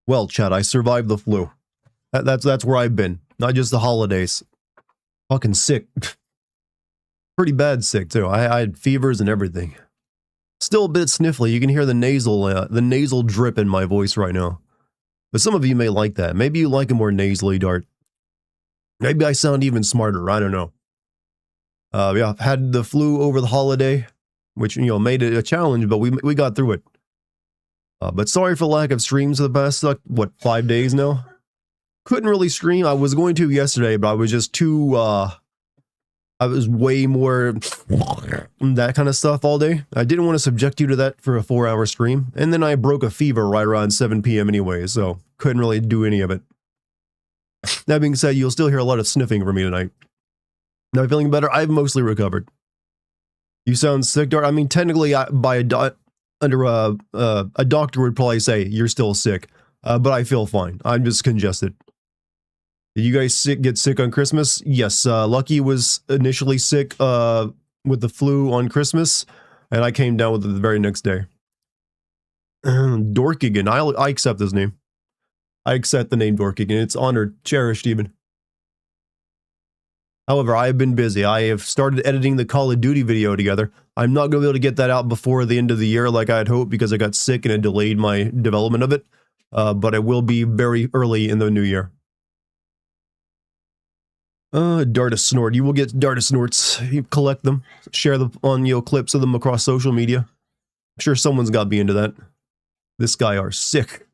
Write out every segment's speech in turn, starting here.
Well, Chad, I survived the flu. That's where I've been. Not just the holidays. Fucking sick. Pretty bad sick too. I had fevers and everything. Still a bit sniffly. You can hear the nasal drip in my voice right now. But some of you may like that. Maybe you like it more nasally, Dart. Maybe I sound even smarter. I don't know. Yeah, I've had the flu over the holiday, which, made it a challenge, but we got through it. But sorry for lack of streams for the past, 5 days now? Couldn't really stream. I was going to yesterday, but I was just too, I was way more that kind of stuff all day. I didn't want to subject you to that for a 4-hour stream. And then I broke a fever right around 7 p.m. anyway, so couldn't really do any of it. That being said, you'll still hear a lot of sniffing from me tonight. Now feeling better? I've mostly recovered. You sound sick, Dart. I mean, technically, a doctor would probably say you're still sick, but I feel fine. I'm just congested. Did you guys get sick on Christmas? Yes, Lucky was initially sick with the flu on Christmas, and I came down with it the very next day. Dartigan, I accept this name. I accept the name Dartigan. It's honored, cherished even. However, I have been busy. I have started editing the Call of Duty video together. I'm not going to be able to get that out before the end of the year like I had hoped because I got sick and it delayed my development of it. But it will be very early in the new year. Dart a snort. You will get Dart a snorts. You collect them, share them on clips of them across social media. I'm sure someone's got me into that. This guy are sick.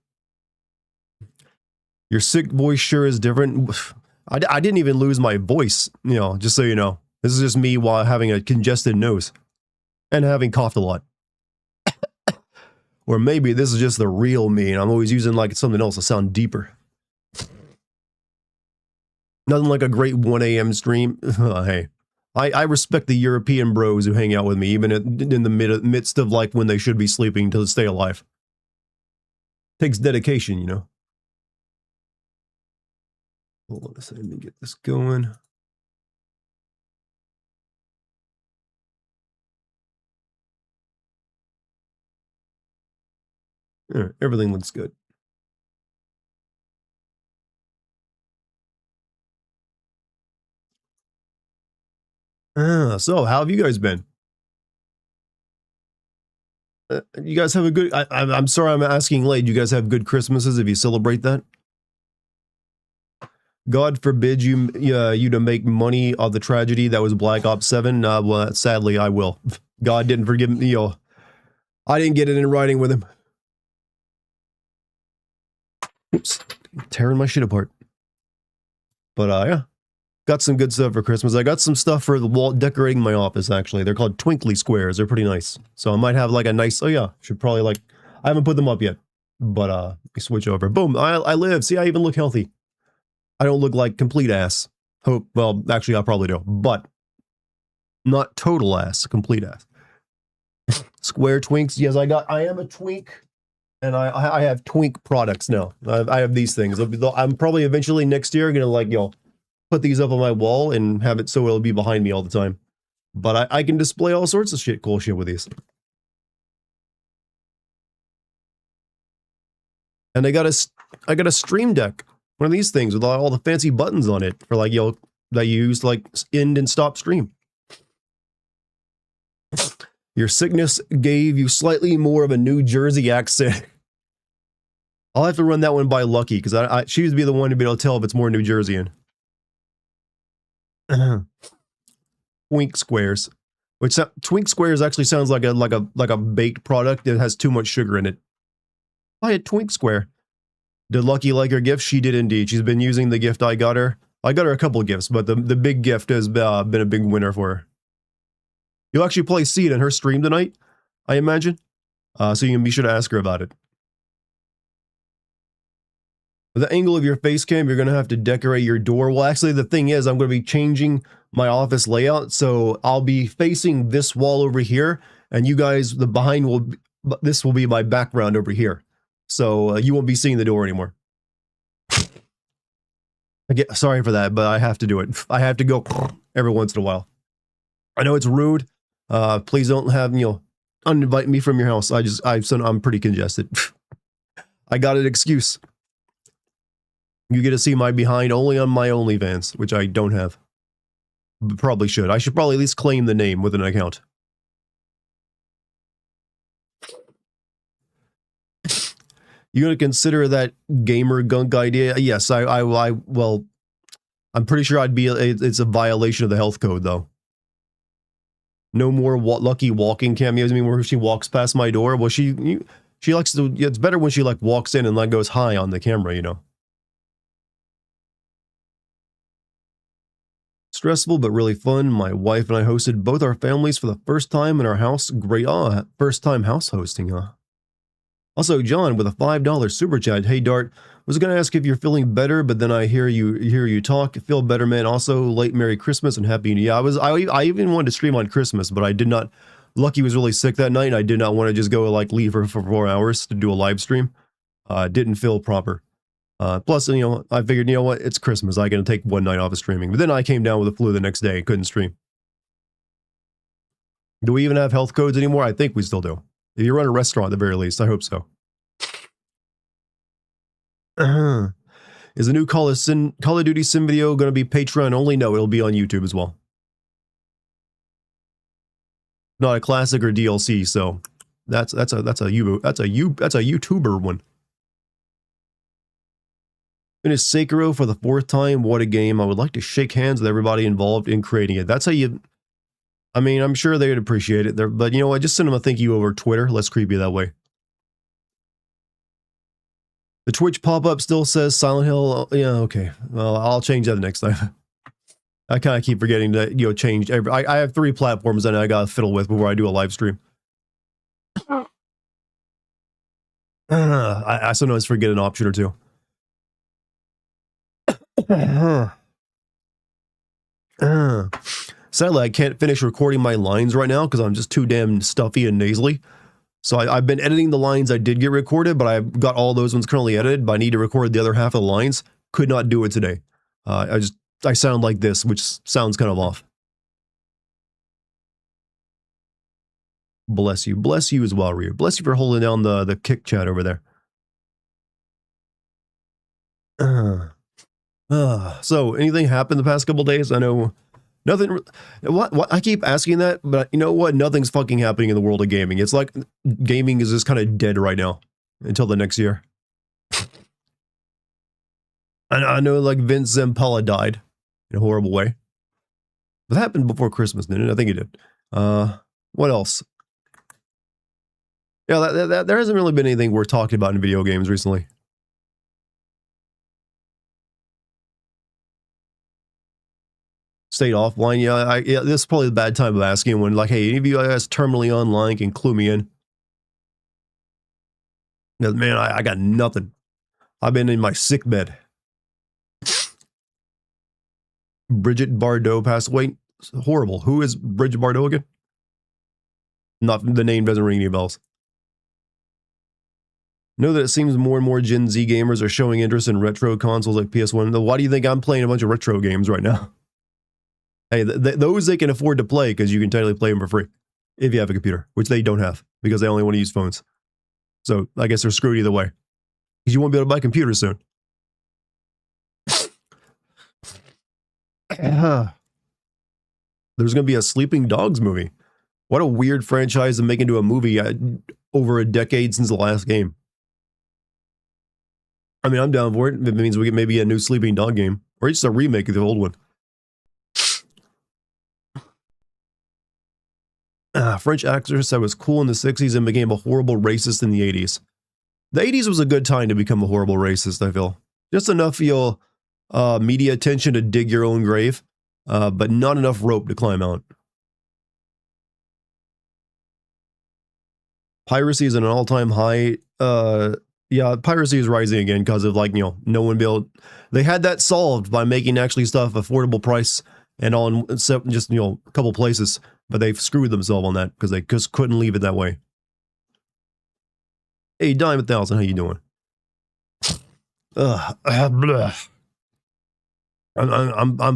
Your sick voice sure is different. I didn't even lose my voice, just so you know. This is just me while having a congested nose and having coughed a lot. Or maybe this is just the real me and I'm always using something else to sound deeper. Nothing like a great 1 a.m. stream. Hey, I respect the European bros who hang out with me, even in the midst of when they should be sleeping to stay alive. Takes dedication, Hold on a second, let me get this going. All right, everything looks good. So how have you guys been? You guys have a good... I'm sorry I'm asking late. You guys have good Christmases if you celebrate that? God forbid you to make money off the tragedy that was Black Ops 7. Well, sadly, I will. God didn't forgive me. I didn't get it in writing with him. Oops. Tearing my shit apart. But, yeah. Got some good stuff for Christmas. I got some stuff for the wall decorating my office, actually. They're called twinkly squares. They're pretty nice. So I might have a nice... Oh, yeah. Should probably I haven't put them up yet. But, we switch over. Boom. I live. See, I even look healthy. I don't look like complete ass. Well, actually, I probably do. But not total ass. Complete ass. Square twinks. Yes, I am a twink. And I have twink products now. I have these things. I'm probably eventually next year going to put these up on my wall and have it so it'll be behind me all the time. But I can display all sorts of cool shit with these. And I got a Stream Deck, one of these things with all the fancy buttons on it for that you use to end and stop stream. Your sickness gave you slightly more of a New Jersey accent. I'll have to run that one by Lucky because she would be the one to be able to tell if it's more New Jerseyan. Twink squares, which twink squares actually sounds like a baked product that has too much sugar in it. Buy a twink square. Did Lucky like her gift? She did indeed. She's been using the gift I got her. I got her a couple of gifts, but the big gift has been a big winner for her. You'll actually probably see it in her stream tonight, I imagine. So you can be sure to ask her about it. The angle of your face cam, you're going to have to decorate your door. Well, actually, the thing is, I'm going to be changing my office layout. So I'll be facing this wall over here, and you guys, this will be my background over here. So you won't be seeing the door anymore. Sorry for that, but I have to do it. I have to go every once in a while. I know it's rude. Please don't have, uninvite me from your house. I'm pretty congested. I got an excuse. You get to see my behind only on my OnlyFans, which I don't have. But probably should. I should probably at least claim the name with an account. You gonna consider that gamer gunk idea? Yes, well, I'm pretty sure it's a violation of the health code, though. No more lucky walking cameos. I mean, where she walks past my door. Well, she likes to. It's better when she like walks in and like goes hi on the camera, you know. Stressful but really fun. My wife and I hosted both our families for the first time in our house. Great, first time house hosting, huh? Also, John with a $5 super chat. Hey Dart, was gonna ask if you're feeling better, but then I hear you talk. Feel better, man. Also, late Merry Christmas and Happy New Year. I even wanted to stream on Christmas, but I did not. Lucky was really sick that night, and I did not want to just go like leave her for 4 hours to do a live stream. Didn't feel proper. Plus, you know, I figured, you know what, it's Christmas. I can take one night off of streaming. But then I came down with the flu the next day. Couldn't stream. Do we even have health codes anymore? I think we still do. If you run a restaurant, at the very least, I hope so. Is the new Call of Duty Sim video going to be Patreon only? No, it'll be on YouTube as well. Not a classic or DLC, so that's a YouTuber one. Finished Sekiro for the 4th time. What a game! I would like to shake hands with everybody involved in creating it. That's how you. I mean, I'm sure they would appreciate it. But you know what? Just send them a thank you over Twitter. Less creepy that way. The Twitch pop-up still says Silent Hill. Yeah, okay. Well, I'll change that next time. I kind of keep forgetting to, you know, change every. I have 3 platforms that I gotta fiddle with before I do a live stream. I sometimes forget an option or two. Sadly, I can't finish recording my lines right now because I'm just too damn stuffy and nasally. So I've been editing the lines I did get recorded, but I've got all those ones currently edited, but I need to record the other half of the lines. Could not do it today. I sound like this, which sounds kind of off. Bless you. Bless you as well, Ryu. Bless you for holding down the kick chat over there. So, anything happened the past couple days? I know nothing. What I keep asking that, but you know what? Nothing's fucking happening in the world of gaming. It's like gaming is just kind of dead right now until the next year. I know, like Vince Zampella died in a horrible way. That happened before Christmas, didn't it? I think it did. What else? Yeah, there hasn't really been anything worth talking about in video games recently. Stayed offline. Yeah, this is probably the bad time of asking when, like, hey, any of you guys terminally online can clue me in. Man, I got nothing. I've been in my sick bed. Bridget Bardot passed away. Horrible. Who is Bridget Bardot again? Not the name doesn't ring any bells. Know that it seems more and more Gen Z gamers are showing interest in retro consoles like PS1. Why do you think I'm playing a bunch of retro games right now? Hey, those they can afford to play because you can technically play them for free if you have a computer, which they don't have because they only want to use phones. So I guess they're screwed either way because you won't be able to buy computers soon. There's going to be a Sleeping Dogs movie. What a weird franchise to make into a movie over a decade since the last game. I mean, I'm down for it. It means we get maybe a new Sleeping Dog game or just a remake of the old one. French actress that was cool in the 60s and became a horrible racist in the 80s. The 80s was a good time to become a horrible racist, I feel. Just enough for your media attention to dig your own grave, but not enough rope to climb out. Piracy is at an all-time high. Yeah, piracy is rising again because of, like, you know, no one built. They had that solved by making actually stuff affordable price and on just, you know, a couple places, but they've screwed themselves on that because they just couldn't leave it that way. Hey, Dime 1000, how you doing? I'm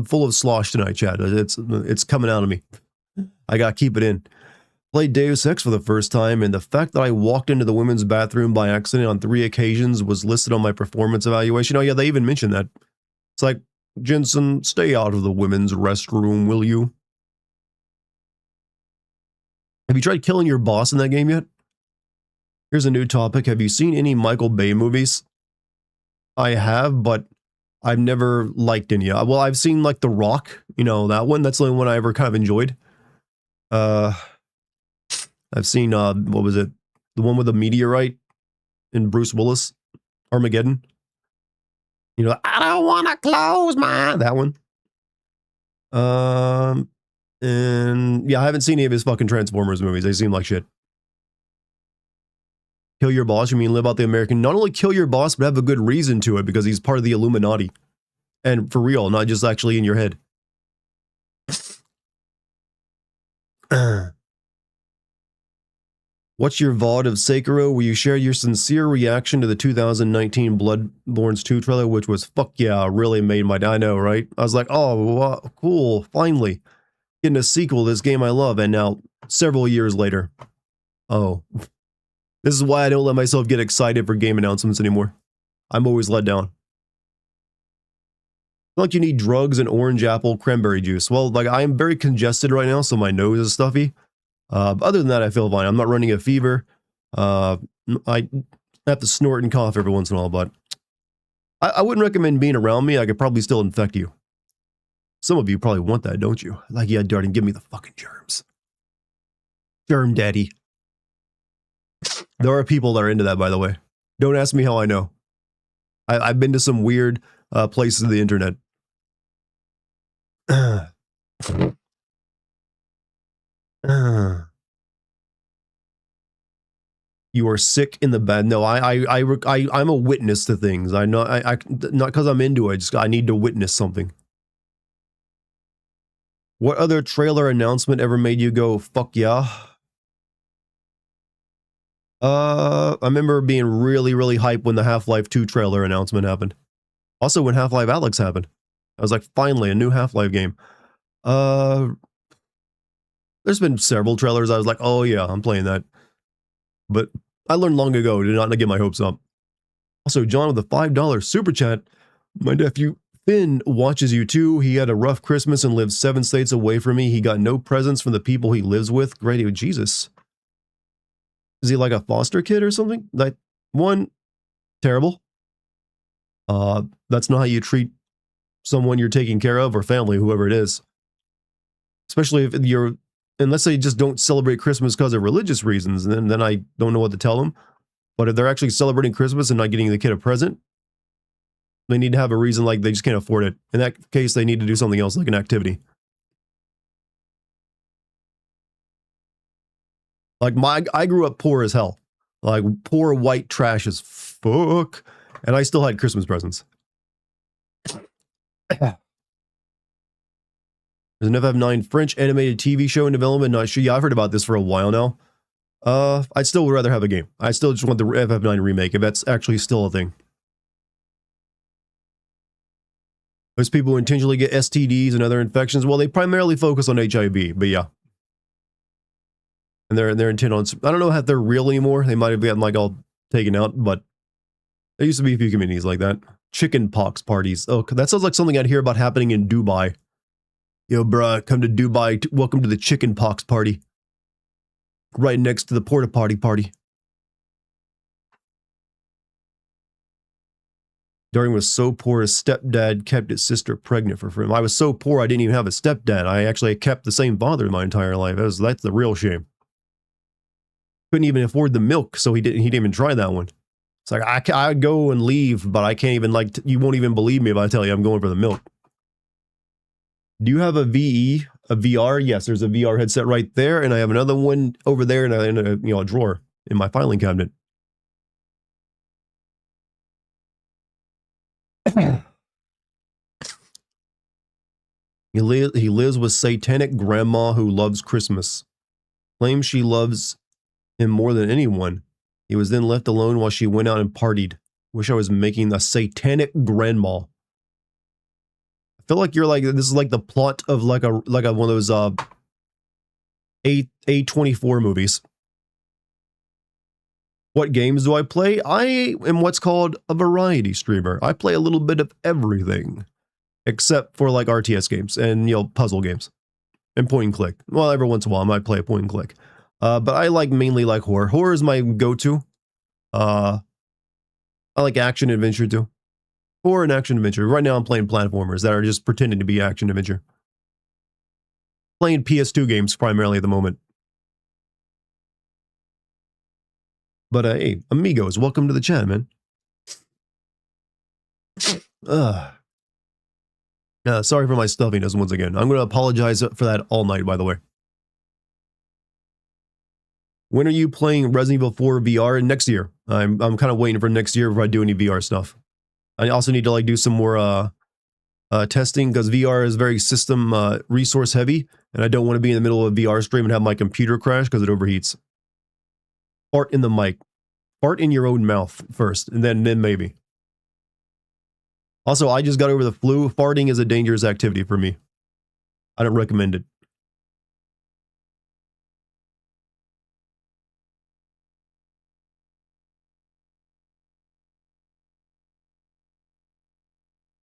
full of slosh tonight, Chad. It's coming out of me. I gotta keep it in. Played Deus Ex for the first time, and the fact that I walked into the women's bathroom by accident on 3 occasions was listed on my performance evaluation. Oh yeah, they even mentioned that. It's like, Jensen, stay out of the women's restroom, will you? Have you tried killing your boss in that game yet? Here's a new topic. Have you seen any Michael Bay movies? I have, but I've never liked any. Well, I've seen like The Rock, you know, that one. That's the only one I ever kind of enjoyed. I've seen, what was it? The one with the meteorite and Bruce Willis, Armageddon. You know, I don't want to close my, that one. And yeah, I haven't seen any of his fucking Transformers movies. They seem like shit. Kill your boss, you mean live out the American, not only kill your boss, but have a good reason to it because he's part of the Illuminati. And for real, not just actually in your head. What's your VOD of Sekiro where you share your sincere reaction to the 2019 Bloodborne 2 trailer, which was fuck yeah, really made my day. I know, right? I was like, oh, wow, cool, finally. Getting a sequel to this game I love, and now, several years later. Oh. This is why I don't let myself get excited for game announcements anymore. I'm always let down. Like you need drugs and orange apple cranberry juice. Well, like I am very congested right now, so my nose is stuffy. Other than that, I feel fine. I'm not running a fever. I have to snort and cough every once in a while, but I wouldn't recommend being around me. I could probably still infect you. Some of you probably want that, don't you? Like, yeah, Dartigan, give me the fucking germs. Germ daddy. There are people that are into that, by the way. Don't ask me how I know. I've been to some weird places of the internet. You are sick in the bed. No, I'm a witness to things. I know. I not because I'm into it. I need to witness something. What other trailer announcement ever made you go fuck yeah? I remember being really, really hyped when the Half-Life 2 trailer announcement happened. Also when Half-Life Alyx happened. I was like, finally, a new Half-Life game. There's been several trailers I was like, oh yeah, I'm playing that. But I learned long ago to not get my hopes up. Also, John with a $5 super chat. My nephew Finn watches you too. He had a rough Christmas and lives 7 states away from me. He got no presents from the people he lives with. Great, Jesus. Is he like a foster kid or something? Like, one, terrible. That's not how you treat someone you're taking care of or family, whoever it is. Especially if you're, and let's say you just don't celebrate Christmas because of religious reasons, then I don't know what to tell them. But if they're actually celebrating Christmas and not getting the kid a present, they need to have a reason, like they just can't afford it. In that case, they need to do something else, like an activity. Like I grew up poor as hell. Like poor white trash as fuck. And I still had Christmas presents. There's an FF9 French animated TV show in development. Not sure. Yeah, I've heard about this for a while now. I'd still rather have a game. I still just want the FF9 remake, if that's actually still a thing. Those people who intentionally get STDs and other infections, well, they primarily focus on HIV, but yeah. And they're intent on, I don't know if they're real anymore. They might have gotten like all taken out, but there used to be a few communities like that. Chicken pox parties. Oh, that sounds like something I'd hear about happening in Dubai. Yo, bruh, come to Dubai. Welcome to the chicken pox party. Right next to the porta potty party. Dartigan was so poor his stepdad kept his sister pregnant for him. I was so poor I didn't even have a stepdad. I actually kept the same father my entire life. That's the real shame. Couldn't even afford the milk, so he didn't even try that one. It's like I'd go and leave, but I can't even, like, you won't even believe me if I tell you I'm going for the milk. Do you have a VE, a VR? Yes, there's a VR headset right there, and I have another one over there in a drawer in my filing cabinet. He lives with satanic grandma who loves Christmas. Claims she loves him more than anyone. He was then left alone while she went out and partied. Wish I was making a satanic grandma. I feel like you're like, this is like the plot of like one of those A24 movies. What games do I play? I am what's called a variety streamer. I play a little bit of everything, except for like RTS games and, you know, puzzle games and point and click. Well, every once in a while I might play a point and click. But I mainly like horror. Horror is my go-to. I like action adventure too. Horror and action adventure. Right now I'm playing platformers that are just pretending to be action adventure. Playing PS2 games primarily at the moment. But hey, amigos, welcome to the chat, man. Sorry for my stuffiness once again. I'm going to apologize for that all night, by the way. When are you playing Resident Evil 4 VR? Next year. I'm kind of waiting for next year if I do any VR stuff. I also need to like do some more testing because VR is very system resource heavy, and I don't want to be in the middle of a VR stream and have my computer crash because it overheats. Fart in the mic. Fart in your own mouth first, and then maybe. Also, I just got over the flu. Farting is a dangerous activity for me. I don't recommend it.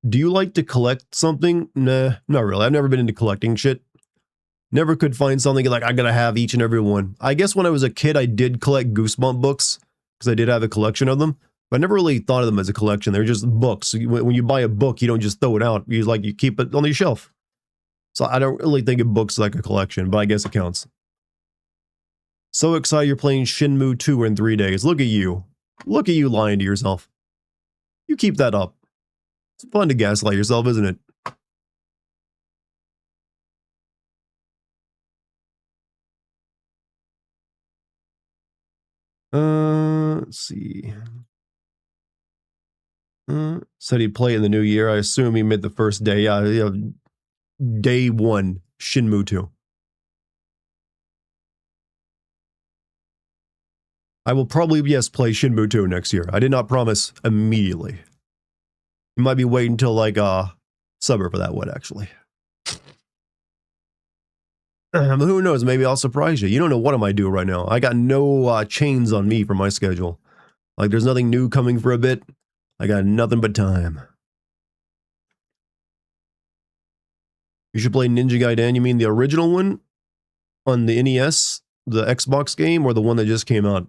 Do you like to collect something? Nah, not really. I've never been into collecting shit. Never could find something like I gotta have each and every one. I guess when I was a kid, I did collect Goosebump books because I did have a collection of them. But I never really thought of them as a collection. They're just books. When you buy a book, you don't just throw it out. You keep it on your shelf. So I don't really think of books like a collection, but I guess it counts. So excited you're playing Shenmue 2 in 3 days. Look at you. Look at you lying to yourself. You keep that up. It's fun to gaslight yourself, isn't it? Let's see. Said he'd play in the new year. I assume he meant the first day. Yeah, day one, Shenmue 2. I will probably, yes, play Shenmue 2 next year. I did not promise immediately. You might be waiting until like summer for that one, actually. But who knows? Maybe I'll surprise you. You don't know what I might do right now. I got no chains on me for my schedule. Like there's nothing new coming for a bit. I got nothing but time. You should play Ninja Gaiden. You mean the original one on the NES, the Xbox game, or the one that just came out?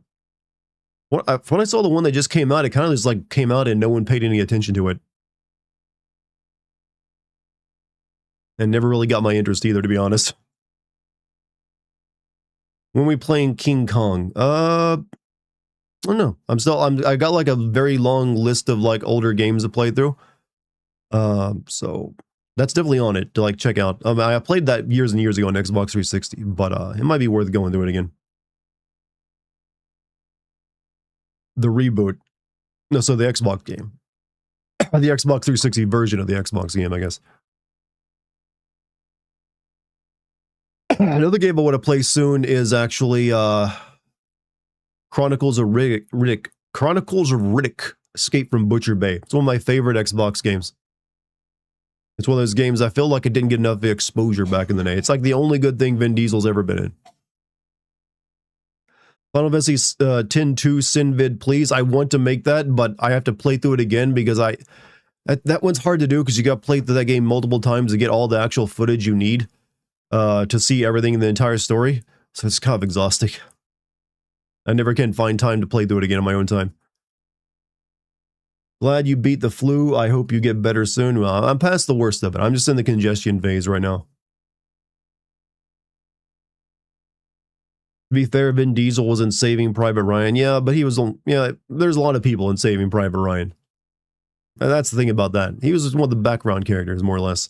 When I saw the one that just came out, it kind of just like came out and no one paid any attention to it. And never really got my interest either, to be honest. When we playing King Kong? I don't know. I got like a very long list of like older games to play through. So that's definitely on it to like check out. I played that years and years ago on Xbox 360, but it might be worth going through it again. The reboot. No, so the Xbox game. The Xbox 360 version of the Xbox game, I guess. Another game I want to play soon is actually Chronicles of Riddick. Chronicles of Riddick: Escape from Butcher Bay. It's one of my favorite Xbox games. It's one of those games I feel like it didn't get enough exposure back in the day. It's like the only good thing Vin Diesel's ever been in. Final Fantasy X-2 Sinvid, please. I want to make that, but I have to play through it again because that one's hard to do because you got to play through that game multiple times to get all the actual footage you need to see everything in the entire story. So it's kind of exhausting. I never can find time to play through it again on my own time. Glad you beat the flu. I hope you get better soon. Well, I'm past the worst of it. I'm just in the congestion phase right now. To be fair, Vin Diesel was in Saving Private Ryan. Yeah, but he was on, yeah, there's a lot of people in Saving Private Ryan. And that's the thing about that. He was just one of the background characters, more or less.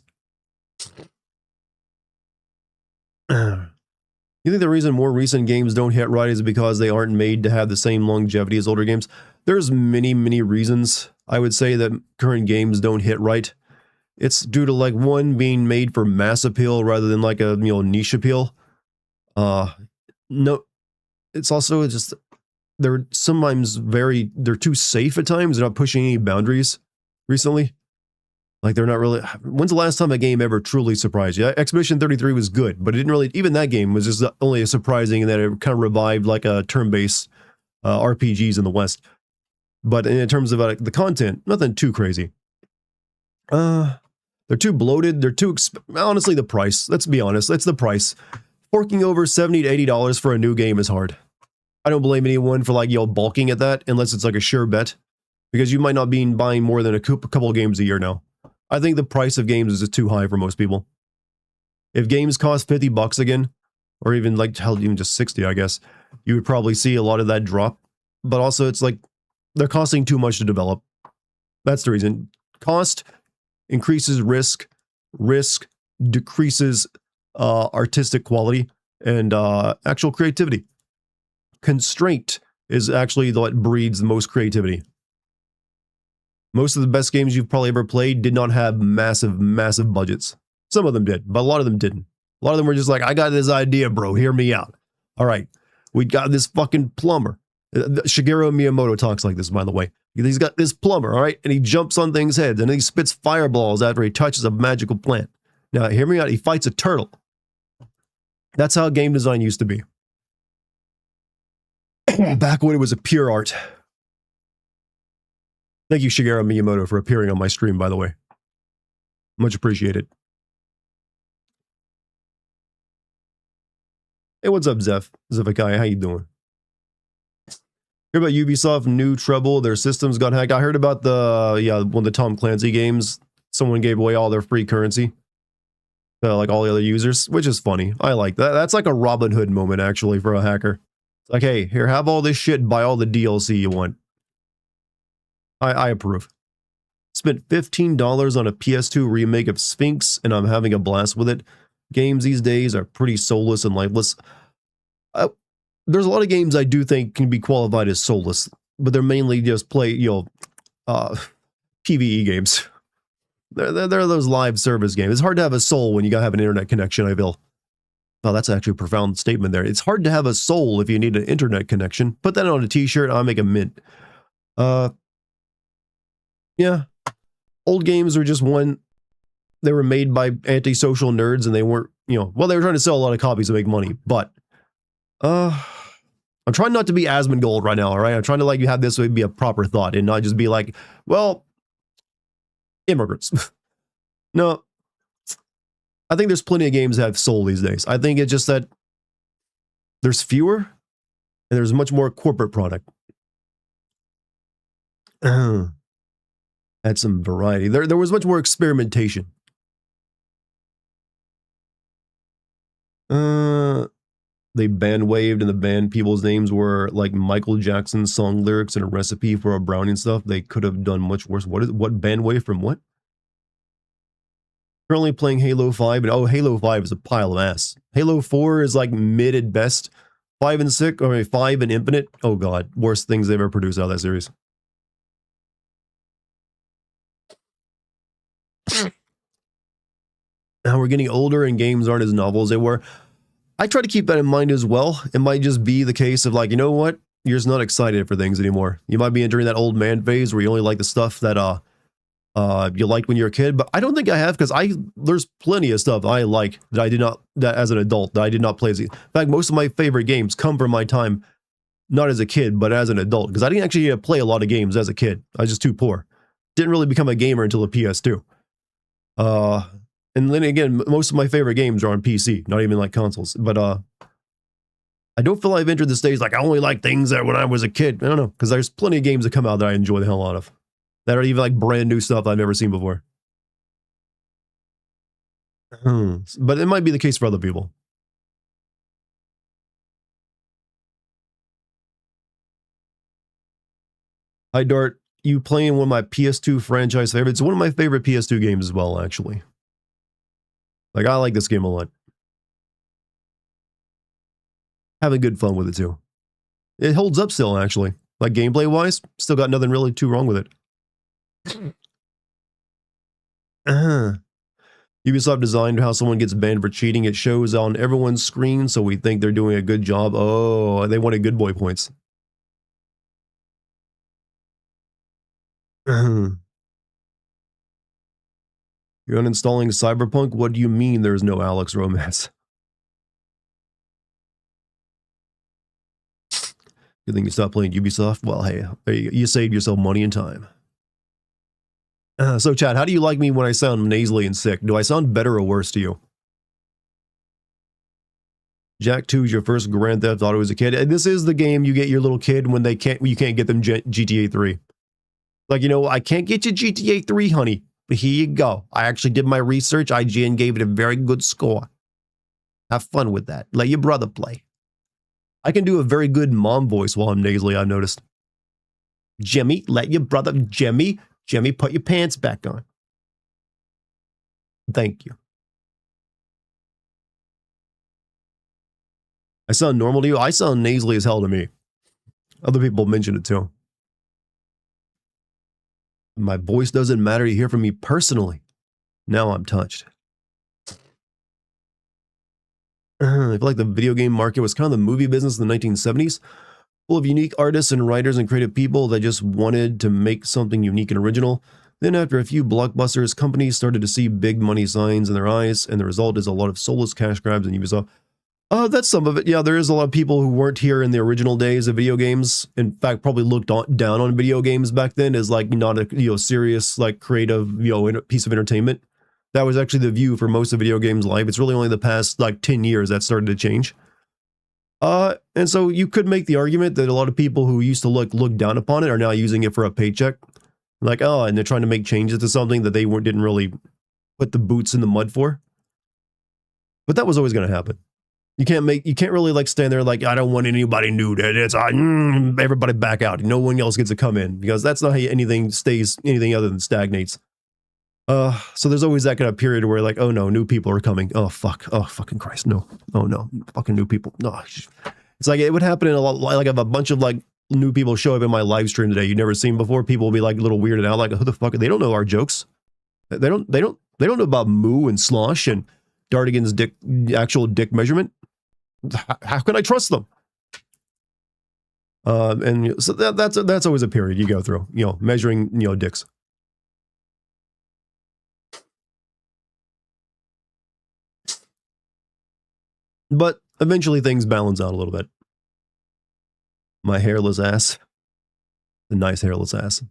You think the reason more recent games don't hit right is because they aren't made to have the same longevity as older games? There's many, many reasons I would say that current games don't hit right. It's due to like one being made for mass appeal rather than like a niche appeal. No, it's also just they're sometimes they're too safe at times. They're not pushing any boundaries recently. Like they're not really. When's the last time a game ever truly surprised you? Expedition 33 was good, but it didn't really. Even that game was just only surprising in that it kind of revived like a turn-based RPGs in the West. But in terms of the content, nothing too crazy. They're too bloated. They're too honestly the price. Let's be honest. It's the price. Forking over $70 to $80 for a new game is hard. I don't blame anyone for like balking at that unless it's like a sure bet, because you might not be buying more than a couple of games a year now. I think the price of games is just too high for most people. If games cost $50 again, or even like hell, even just 60, I guess, you would probably see a lot of that drop. But also, it's like they're costing too much to develop. That's the reason. Cost increases risk. Risk decreases artistic quality and actual creativity. Constraint is actually what breeds the most creativity. Most of the best games you've probably ever played did not have massive, massive budgets. Some of them did, but a lot of them didn't. A lot of them were just like, I got this idea, bro. Hear me out. All right. We got this fucking plumber. Shigeru Miyamoto talks like this, by the way. He's got this plumber, all right? And he jumps on things' heads, and he spits fireballs after he touches a magical plant. Now, hear me out. He fights a turtle. That's how game design used to be. Back when it was a pure art. Thank you, Shigeru Miyamoto, for appearing on my stream, by the way. Much appreciated. Hey, what's up, Zephikai? How you doing? Heard about Ubisoft new Trouble? Their systems got hacked. I heard about one of the Tom Clancy games. Someone gave away all their free currency. Like all the other users, which is funny. I like that. That's like a Robin Hood moment, actually, for a hacker. It's like, hey, here, have all this shit, buy all the DLC you want. I approve. Spent $15 on a PS2 remake of Sphinx, and I'm having a blast with it. Games these days are pretty soulless and lifeless. There's a lot of games I do think can be qualified as soulless, but they're mainly just PvE games. They're those live service games. It's hard to have a soul when you gotta have an internet connection, I feel. Oh, that's actually a profound statement there. It's hard to have a soul if you need an internet connection. Put that on a t-shirt, I'll make a mint. Yeah. Old games are just they were made by antisocial nerds and they weren't, they were trying to sell a lot of copies to make money, but I'm trying not to be Asmongold right now, all right? I'm trying to have this be a proper thought and not just be like, well, immigrants. No. I think there's plenty of games that have soul these days. I think it's just that there's fewer and there's much more corporate product. Had some variety. There was much more experimentation. They band waved and the band people's names were like Michael Jackson's song lyrics and a recipe for a brownie and stuff. They could have done much worse. What band wave from what? Currently playing Halo 5, and Halo 5 is a pile of ass. Halo 4 is like mid at best. 5 and 6, or 5 and Infinite, oh god, worst things they've ever produced out of that series. Now we're getting older and games aren't as novel as they were. I try to keep that in mind as well. It might just be the case of you know what? You're just not excited for things anymore. You might be entering that old man phase where you only like the stuff that you liked when you were a kid, but I don't think I have, because there's plenty of stuff I like that I did not, that as an adult, that I did not play as a, in fact, most of my favorite games come from my time, not as a kid, but as an adult, because I didn't actually play a lot of games as a kid. I was just too poor. Didn't really become a gamer until the PS2. And then again, most of my favorite games are on PC, not even like consoles, but I don't feel I've entered the stage I only like things that when I was a kid. I don't know, because there's plenty of games that come out that I enjoy the hell out of. That are even brand new stuff I've never seen before. But it might be the case for other people. Hi Dart, you playing one of my PS2 franchise favorites? It's one of my favorite PS2 games as well, actually. I like this game a lot. Having good fun with it too. It holds up still, actually. Gameplay wise, still got nothing really too wrong with it. Ubisoft designed how someone gets banned for cheating. It shows on everyone's screen, so we think they're doing a good job. Oh, they wanted good boy points. You're uninstalling Cyberpunk? What do you mean there's no Alex romance? Good thing you stopped playing Ubisoft? Well, hey, you saved yourself money and time. So, Chad, how do you like me when I sound nasally and sick? Do I sound better or worse to you? Jack 2 is your first Grand Theft Auto as a kid. And this is the game you get your little kid when you can't get them GTA 3. Like, I can't get you GTA 3, honey. But here you go. I actually did my research. IGN gave it a very good score. Have fun with that. Let your brother play. I can do a very good mom voice while I'm nasally, I've noticed. Jimmy, let your brother... Jimmy, put your pants back on. Thank you. I sound normal to you? I sound nasally as hell to me. Other people mention it too. My voice doesn't matter to hear from me personally. Now I'm touched. I feel like the video game market was kind of the movie business in the 1970s, full of unique artists and writers and creative people that just wanted to make something unique and original. Then after a few blockbusters, companies started to see big money signs in their eyes, and the result is a lot of soulless cash grabs and Ubisoft. That's some of it. Yeah, there is a lot of people who weren't here in the original days of video games. In fact, probably looked down on video games back then as like not a serious like creative piece of entertainment. That was actually the view for most of video games' life. It's really only the past like 10 years that started to change. And so you could make the argument that a lot of people who used to look down upon it are now using it for a paycheck. Like, and they're trying to make changes to something that they didn't really put the boots in the mud for. But that was always going to happen. You can't really like stand there like, I don't want anybody new. It's everybody back out. No one else gets to come in, because that's not how anything stays anything other than stagnates. So there's always that kind of period where like, oh no, new people are coming. Oh fuck. Oh fucking Christ. No. Oh no. Fucking new people. No. It's like it would happen in a lot, like if a bunch of like new people show up in my live stream today you've never seen before, people will be like a little weirded out, like, who the fuck? They don't know our jokes. They don't know about moo and slosh and Dartigan's actual dick measurement. How can I trust them? And so that's always a period you go through, measuring, dicks. But eventually things balance out a little bit. My hairless ass. The nice hairless ass.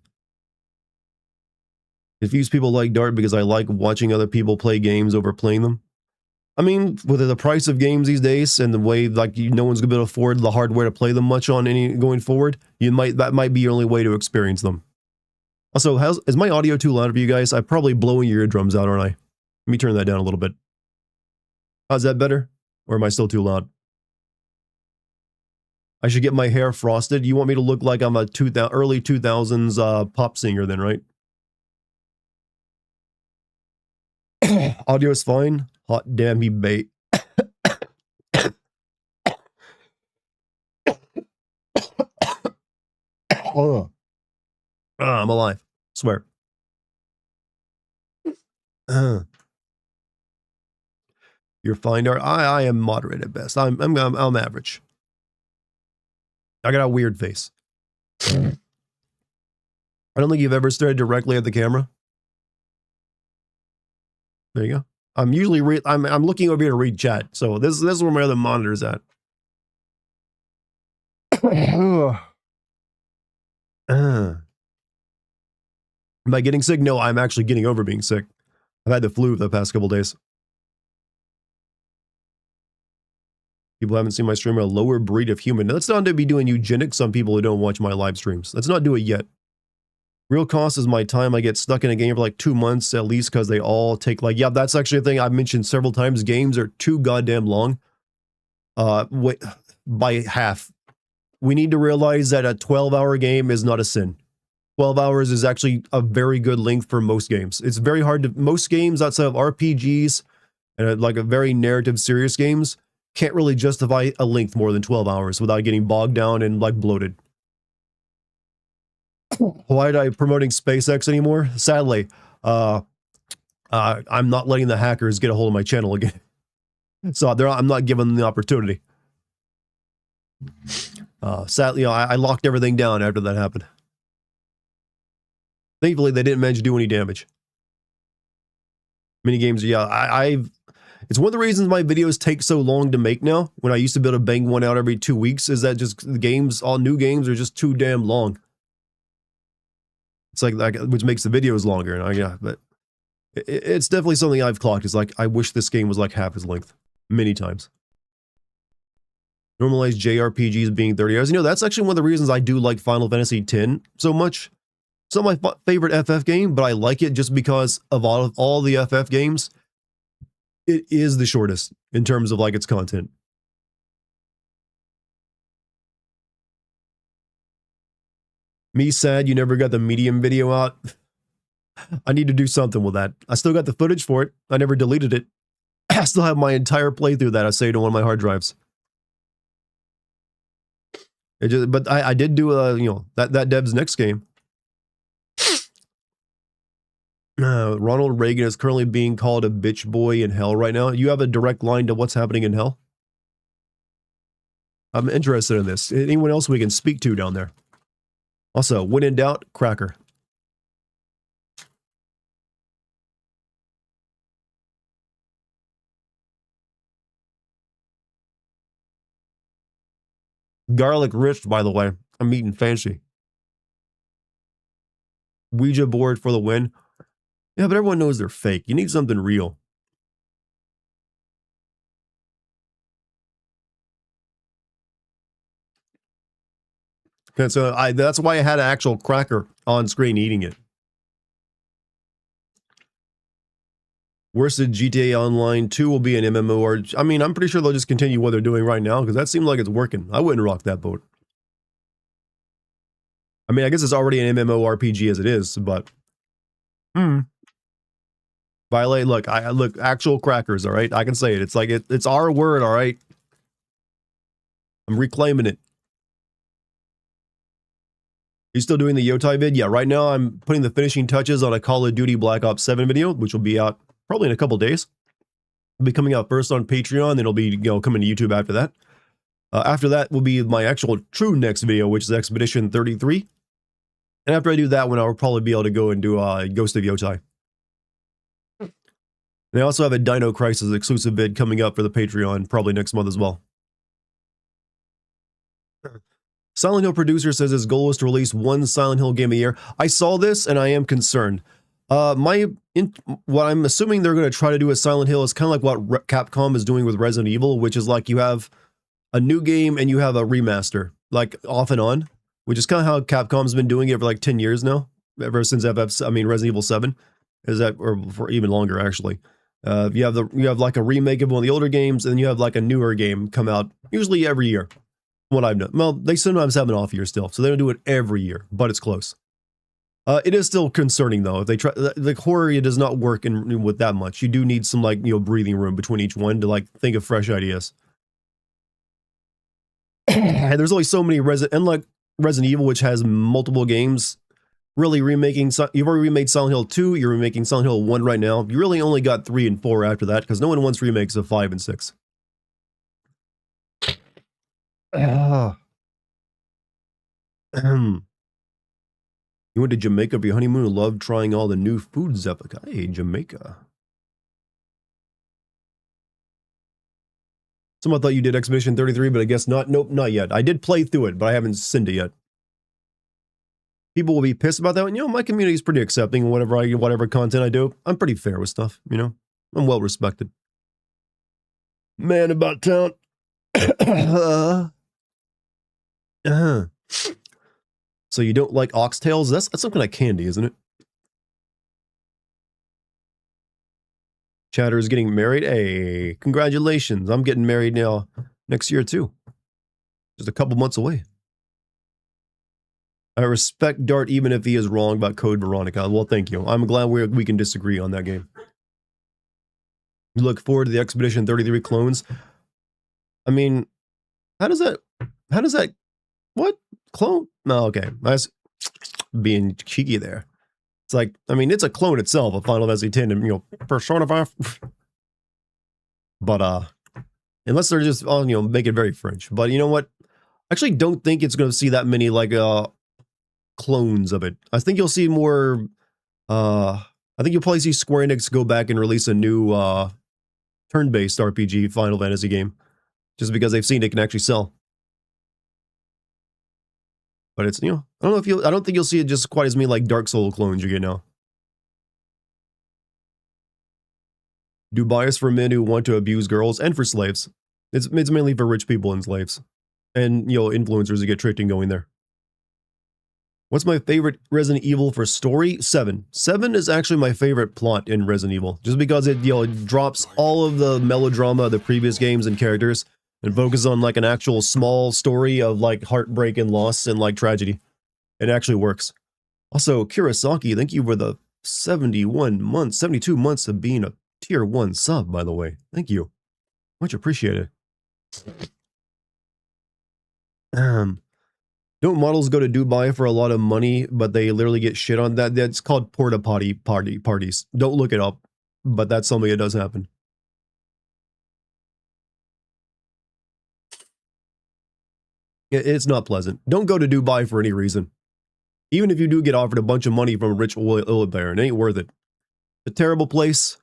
Confuse people like Dart because I like watching other people play games over playing them. I mean, with the price of games these days and the way like no one's gonna be able to afford the hardware to play them much on any going forward, that might be your only way to experience them. Also, is my audio too loud for you guys? I'm probably blowing your eardrums out, aren't I? Let me turn that down a little bit. How's that better? Or am I still too loud? I should get my hair frosted. You want me to look like I'm a early 2000s pop singer then, right? Audio is fine. Hot damn, he bait. I'm alive. Swear. You're fine, Art. I am moderate at best. I'm average. I got a weird face. I don't think you've ever stared directly at the camera. There you go. I'm usually I'm looking over here to read chat, so this is where my other monitor's at. Am I getting sick? No, I'm actually getting over being sick. I've had the flu the past couple days. People haven't seen my stream, a lower breed of human. Now, let's not be doing eugenics on people who don't watch my live streams. Let's not do it yet. Real cost is my time. I get stuck in a game for like 2 months at least because they all take like, yeah, that's actually a thing I've mentioned several times. Games are too goddamn long. By half. We need to realize that a 12-hour game is not a sin. 12 hours is actually a very good length for most games. It's very hard to, most games outside of RPGs and like a very narrative serious games can't really justify a length more than 12 hours without getting bogged down and like bloated. Why am I promoting SpaceX anymore? Sadly, I'm not letting the hackers get a hold of my channel again. So I'm not giving them the opportunity. Sadly, I locked everything down after that happened. Thankfully, they didn't manage to do any damage. Mini games, yeah. It's one of the reasons my videos take so long to make now. When I used to be able to bang one out every 2 weeks, is that just the games, all new games, are just too damn long. It's like which makes the videos longer. And yeah, but it's definitely something I've clocked. Is like I wish this game was like half its length, many times. Normalize JRPGs being 30 hours. You know, that's actually one of the reasons I do like Final Fantasy X so much. It's not my favorite FF game, but I like it just because of all the FF games. It is the shortest in terms of like its content. Me sad you never got the medium video out. I need to do something with that. I still got the footage for it. I never deleted it. I still have my entire playthrough that I saved on one of my hard drives. But I did do you know, that dev's next game. Ronald Reagan is currently being called a bitch boy in hell right now. You have a direct line to what's happening in hell? I'm interested in this. Anyone else we can speak to down there? Also, when in doubt, cracker. Garlic rich, by the way. I'm eating fancy. Ouija board for the win. Yeah, but everyone knows they're fake. You need something real. And so that's why I had an actual cracker on screen eating it. Worsted GTA Online 2 will be an MMO. I mean, I'm pretty sure they'll just continue what they're doing right now because that seems like it's working. I wouldn't rock that boat. I mean, I guess it's already an MMORPG as it is, but Violate, look, look, actual crackers, all right? I can say it. It's like it's our word, all right? I'm reclaiming it. You still doing the Yotai vid? Yeah, right now I'm putting the finishing touches on a Call of Duty Black Ops 7 video, which will be out probably in a couple days. It'll be coming out first on Patreon, then it'll be, you know, coming to YouTube after that. After that will be my actual true next video, which is Expedition 33. And after I do that one, I'll probably be able to go and do Ghost of Yotai. And I also have a Dino Crisis exclusive vid coming up for the Patreon probably next month as well. Silent Hill producer says his goal is to release one Silent Hill game a year. I saw this and I am concerned. What I'm assuming they're going to try to do with Silent Hill is kind of like what Capcom is doing with Resident Evil, which is like you have a new game and you have a remaster, like off and on, which is kind of how Capcom's been doing it for like 10 years now, ever since Resident Evil 7, is that, or for even longer actually. You have like a remake of one of the older games, and then you have like a newer game come out usually every year. What I've done. Well, they sometimes have an off year still, so they don't do it every year, but it's close. It is still concerning though. If they try, the horror does not work with that much. You do need some like, you know, breathing room between each one to like think of fresh ideas. And there's only so many Resident Evil, which has multiple games. Really you've already remade Silent Hill 2, you're remaking Silent Hill 1 right now. You really only got 3 and 4 after that, because no one wants remakes of 5 and 6. You went to Jamaica for your honeymoon and loved trying all the new foods, Zephica. Hey, Jamaica. Someone thought you did Expedition 33, but I guess not. Nope, not yet. I did play through it, but I haven't seen it yet. People will be pissed about that. And, you know, my community is pretty accepting of whatever content I do. I'm pretty fair with stuff, you know. I'm well respected. Man about town. So you don't like oxtails? That's some kind of candy, isn't it? Chatter is getting married. Hey, congratulations. I'm getting married now next year too. Just a couple months away. I respect Dart even if he is wrong about Code Veronica. Well, thank you. I'm glad we can disagree on that game. You look forward to the Expedition 33 clones. I mean, how does that, what? Clone? No, okay. Nice being cheeky there. It's like, I mean, it's a clone itself of Final Fantasy X and, you know, Persona 5. But, unless they're just, you know, make it very French. But you know what? I actually don't think it's going to see that many, like, clones of it. I think you'll see more, I I think you'll probably see Square Enix go back and release a new turn-based RPG Final Fantasy game, just because they've seen it can actually sell. But it's, you know, I don't think you'll see it just quite as many like Dark Soul clones you get now. Dubai is for men who want to abuse girls and for slaves. It's mainly for rich people and slaves. And, you know, influencers who get tricked in going there. What's my favorite Resident Evil for story? 7. 7 is actually my favorite plot in Resident Evil. Just because it, you know, it drops all of the melodrama of the previous games and characters and focuses on like an actual small story of like heartbreak and loss and like tragedy. It actually works. Also, Kurosaki, thank you for the 72 months of being a tier 1 sub, by the way. Thank you. Much appreciated. Don't models go to Dubai for a lot of money, but they literally get shit on that? That's called porta potty parties. Don't look it up, but that's something that does happen. It's not pleasant. Don't go to Dubai for any reason. Even if you do get offered a bunch of money from a rich oil baron, it ain't worth it. It's a terrible place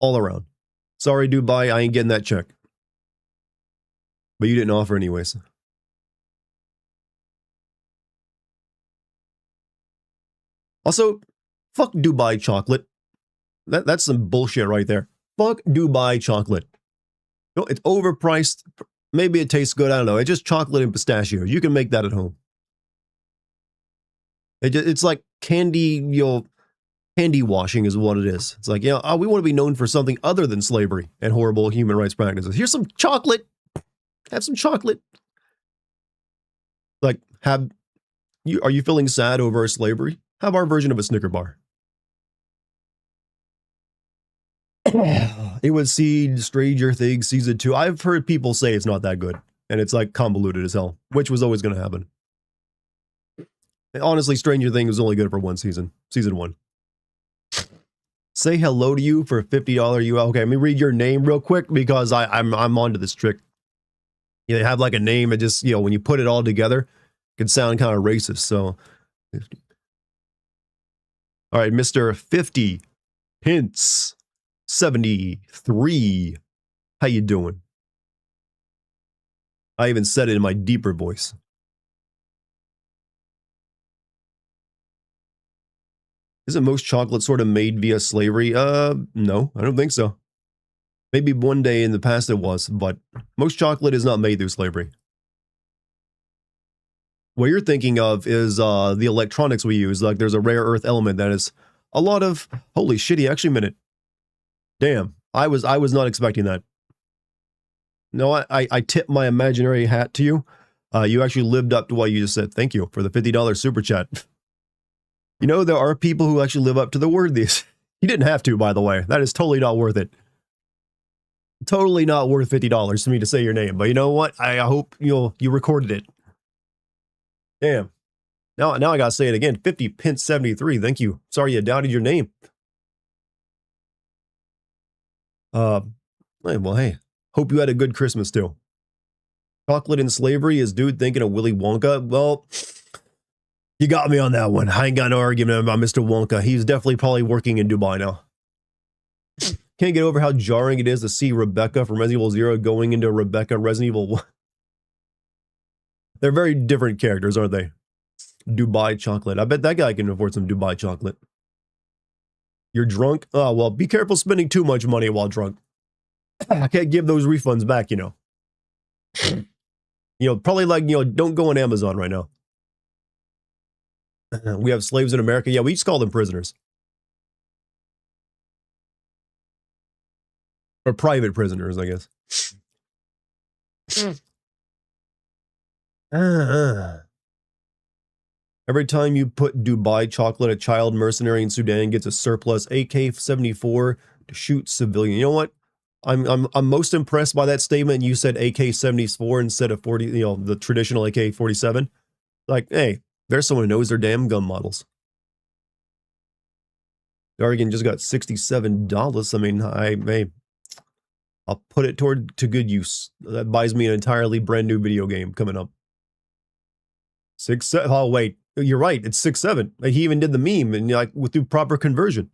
all around. Sorry, Dubai, I ain't getting that check. But you didn't offer anyways. Also, fuck Dubai chocolate. That's some bullshit right there. Fuck Dubai chocolate. No, it's overpriced. Maybe it tastes good. I don't know. It's just chocolate and pistachios. You can make that at home. It's like candy, you know, candy washing is what it is. It's like, yeah, we want to be known for something other than slavery and horrible human rights practices. Here's some chocolate. Have some chocolate. Like, are you feeling sad over slavery? Have our version of a Snicker bar. It was seen Stranger Things season 2. I've heard people say it's not that good, and it's like convoluted as hell, which was always going to happen. And honestly, Stranger Things was only good for one season, season 1. Say hello to you for $50 UL. Okay, let me read your name real quick because I'm onto this trick. You know, they have like a name and just, you know, when you put it all together, it can sound kind of racist. So, 50. All right, Mr. 50 Hints 73. How you doing? I even said it in my deeper voice. Isn't most chocolate sort of made via slavery? No, I don't think so. Maybe one day in the past it was, but most chocolate is not made through slavery. What you're thinking of is the electronics we use. Like there's a rare earth element that is a lot of, holy shit, he actually meant it. Damn, I was not expecting that. No, I tip my imaginary hat to you. You actually lived up to what you just said. Thank you for the $50 super chat. You know, there are people who actually live up to the word these. You didn't have to, by the way. That is totally not worth it. Totally not worth $50 for me to say your name. But you know what? I hope you recorded it. Damn. Now I gotta say it again. 50 Pence 73. Thank you. Sorry you doubted your name. Well, hey. Hope you had a good Christmas too. Chocolate and slavery is dude thinking of Willy Wonka? Well, you got me on that one. I ain't got no argument about Mr. Wonka. He's definitely probably working in Dubai now. Can't get over how jarring it is to see Rebecca from Resident Evil 0 going into Rebecca Resident Evil 1. They're very different characters, aren't they? Dubai chocolate. I bet that guy can afford some Dubai chocolate. You're drunk? Oh, well, be careful spending too much money while drunk. I can't give those refunds back, you know. Probably like, don't go on Amazon right now. We have slaves in America. Yeah, we just call them prisoners. Or private prisoners, I guess. Every time you put Dubai chocolate, a child mercenary in Sudan gets a surplus AK-74 to shoot civilian. You know what? I'm most impressed by that statement. You said AK-74 instead of 40, the traditional AK-47. Like, hey, there's someone who knows their damn gun models. Dartigan just got $67. I mean, I'll put it to good use. That buys me an entirely brand new video game coming up. 6-7. Oh wait, you're right. It's 6-7. Like, he even did the meme and through proper conversion.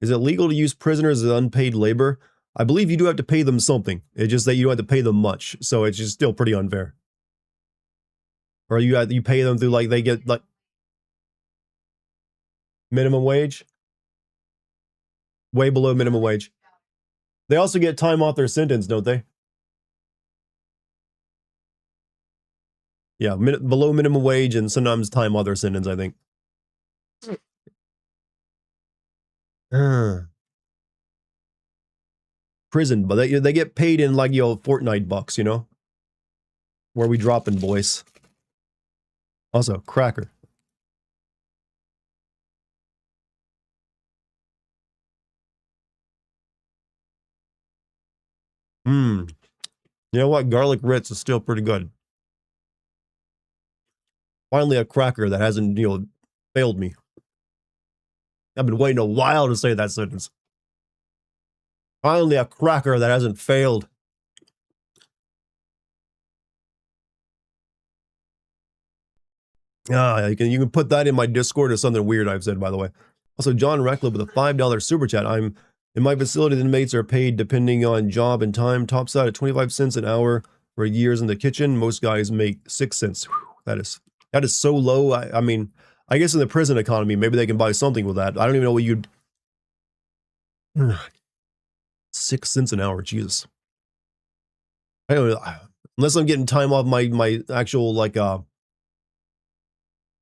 Is it legal to use prisoners as unpaid labor? I believe you do have to pay them something. It's just that you don't have to pay them much, so it's just still pretty unfair. Or you pay them through like they get like minimum wage, way below minimum wage. They also get time off their sentence, don't they? Yeah, below minimum wage and sometimes time off their sentence, I think. Prison, but they get paid in like, Fortnite bucks, you know? Where we dropping, boys? Also, cracker. You know what? Garlic Ritz is still pretty good. Finally, a cracker that hasn't, failed me. I've been waiting a while to say that sentence. Finally, a cracker that hasn't failed. You can put that in my Discord as something weird I've said, by the way. Also, John Reckler with a $5 super chat. In my facility, the inmates are paid depending on job and time. Tops out at 25 cents an hour for years in the kitchen. Most guys make 6 cents. Whew, that is so low. I mean, I guess in the prison economy, maybe they can buy something with that. I don't even know what you'd... 6 cents an hour, Jesus. I don't know. Unless I'm getting time off my actual, like, I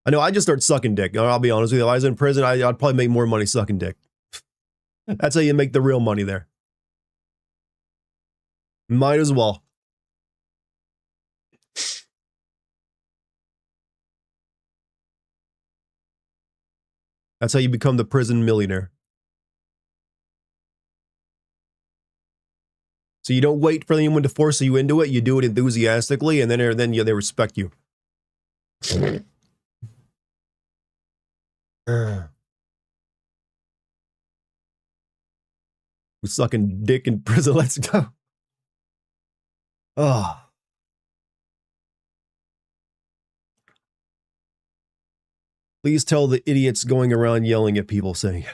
know I just start sucking dick. I'll be honest with you. If I was in prison, I'd probably make more money sucking dick. That's how you make the real money there. Might as well. That's how you become the prison millionaire. So you don't wait for anyone to force you into it. You do it enthusiastically, and then they respect you. We're sucking dick in prison. Let's go. Oh. Please tell the idiots going around yelling at people saying,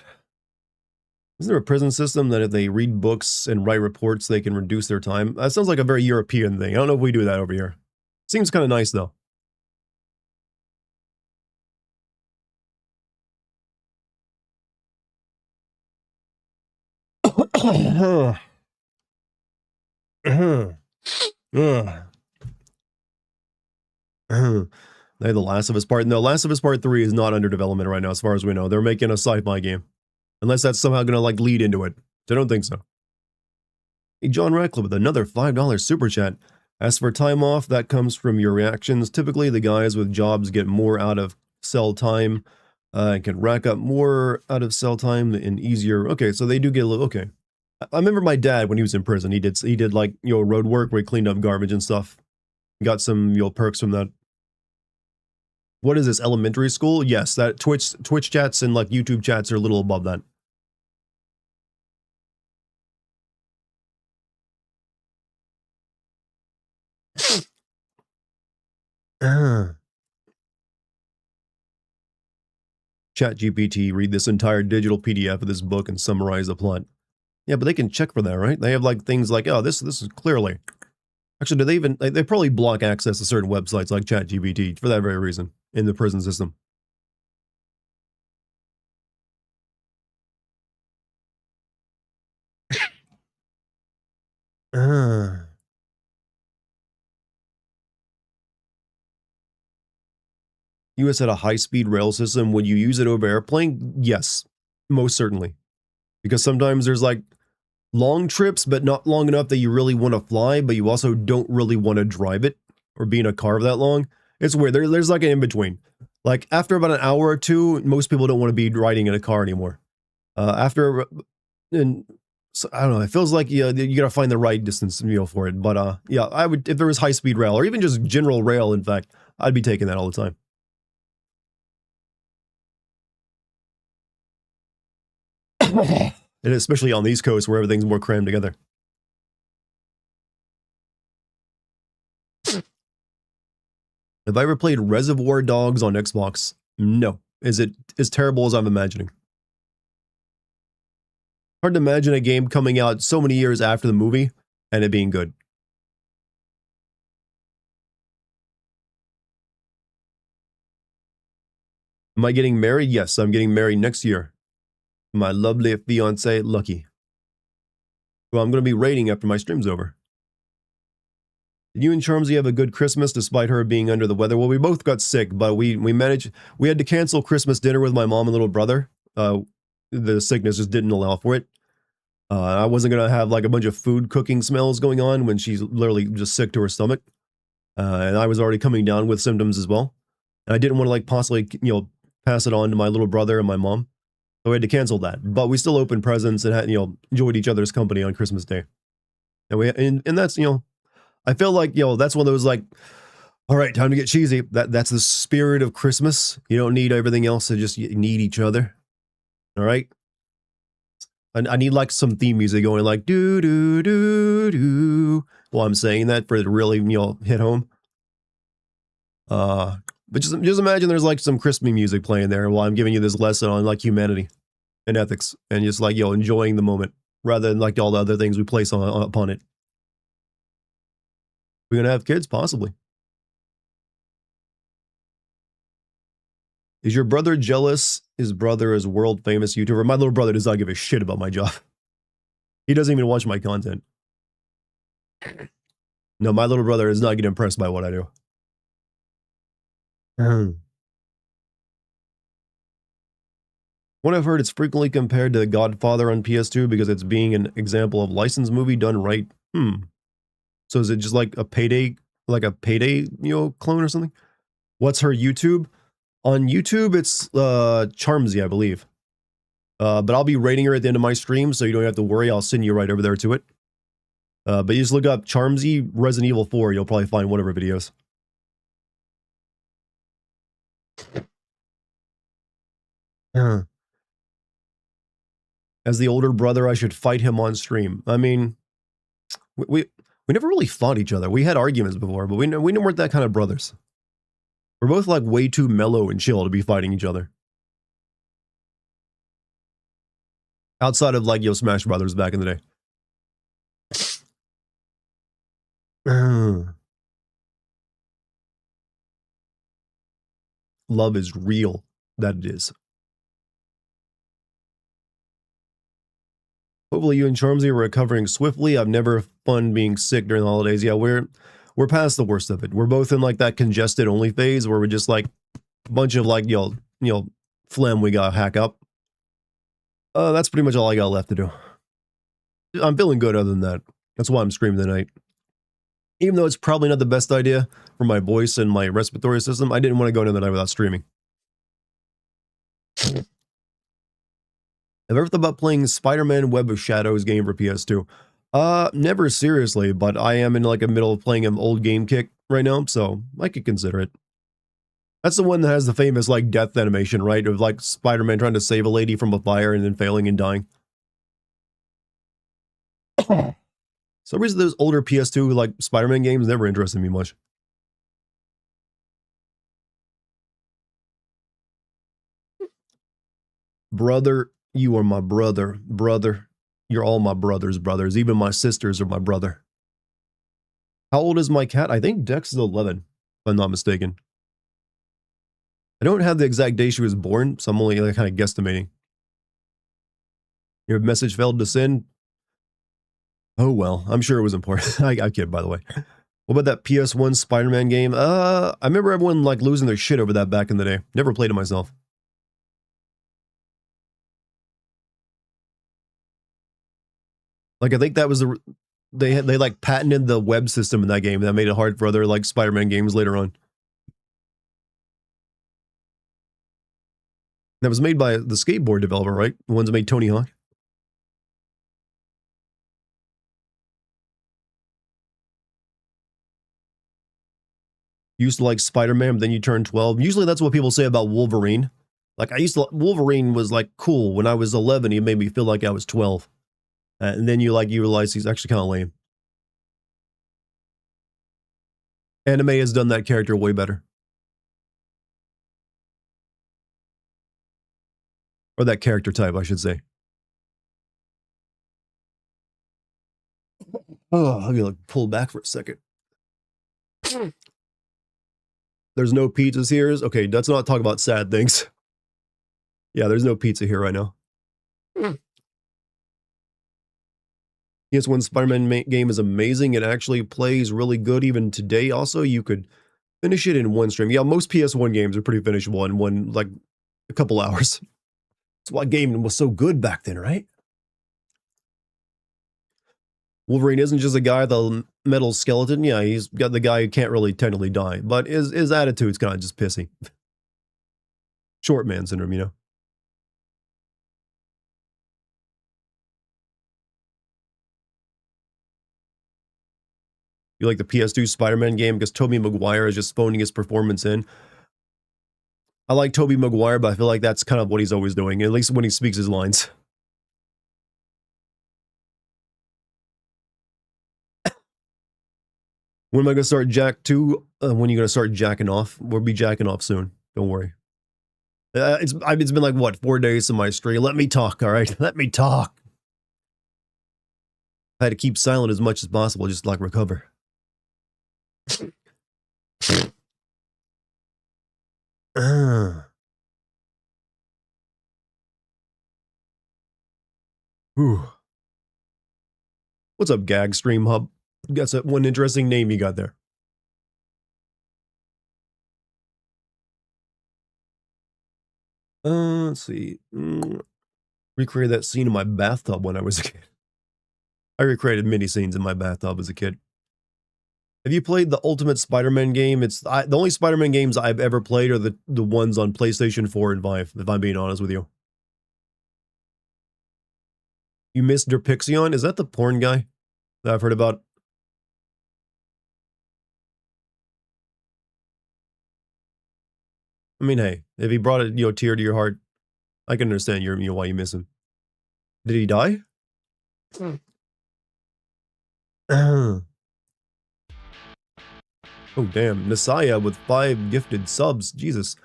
isn't there a prison system that if they read books and write reports, they can reduce their time? That sounds like a very European thing. I don't know if we do that over here. Seems kind of nice, though. They The Last of Us Part... No, Last of Us Part 3 is not under development right now, as far as we know. They're making a sci-fi game. Unless that's somehow going to, like, lead into it. I don't think so. Hey, John Radcliffe with another $5 super chat. As for time off, that comes from your reactions. Typically, the guys with jobs get more out of cell time and can rack up more out of cell time and easier. Okay, so they do get a little... Okay. I remember my dad, when he was in prison, he did like, road work where he cleaned up garbage and stuff. Got some, perks from that. What is this, elementary school? Yes, that Twitch chats and like YouTube chats are a little above that. ChatGPT, read this entire digital PDF of this book and summarize the plot. Yeah, but they can check for that, right? They have like things like, oh, this is clearly. Actually, do they even, they probably block access to certain websites like ChatGPT for that very reason in the prison system. US had a high-speed rail system. Would you use it over airplane? Yes, most certainly. Because sometimes there's like long trips, but not long enough that you really want to fly, but you also don't really want to drive it or be in a car that long. It's weird. There's like an in-between. Like after about an hour or two, most people don't want to be riding in a car anymore. So, I don't know. It feels like you gotta find the right distance for it. But yeah, I would, if there was high-speed rail or even just general rail. In fact, I'd be taking that all the time. And especially on the East Coast where everything's more crammed together. Have I ever played Reservoir Dogs on Xbox? No. Is it as terrible as I'm imagining? Hard to imagine a game coming out so many years after the movie and it being good. Am I getting married? Yes, I'm getting married next year. My lovely fiance, Lucky. Well, I'm going to be raiding after my stream's over. Did you and Charmsy have a good Christmas despite her being under the weather? Well, we both got sick, but we managed. We had to cancel Christmas dinner with my mom and little brother. The sickness just didn't allow for it. I wasn't going to have like a bunch of food cooking smells going on when she's literally just sick to her stomach. And I was already coming down with symptoms as well. And I didn't want to like possibly, pass it on to my little brother and my mom. So we had to cancel that. But we still opened presents and had, enjoyed each other's company on Christmas Day. And that's, I feel like, that's one of those like, all right, time to get cheesy. That's the spirit of Christmas. You don't need everything else to just need each other. All right. I need like some theme music going like do do do do while I'm saying that for it to really, hit home. But just imagine there's like some crispy music playing there while I'm giving you this lesson on like humanity and ethics and just like, enjoying the moment rather than like all the other things we place upon it. We're going to have kids? Possibly. Is your brother jealous his brother is world famous YouTuber? My little brother does not give a shit about my job. He doesn't even watch my content. No, my little brother does not get impressed by what I do. What I've heard, it's frequently compared to The Godfather on PS2 because it's being an example of licensed movie done right. So is it just like a payday, clone or something? What's her YouTube? On YouTube, it's Charmsy, I believe. But I'll be rating her at the end of my stream, so you don't have to worry. I'll send you right over there to it. But you just look up Charmsy Resident Evil 4. You'll probably find one of her videos. As the older brother, I should fight him on stream. I mean, we never really fought each other. We had arguments before, but we weren't that kind of brothers. We're both like way too mellow and chill to be fighting each other. Outside of like Smash Brothers back in the day. Love is real. That it is. Hopefully you and Charmsy are recovering swiftly. I've never fun being sick during the holidays. Yeah, we're past the worst of it. We're both in like that congested only phase where we're just like a bunch of like, phlegm we gotta hack up. That's pretty much all I got left to do. I'm feeling good other than that. That's why I'm screaming tonight. Even though it's probably not the best idea for my voice and my respiratory system, I didn't want to go into the night without streaming. Have you ever thought about playing Spider-Man Web of Shadows game for PS2? Never seriously, but I am in like a middle of playing an old game kick right now, so I could consider it. That's the one that has the famous like death animation, right? Of like Spider-Man trying to save a lady from a fire and then failing and dying. Some reason those older PS2 like Spider-Man games never interested me much. Brother, you are my brother. Brother, you're all my brothers. Even my sisters are my brother. How old is my cat? I think Dex is 11, if I'm not mistaken. I don't have the exact day she was born, so I'm only like kind of guesstimating. Your message failed to send. Oh well, I'm sure it was important. I kid, by the way. What about that PS1 Spider-Man game? I remember everyone like losing their shit over that back in the day. Never played it myself. Like I think that was they like patented the web system in that game that made it hard for other like Spider-Man games later on. That was made by the skateboard developer, right? The ones that made Tony Hawk. You used to like Spider-Man, but then you turned 12. Usually that's what people say about Wolverine. Like Wolverine was like cool. When I was 11, he made me feel like I was 12. And then you realize he's actually kind of lame. Anime has done that character way better. Or that character type, I should say. Oh, I'm gonna pull back for a second. There's no pizzas here. Okay, let's not talk about sad things. Yeah, there's no pizza here right now. PS1 Spider-Man game is amazing. It actually plays really good even today. Also, you could finish it in one stream. Yeah, most PS1 games are pretty finishable in one, like, a couple hours. That's why gaming was so good back then, right? Wolverine isn't just a guy with a metal skeleton. Yeah, he's got the guy who can't really technically die, but his attitude's kind of just pissy. Short man syndrome, you know? You like the PS2 Spider-Man game because Tobey Maguire is just phoning his performance in. I like Tobey Maguire, but I feel like that's kind of what he's always doing, at least when he speaks his lines. When am I going to start Jack 2? When are you going to start jacking off? We'll be jacking off soon. Don't worry. It's been like, what, 4 days in my stream? Let me talk, all right? Let me talk. I had to keep silent as much as possible, just like recover. What's up, Gag Stream Hub? That's one interesting name you got there. Let's see. Recreate that scene in my bathtub when I was a kid. I recreated many scenes in my bathtub as a kid. Have you played the Ultimate Spider-Man game? The only Spider-Man games I've ever played are the ones on PlayStation 4 and 5, if I'm being honest with you. You missed Dartigan? Is that the porn guy that I've heard about? I mean, hey, if he brought a tear to your heart, I can understand why you miss him. Did he die? Oh, damn. Messiah with 5 gifted subs. Jesus.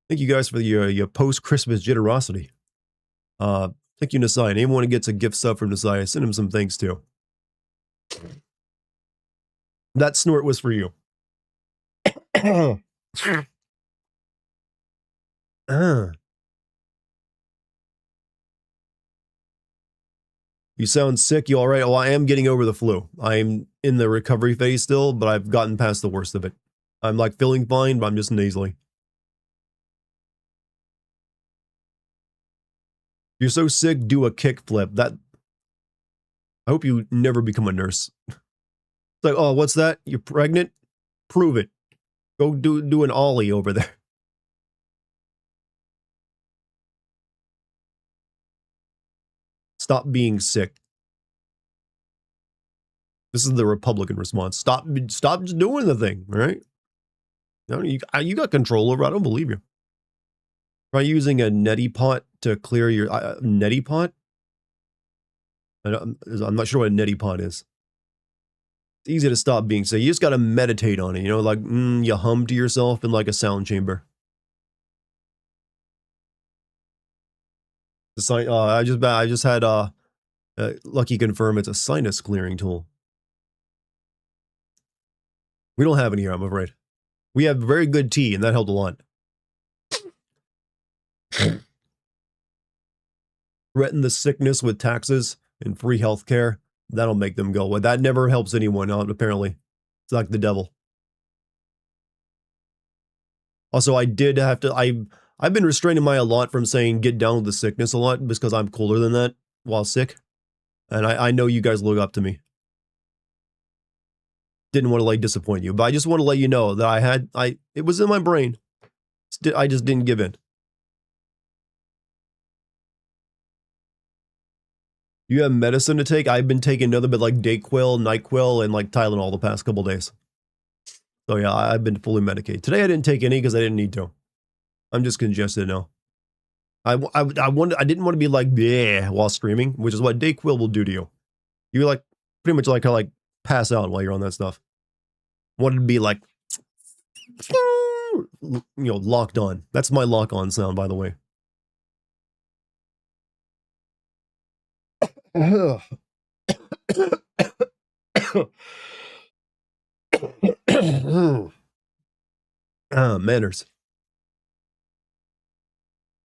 Thank you guys for your post-Christmas generosity. Thank you, Messiah. And anyone who gets a gift sub from Messiah, send him some thanks, too. That snort was for you. You sound sick. You all right? Well, I am getting over the flu. I'm in the recovery phase still, but I've gotten past the worst of it. I'm like feeling fine, but I'm just nasally. You're so sick, do a kickflip. I hope you never become a nurse. It's like, oh, what's that? You're pregnant? Prove it. Go do an ollie over there. Stop being sick. This is the Republican response. Stop just doing the thing, all right? You got control over it. I don't believe you. Try using a neti pot to clear your neti pot. I'm not sure what a neti pot is. It's easy to stop being sick. You just got to meditate on it. Like you hum to yourself in like a sound chamber. I just had Lucky confirm it's a sinus clearing tool. We don't have any here, I'm afraid. We have very good tea, and that helped a lot. Threaten the sickness with taxes and free health care. That'll make them go. Well, that never helps anyone, apparently. It's like the devil. Also, I did have to... I've been restraining my a lot from saying get down with the sickness a lot because I'm cooler than that while sick. And I know you guys look up to me. Didn't want to like disappoint you, but I just want to let you know that it was in my brain. I just didn't give in. You have medicine to take? I've been taking another bit like Dayquil, NyQuil, and like Tylenol the past couple days. So yeah, I've been fully medicated. Today I didn't take any because I didn't need to. I'm just congested now. I didn't want to be like bleh while streaming, which is what Dayquil will do to you. You like pretty much like pass out while you're on that stuff. Wanted to be like locked on. That's my lock on sound, by the way. Manners.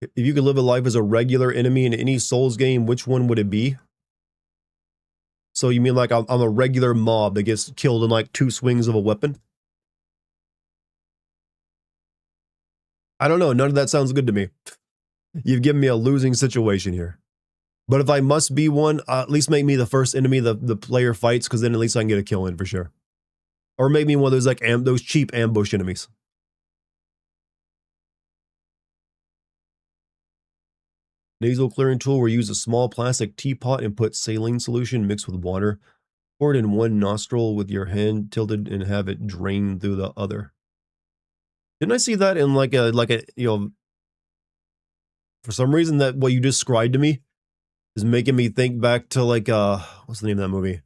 If you could live a life as a regular enemy in any Souls game, which one would it be? So you mean like I'm a regular mob that gets killed in like 2 swings of a weapon? I don't know. None of that sounds good to me. You've given me a losing situation here. But if I must be one, at least make me the first enemy the player fights, because then at least I can get a kill in for sure. Or make me one of those like those cheap ambush enemies. Nasal clearing tool where you use a small plastic teapot and put saline solution mixed with water. Pour it in one nostril with your hand tilted and have it drain through the other. Didn't I see that in like a for some reason that what you described to me is making me think back to like what's the name of that movie?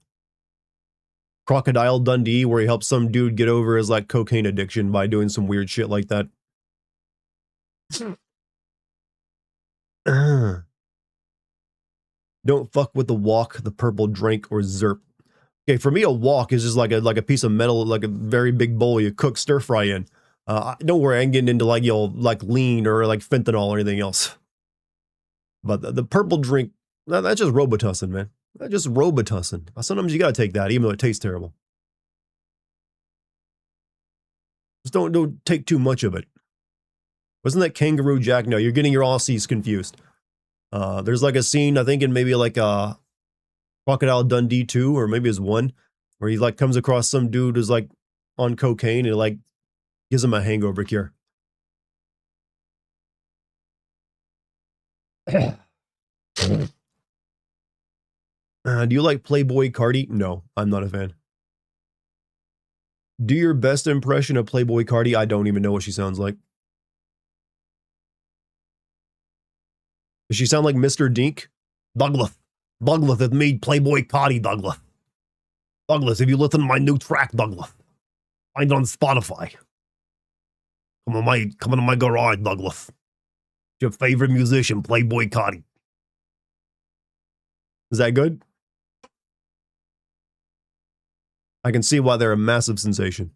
Crocodile Dundee, where he helps some dude get over his like cocaine addiction by doing some weird shit like that. Don't fuck with the wok, the purple drink, or zerp. Okay, for me, a wok is just like a piece of metal, like a very big bowl you cook stir fry in. Don't worry, I ain't getting into like like lean or like fentanyl or anything else. But the purple drink, that's just Robitussin, man. That's just Robitussin. Sometimes you gotta take that, even though it tastes terrible. Just don't take too much of it. Wasn't that Kangaroo Jack? No, you're getting your Aussies confused. There's like a scene, I think in maybe like Crocodile Dundee 2, or maybe it's 1, where he like comes across some dude who's like on cocaine and like gives him a hangover cure. Do you like Playboy Cardi? No, I'm not a fan. Do your best impression of Playboy Cardi. I don't even know what she sounds like. Does she sound like Mr. Dink? Douglas. Douglas has made Playboy Cardi, Douglas. Douglas, if you listen to my new track, Douglas, find it on Spotify. Come into my garage, Douglas. Your favorite musician, Playboy Cardi. Is that good? I can see why they're a massive sensation.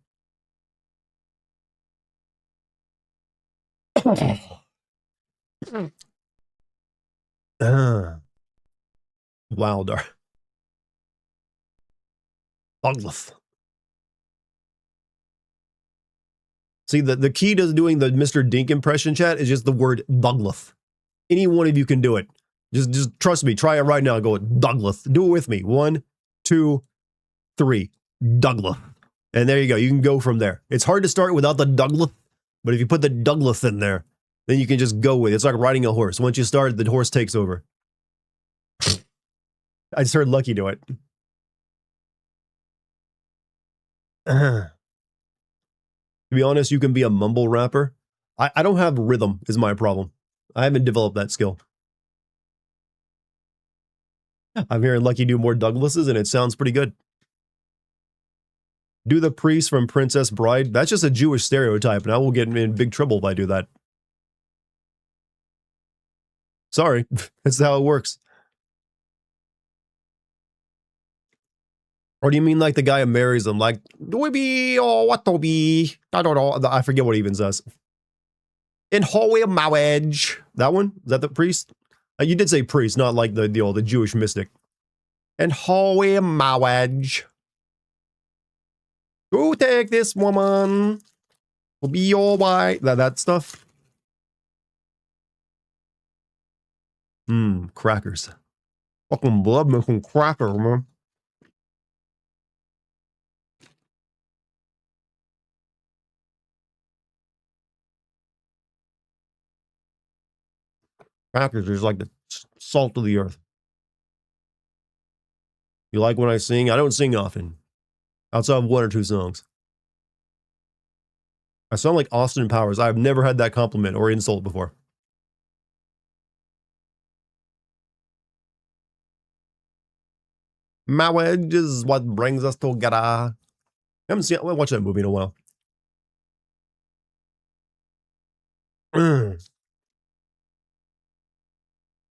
Wilder. Douglas. See, the key to doing the Mr. Dink impression, chat, is just the word Douglas. Any one of you can do it. Just trust me. Try it right now. Go Douglas. Do it with me. 1, 2, 3. Douglas. And there you go. You can go from there. It's hard to start without the Douglas, but if you put the Douglas in there, then you can just go with it. It's like riding a horse. Once you start, the horse takes over. I just heard Lucky do it. To be honest, you can be a mumble rapper. I don't have rhythm is my problem. I haven't developed that skill. I'm hearing Lucky do more Douglases, and it sounds pretty good. Do the priest from Princess Bride. That's just a Jewish stereotype, and I will get in big trouble if I do that. Sorry, that's how it works. Or do you mean like the guy who marries them? Like, do we be, or what do be? I don't know. I forget what he even says. In holy marriage. That one? Is that the priest? You did say priest, not like the Jewish mystic. In holy marriage. Go take this woman. Will be your wife. That stuff. Crackers. Fucking blood making cracker, man. Crackers is like the salt of the earth. You like when I sing? I don't sing often. Outside of 1 or 2 songs. I sound like Austin Powers. I've never had that compliment or insult before. Marriage is what brings us together. I haven't watched that movie in a while.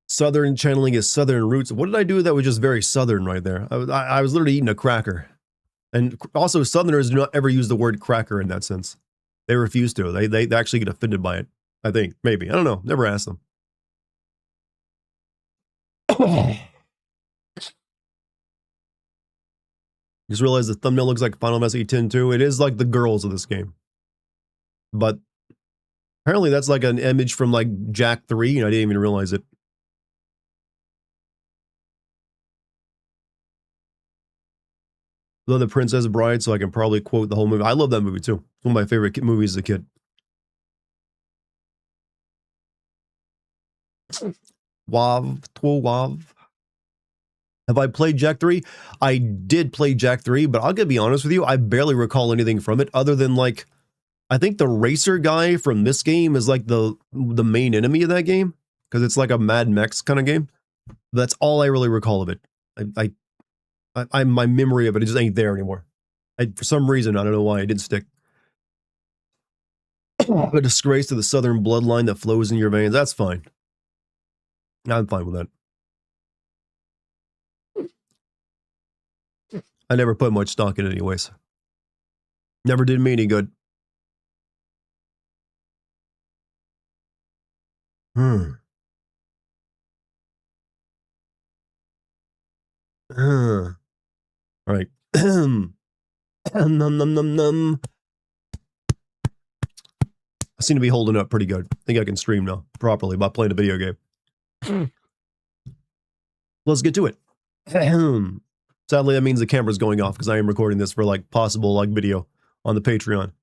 Southern channeling is Southern roots. What did I do that was just very Southern right there? I was literally eating a cracker. And also, Southerners do not ever use the word cracker in that sense. They refuse to. They actually get offended by it. I think. Maybe. I don't know. Never asked them. Just realized the thumbnail looks like Final Fantasy X too. It is like the girls of this game. But apparently that's like an image from like Jack 3, and I didn't even realize it. Love The Princess Bride, so I can probably quote the whole movie. I love that movie too. It's one of my favorite movies as a kid. Wav, wav. Have I played Jak 3? I did play Jak 3, but I'll be honest with you, I barely recall anything from it other than like, I think the racer guy from this game is like the main enemy of that game, because it's like a Mad Max kind of game. That's all I really recall of it. My memory of it just ain't there anymore. For some reason, I don't know why, it didn't stick. A disgrace to the Southern bloodline that flows in your veins. That's fine. I'm fine with that. I never put much stock in it anyways. Never did me any good. All right. Num, num, num, num. I seem to be holding up pretty good. I think I can stream now properly by playing a video game. Let's get to it. Sadly, that means the camera's going off because I am recording this for like possible like video on the Patreon.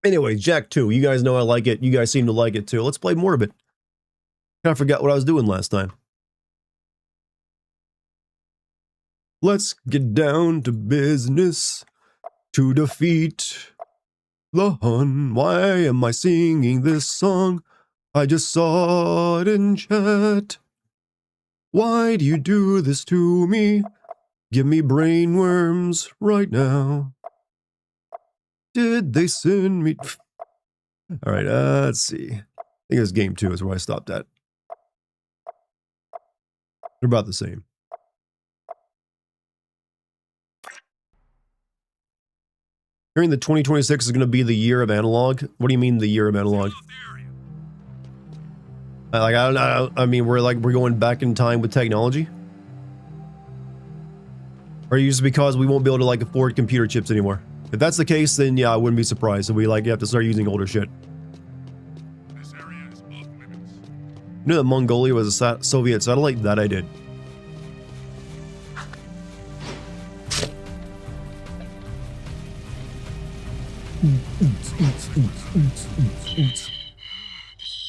Anyway, Jak 2. You guys know I like it. You guys seem to like it too. Let's play more of it. I forgot what I was doing last time. Let's get down to business to defeat the Hun. Why am I singing this song? I just saw it in chat. Why do you do this to me? Give me brain worms right now. Did they send me? All right, let's see. I think it's game 2 is where I stopped at. They're about the same. Hearing that 2026 is going to be the year of analog. What do you mean the year of analog? Like I don't know. I mean, we're going back in time with technology. Or just because we won't be able to like afford computer chips anymore. If that's the case, then yeah, I wouldn't be surprised if we like have to start using older shit. This area is off limits. You knew that Mongolia was a Soviet satellite? That I did. This is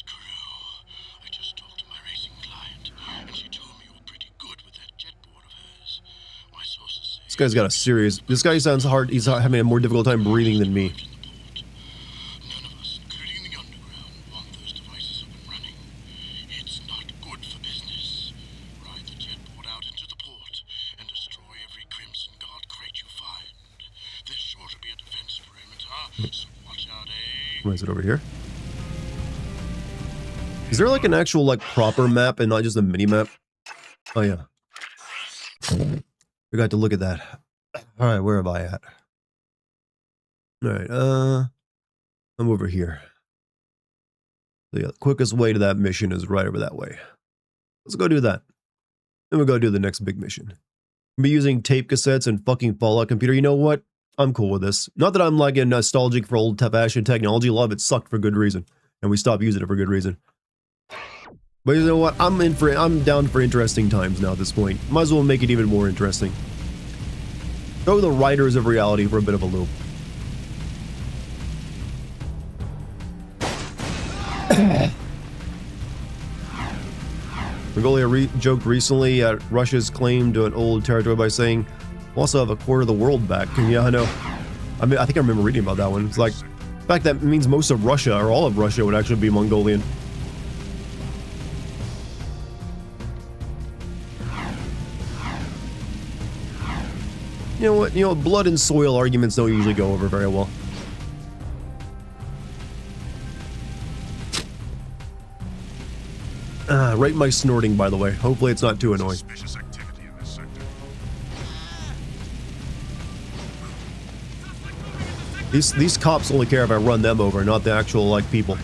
Kuro. I just talked to my racing client, and she told me you're pretty good with that jet board of hers. My sources say This guy's got a serious... This guy sounds hard. He's having a more difficult time breathing than me. none of us, including the underground, want those devices up and running. It's not good for business. Ride the jet board out into the port and destroy every Crimson Guard crate you find. There's sure to be a defense perimeter, so watch out, eh? What is it over here? Is there like an actual like proper map and not just a mini map? Oh yeah. Forgot to look at that. Alright, where am I at? Alright, I'm over here. So yeah, the quickest way to that mission is right over that way. Let's go do that. Then we'll go do the next big mission. We'll be using tape cassettes and fucking Fallout computer. You know what? I'm cool with this. Not that I'm like a nostalgic for old fashioned technology. A lot of it sucked for good reason. And we stopped using it for good reason. But you know what? I'm down for interesting times now at this point. Might as well make it even more interesting. Throw the writers of reality for a bit of a loop. Mongolia joked recently at Russia's claim to an old territory by saying, we'll also have a quarter of the world back. And yeah, I know. I mean, I think I remember reading about that one. It's like, in fact, that means most of Russia, or all of Russia, would actually be Mongolian. You know what? You know, blood and soil arguments don't usually go over very well. rate my snorting, by the way. Hopefully it's not too annoying. Suspicious activity in this sector. These cops only care if I run them over, not the actual, like, people.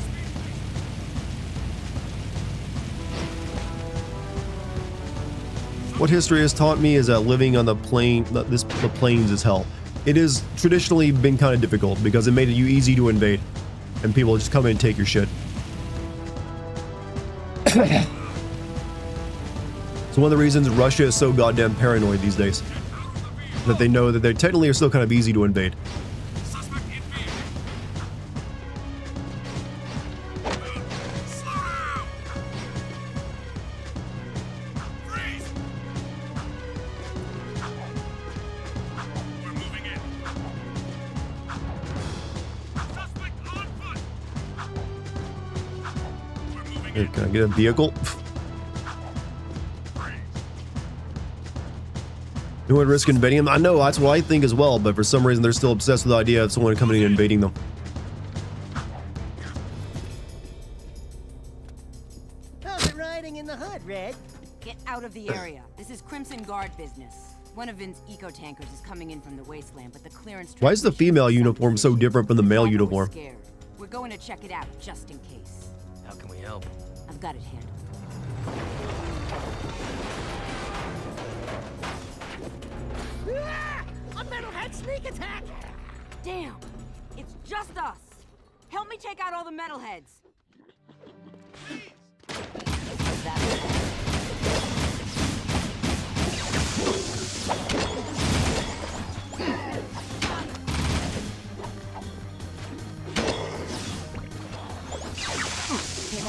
What history has taught me is that living on the plains is hell. It has traditionally been kind of difficult because it made it easy to invade, and people just come in and take your shit. So one of the reasons Russia is so goddamn paranoid these days, that they know that they technically are still kind of easy to invade. Hey, can I get a vehicle? No one risk invading them? I know, that's what I think as well, but for some reason they're still obsessed with the idea of someone coming in and invading them. How's it riding in the hood, Red? Get out of the area. This is Crimson Guard business. One of Vin's eco-tankers is coming in from the wasteland, but the clearance... Why is the female uniform so different from the male uniform? Scared. We're going to check it out, just in case. How can we help? I've got it handled. Ah! A metalhead sneak attack! Damn! It's just us! Help me take out all the metalheads!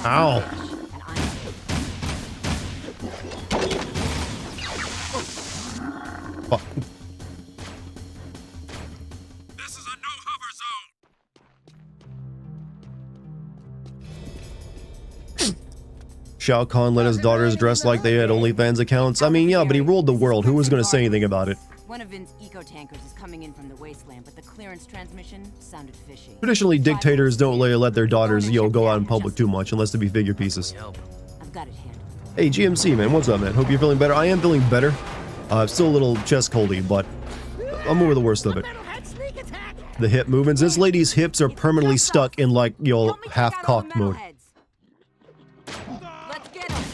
Ow. Fuck. This is a no-hover zone. Shao Kahn let his daughters dress like they had OnlyFans accounts. I mean, yeah, but he ruled the world. Who was going to say anything about it? One of Vin's eco-tankers is coming in from the wasteland, but the clearance transmission sounded fishy. Traditionally, dictators don't let their daughters, go out in public too much unless to be figure pieces. I've got it handled. Hey, GMC, man, what's up, man? Hope you're feeling better. I am feeling better. Still a little chest coldy, but I'm over the worst of it. Metalhead sneak attack! The hip movements. This lady's hips are permanently stuck in, like, Help me take out all the half-cocked mode. metalheads. Let's get 'em.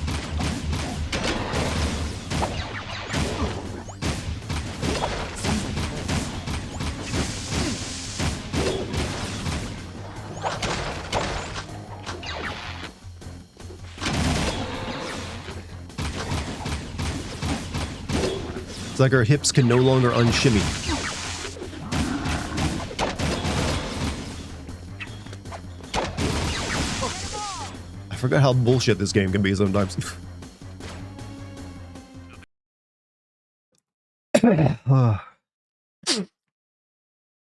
It's like her hips can no longer unshimmy. I forgot how bullshit this game can be sometimes.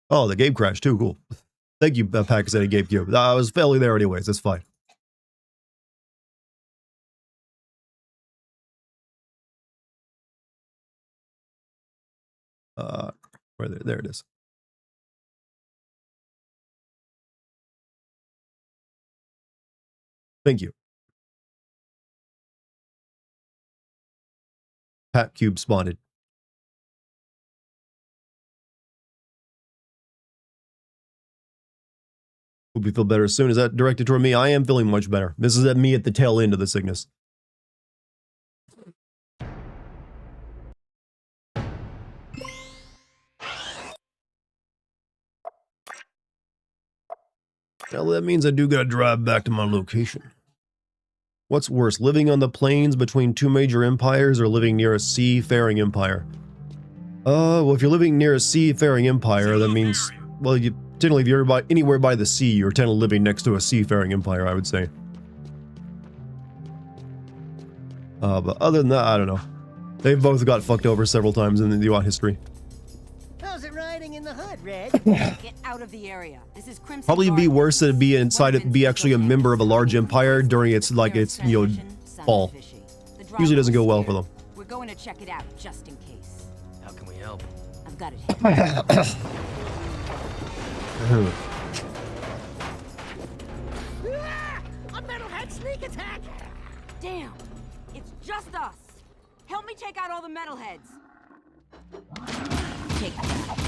Oh, the game crashed too. Cool. Thank you, Pakistani GameCube. I was fairly there anyways. That's fine. There it is. Thank you. Pat Cube spotted. Hope you feel better soon. Is that directed toward me? I am feeling much better. This is at me at the tail end of the sickness. Now that means I do gotta drive back to my location. What's worse, living on the plains between two major empires or living near a seafaring empire? Well, if you're living near a seafaring empire, that means, well, technically if you're anywhere by the sea, you're technically living next to a seafaring empire, I would say. But other than that, I don't know. They've both got fucked over several times in the UI history. How's it riding in the hood, Red? Get out of the area. This is Crimson Probably be Guard worse than business. be inside it, be actually a member of a large empire during its, like, its, fall. Usually doesn't go well for them. We're going to check it out, just in case. How can we help? I've got it handled. Ah! A metalhead sneak attack! Damn! It's just us. Help me take out all the metalheads. Take that.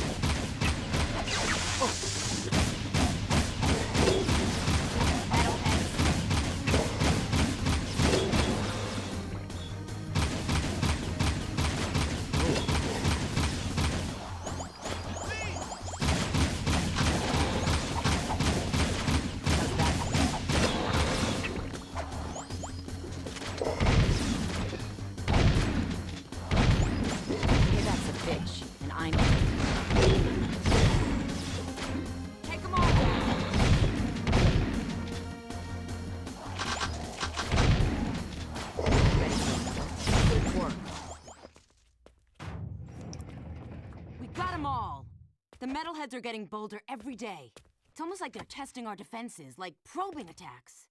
The metalheads are getting bolder every day. It's almost like they're testing our defenses, like probing attacks.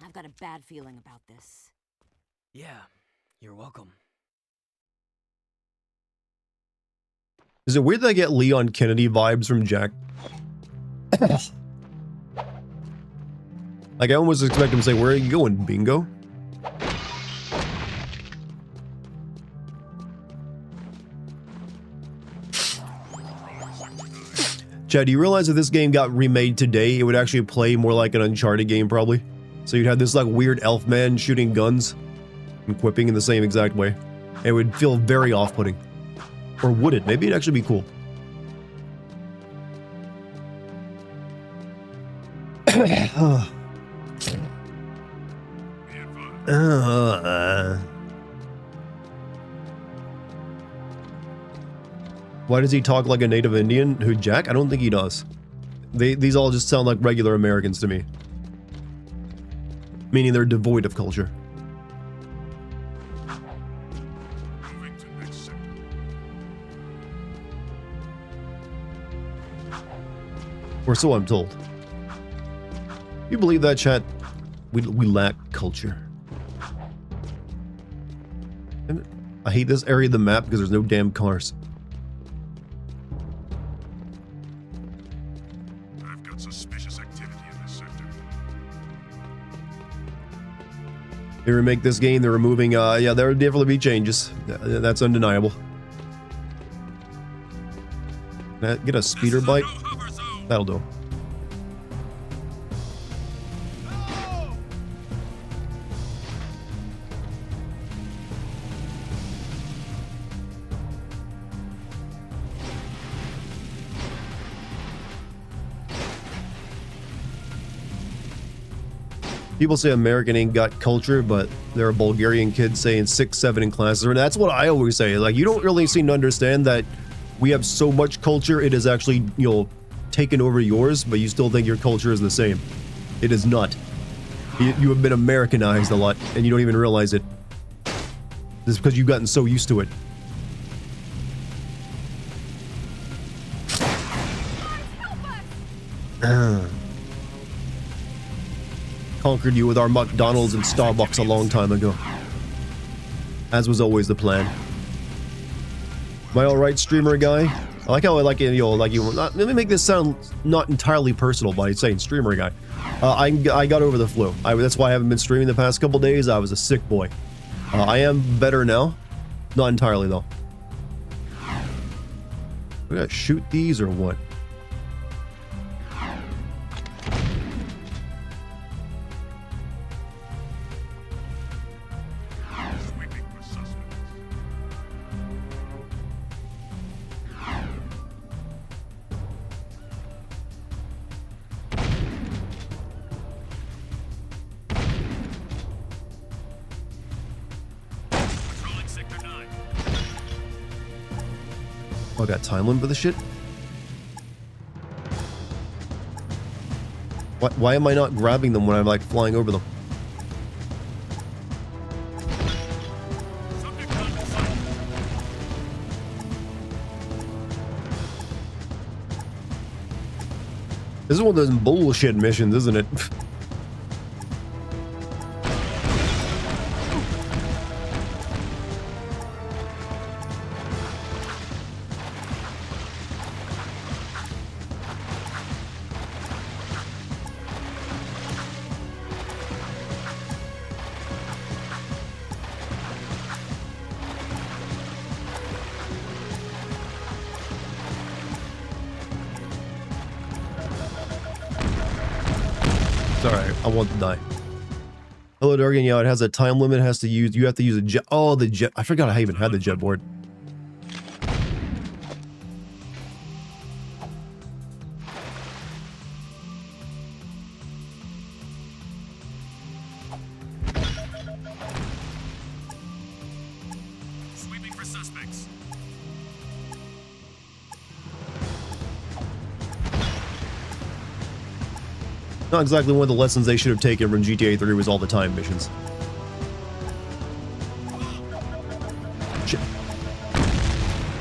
I've got a bad feeling about this. Yeah, you're welcome. Is it weird that I get Leon Kennedy vibes from Jack? Like, I almost expect him to say, "Where are you going, Bingo?" Chad, do you realize if this game got remade today, it would actually play more like an Uncharted game, probably? So you'd have this, like, weird elf man shooting guns and quipping in the same exact way. It would feel very off-putting. Or would it? Maybe it'd actually be cool. Why does he talk like a native Indian? Who, Jack? I don't think he does. These all just sound like regular Americans to me. Meaning they're devoid of culture. Moving to next sector. Or so I'm told. You believe that, chat? We lack culture. And I hate this area of the map because there's no damn cars. I've got suspicious activity in this sector. They remake this game, they're removing, yeah, there will definitely be changes. That's undeniable. Can I get a speeder bike? That'll do. People say American ain't got culture, but there are Bulgarian kids saying 6, 7 in classes. And that's what I always say. Like, you don't really seem to understand that we have so much culture, it is actually, you know, taken over yours, but you still think your culture is the same. It is not. You have been Americanized a lot, and you don't even realize it. This is because you've gotten so used to it. Conquered you with our McDonald's and Starbucks a long time ago. As was always the plan. Am I alright, streamer guy? I like how I like it, you know, like you. Let me make this sound not entirely personal by saying streamer guy. I got over the flu. That's why I haven't been streaming the past couple days. I was a sick boy. I am better now. Not entirely, though. We gotta shoot these or what? Sweeping for suspects. Patrolling sector 9. Oh, I got time limit for this shit? Why am I not grabbing them when I'm like flying over them? Subject down in sight. This is one of those bullshit missions, isn't it? It's alright, I won't die. Hello, Dartigan. Yeah, it has a time limit. It has to use. You have to use a jet. Oh, the jet. I forgot I even had the jet board. Sweeping for suspects. Not exactly one of the lessons they should have taken from GTA 3 was all the time missions. Shit.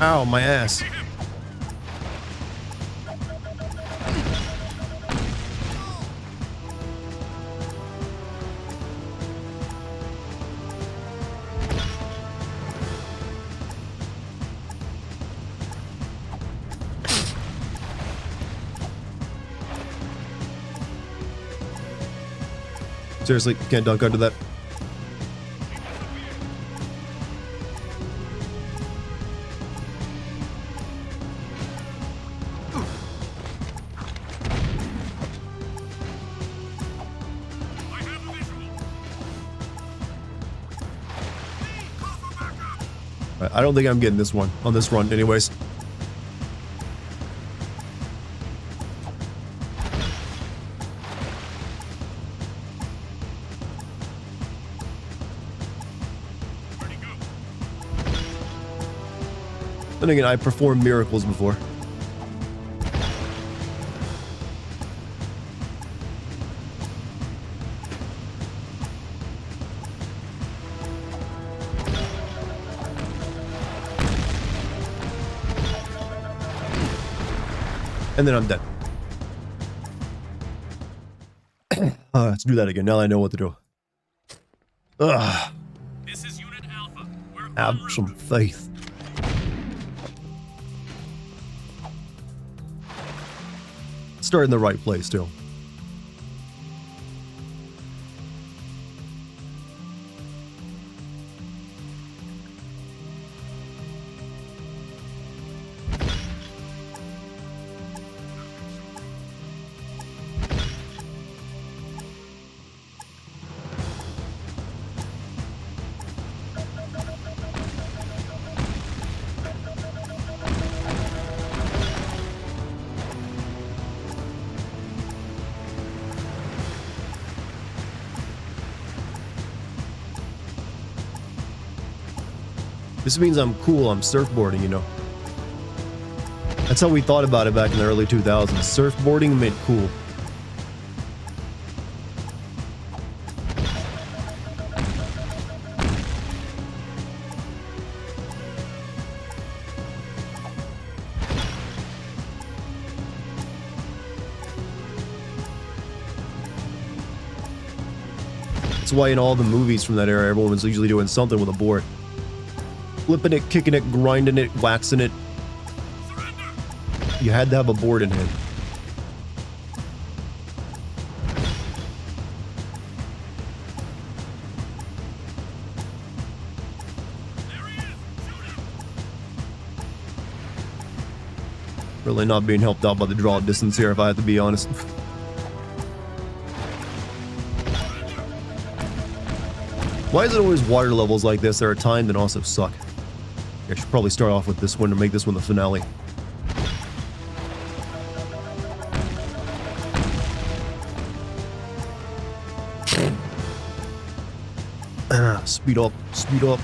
Ow, my ass. Seriously, can't dunk under that. I have a visual. Call for backup. I don't think I'm getting this one on this run anyways. Where'd he go? Then again, I performed miracles before. And then I'm dead. Let's do that again. Now I know what to do. Ugh, This is Unit Alpha. We're en have route. some faith. Start in the right place, too. This means I'm cool, I'm surfboarding, you know. That's how we thought about it back in the early 2000s. Surfboarding meant cool. That's why in all the movies from that era, everyone was usually doing something with a board. Flipping it, kicking it, grinding it, waxing it. Surrender. You had to have a board in hand. There he is. Shoot him. Really not being helped out by the draw distance here, if I have to be honest. Why is it always water levels like this that are timed and also suck? I should probably start off with this one to make this one the finale. Speed up, speed up.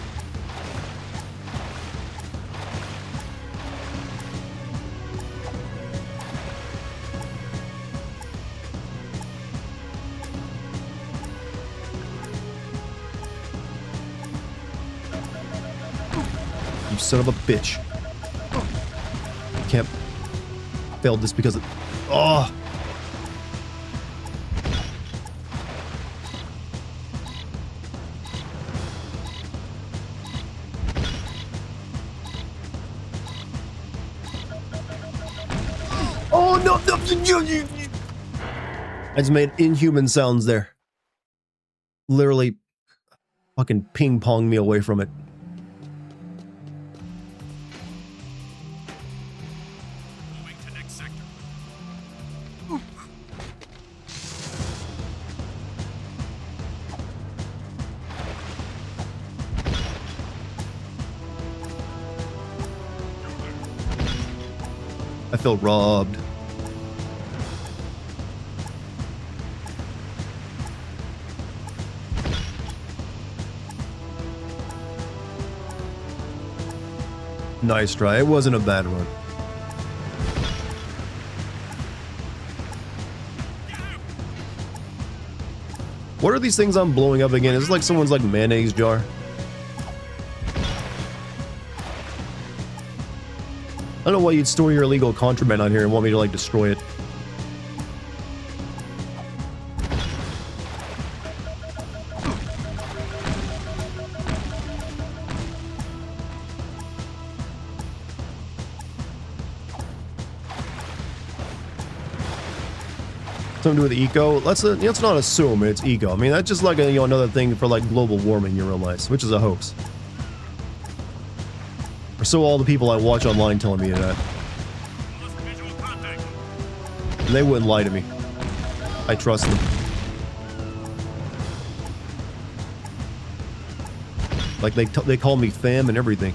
You son of a bitch. Can't fail this because of... Oh! Oh no! I just made inhuman sounds there. Literally fucking ping-ponged me away from it. Moving to next sector. I feel robbed. Nice try. It wasn't a bad run. What are these things I'm blowing up again? Is this like someone's like mayonnaise jar? I don't know why you'd store your illegal contraband on here and want me to like destroy it. Something to do with eco. Let's not assume it's eco. I mean, that's just like a, another thing for like global warming you realize, which is a hoax. Or so all the people I watch online telling me that. Lost visual contact. And they wouldn't lie to me. I trust them. Like they call me fam and everything.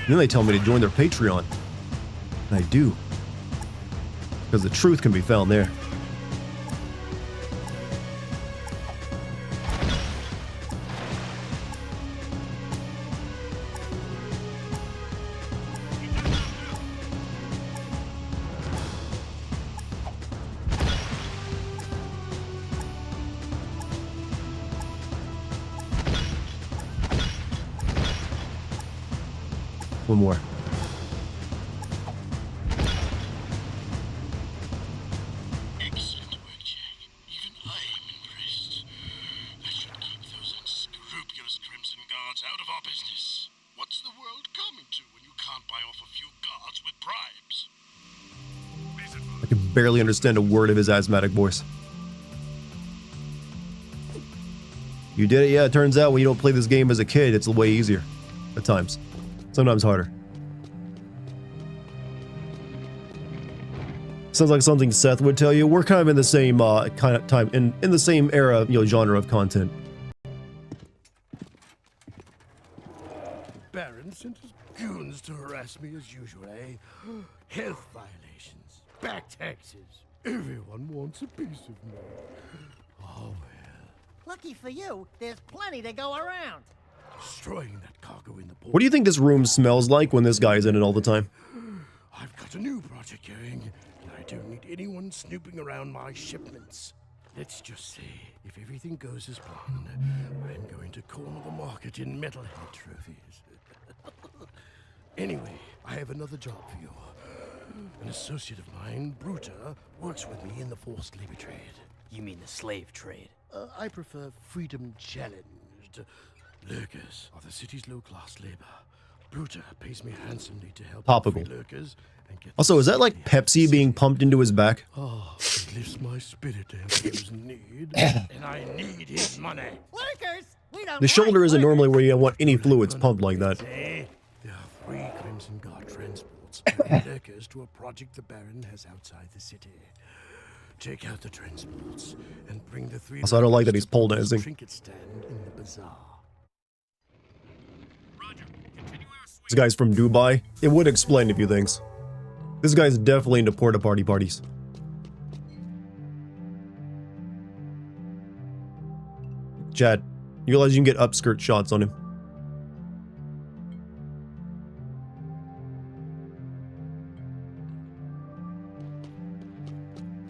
And then they tell me to join their Patreon. And I do. Because the truth can be found there. One more. Excellent work, Jack. Even I am impressed. That should keep those unscrupulous Crimson Guards out of our business. What's the world coming to when you can't buy off a few guards with bribes? I can barely understand a word of his asthmatic voice. You did it? Yeah, it turns out when you don't play this game as a kid, it's way easier. At times. Sometimes harder. Sounds like something Seth would tell you. We're kind of in the same kind of time, in the same era, genre of content. Baron sent his goons to harass me as usual, eh? Health violations, back taxes. Everyone wants a piece of me. Oh well. Lucky for you, there's plenty to go around. Destroying that cargo in the port. What do you think this room smells like when this guy's in it all the time? I've got a new project going, and I don't need anyone snooping around my shipments. Let's just say, if everything goes as planned, I'm going to corner the market in metalhead trophies. Anyway, I have another job for you. An associate of mine, Bruta, works with me in the forced labor trade. You mean the slave trade? I prefer freedom challenged. Lurkers are the city's low-class labor. Bruta pays me handsomely to help Topical. free lurkers and get Also, is that like safely out of the Pepsi being city. pumped into his back? Oh, it lifts my spirit to help those in need, and I need his money. Lurkers! We don't The shoulder like isn't lurkers. normally where you want any fluids pumped like that. There are 3 Crimson Guard transports carrying lurkers to a project the Baron has outside the city. Check out the transports and bring the 3. Also, I don't like that lurkers he's to pole Bruta's dancing. Trinket stand in the bazaar. Roger. Continue our sweep. This guy's from Dubai. It would explain a few things. This guy's definitely into porta party parties. Chad, you realize you can get upskirt shots on him.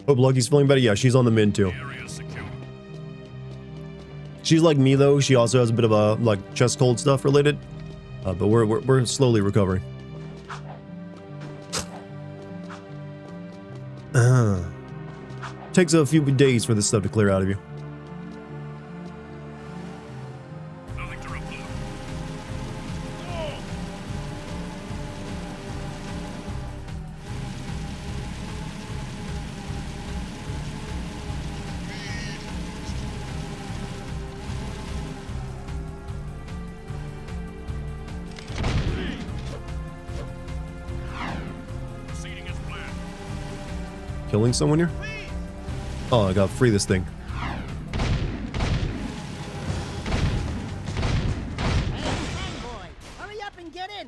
Hope Lucky's feeling better. Yeah, she's on the mend too. Area secure. She's like me though. She also has a bit of a like chest cold stuff related, but we're slowly recovering. Takes a few days for this stuff to clear out of you. Nothing to report. Proceeding as planned. Killing someone here? Oh, I gotta free this thing.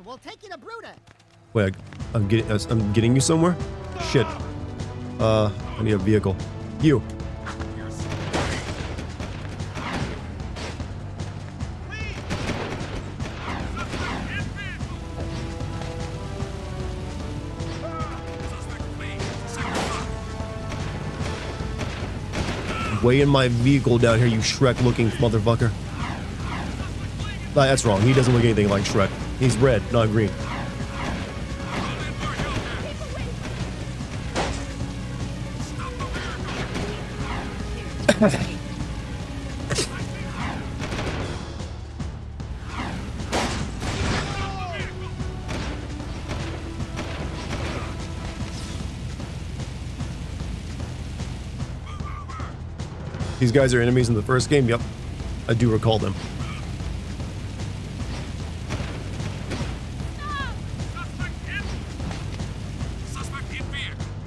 We'll take you to Bruta. Wait, I'm getting you somewhere? Shit. I need a vehicle. You. Weighing my vehicle down here, you Shrek-looking motherfucker. That's wrong. He doesn't look anything like Shrek. He's red, not green. These guys are enemies in the first game? Yep. I do recall them.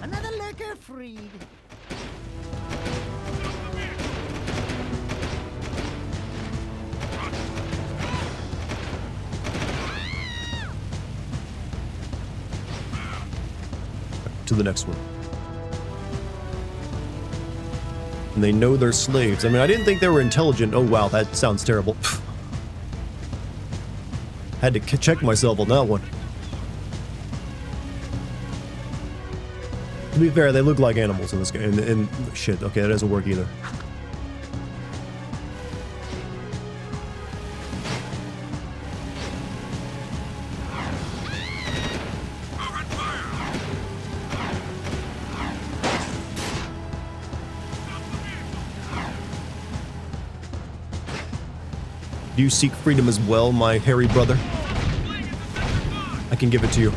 Another lurker freed. To the next one. And they know they're slaves. I mean, I didn't think they were intelligent. Oh, wow, that sounds terrible. Had to check myself on that one. To be fair, they look like animals in this game. And shit, okay, that doesn't work either. Do you seek freedom as well, my hairy brother? I can give it to you.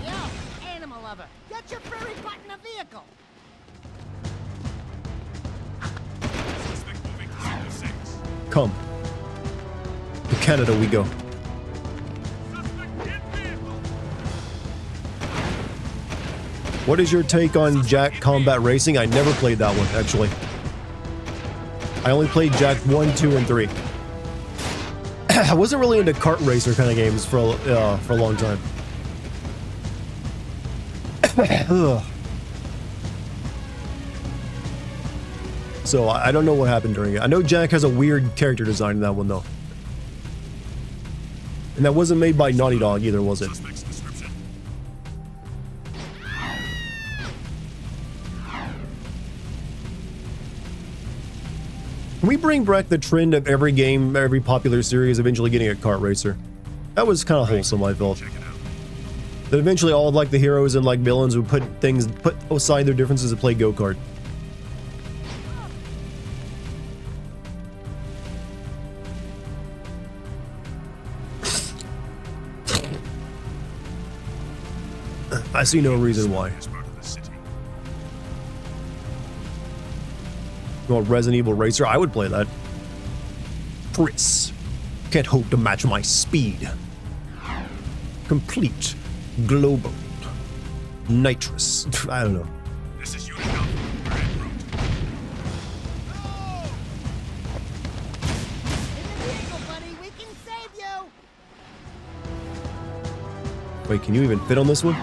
Yeah, animal lover. Get your furry butt in a vehicle. Suspect moving to Signal 6. Come. To Canada we go. Suspect in vehicle. What is your take on Jack Combat Racing? I never played that one, actually. I only played Jack 1, 2, and 3. I wasn't really into kart racer kind of games for a long time. Ugh. So I don't know what happened during it. I know Jack has a weird character design in that one though. And that wasn't made by Naughty Dog either, was it? Suspect's description. Can we bring back the trend of every game, every popular series eventually getting a kart racer? That was kind of wholesome, I felt. Check it out. That eventually all of like the heroes and like villains would put aside their differences to play go-kart. I see no reason why. Is part of the city. You want Resident Evil Racer? I would play that. Chris. Can't hope to match my speed. Complete. Global. Nitrous. I don't know. This is Unit Alpha. We're en route. In the vehicle, buddy. We can save you. Wait, can you even fit on this one?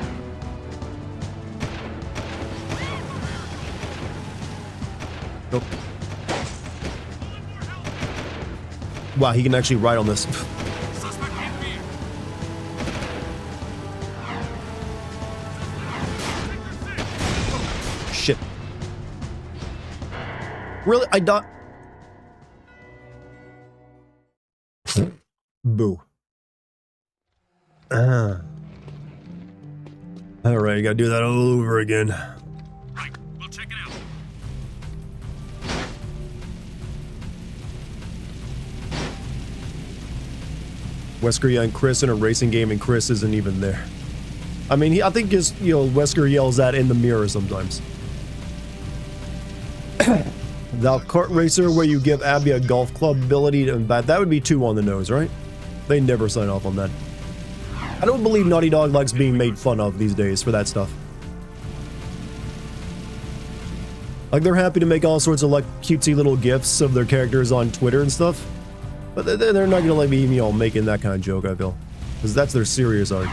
Nope. Wow, he can actually ride on this. Suspect in vehicle. Shit. Really? I died. Boo. Alright, you gotta do that all over again. Right. We'll check it out. Wesker and Chris in a racing game, and Chris isn't even there. I mean, I think his, Wesker yells that in the mirror sometimes. The kart racer where you give Abby a golf club ability, and that would be too on the nose, right? They never sign off on that. I don't believe Naughty Dog likes being made fun of these days for that stuff. Like, they're happy to make all sorts of, like, cutesy little gifs of their characters on Twitter and stuff. But they're not gonna let me, making that kind of joke, I feel. Because that's their serious arc.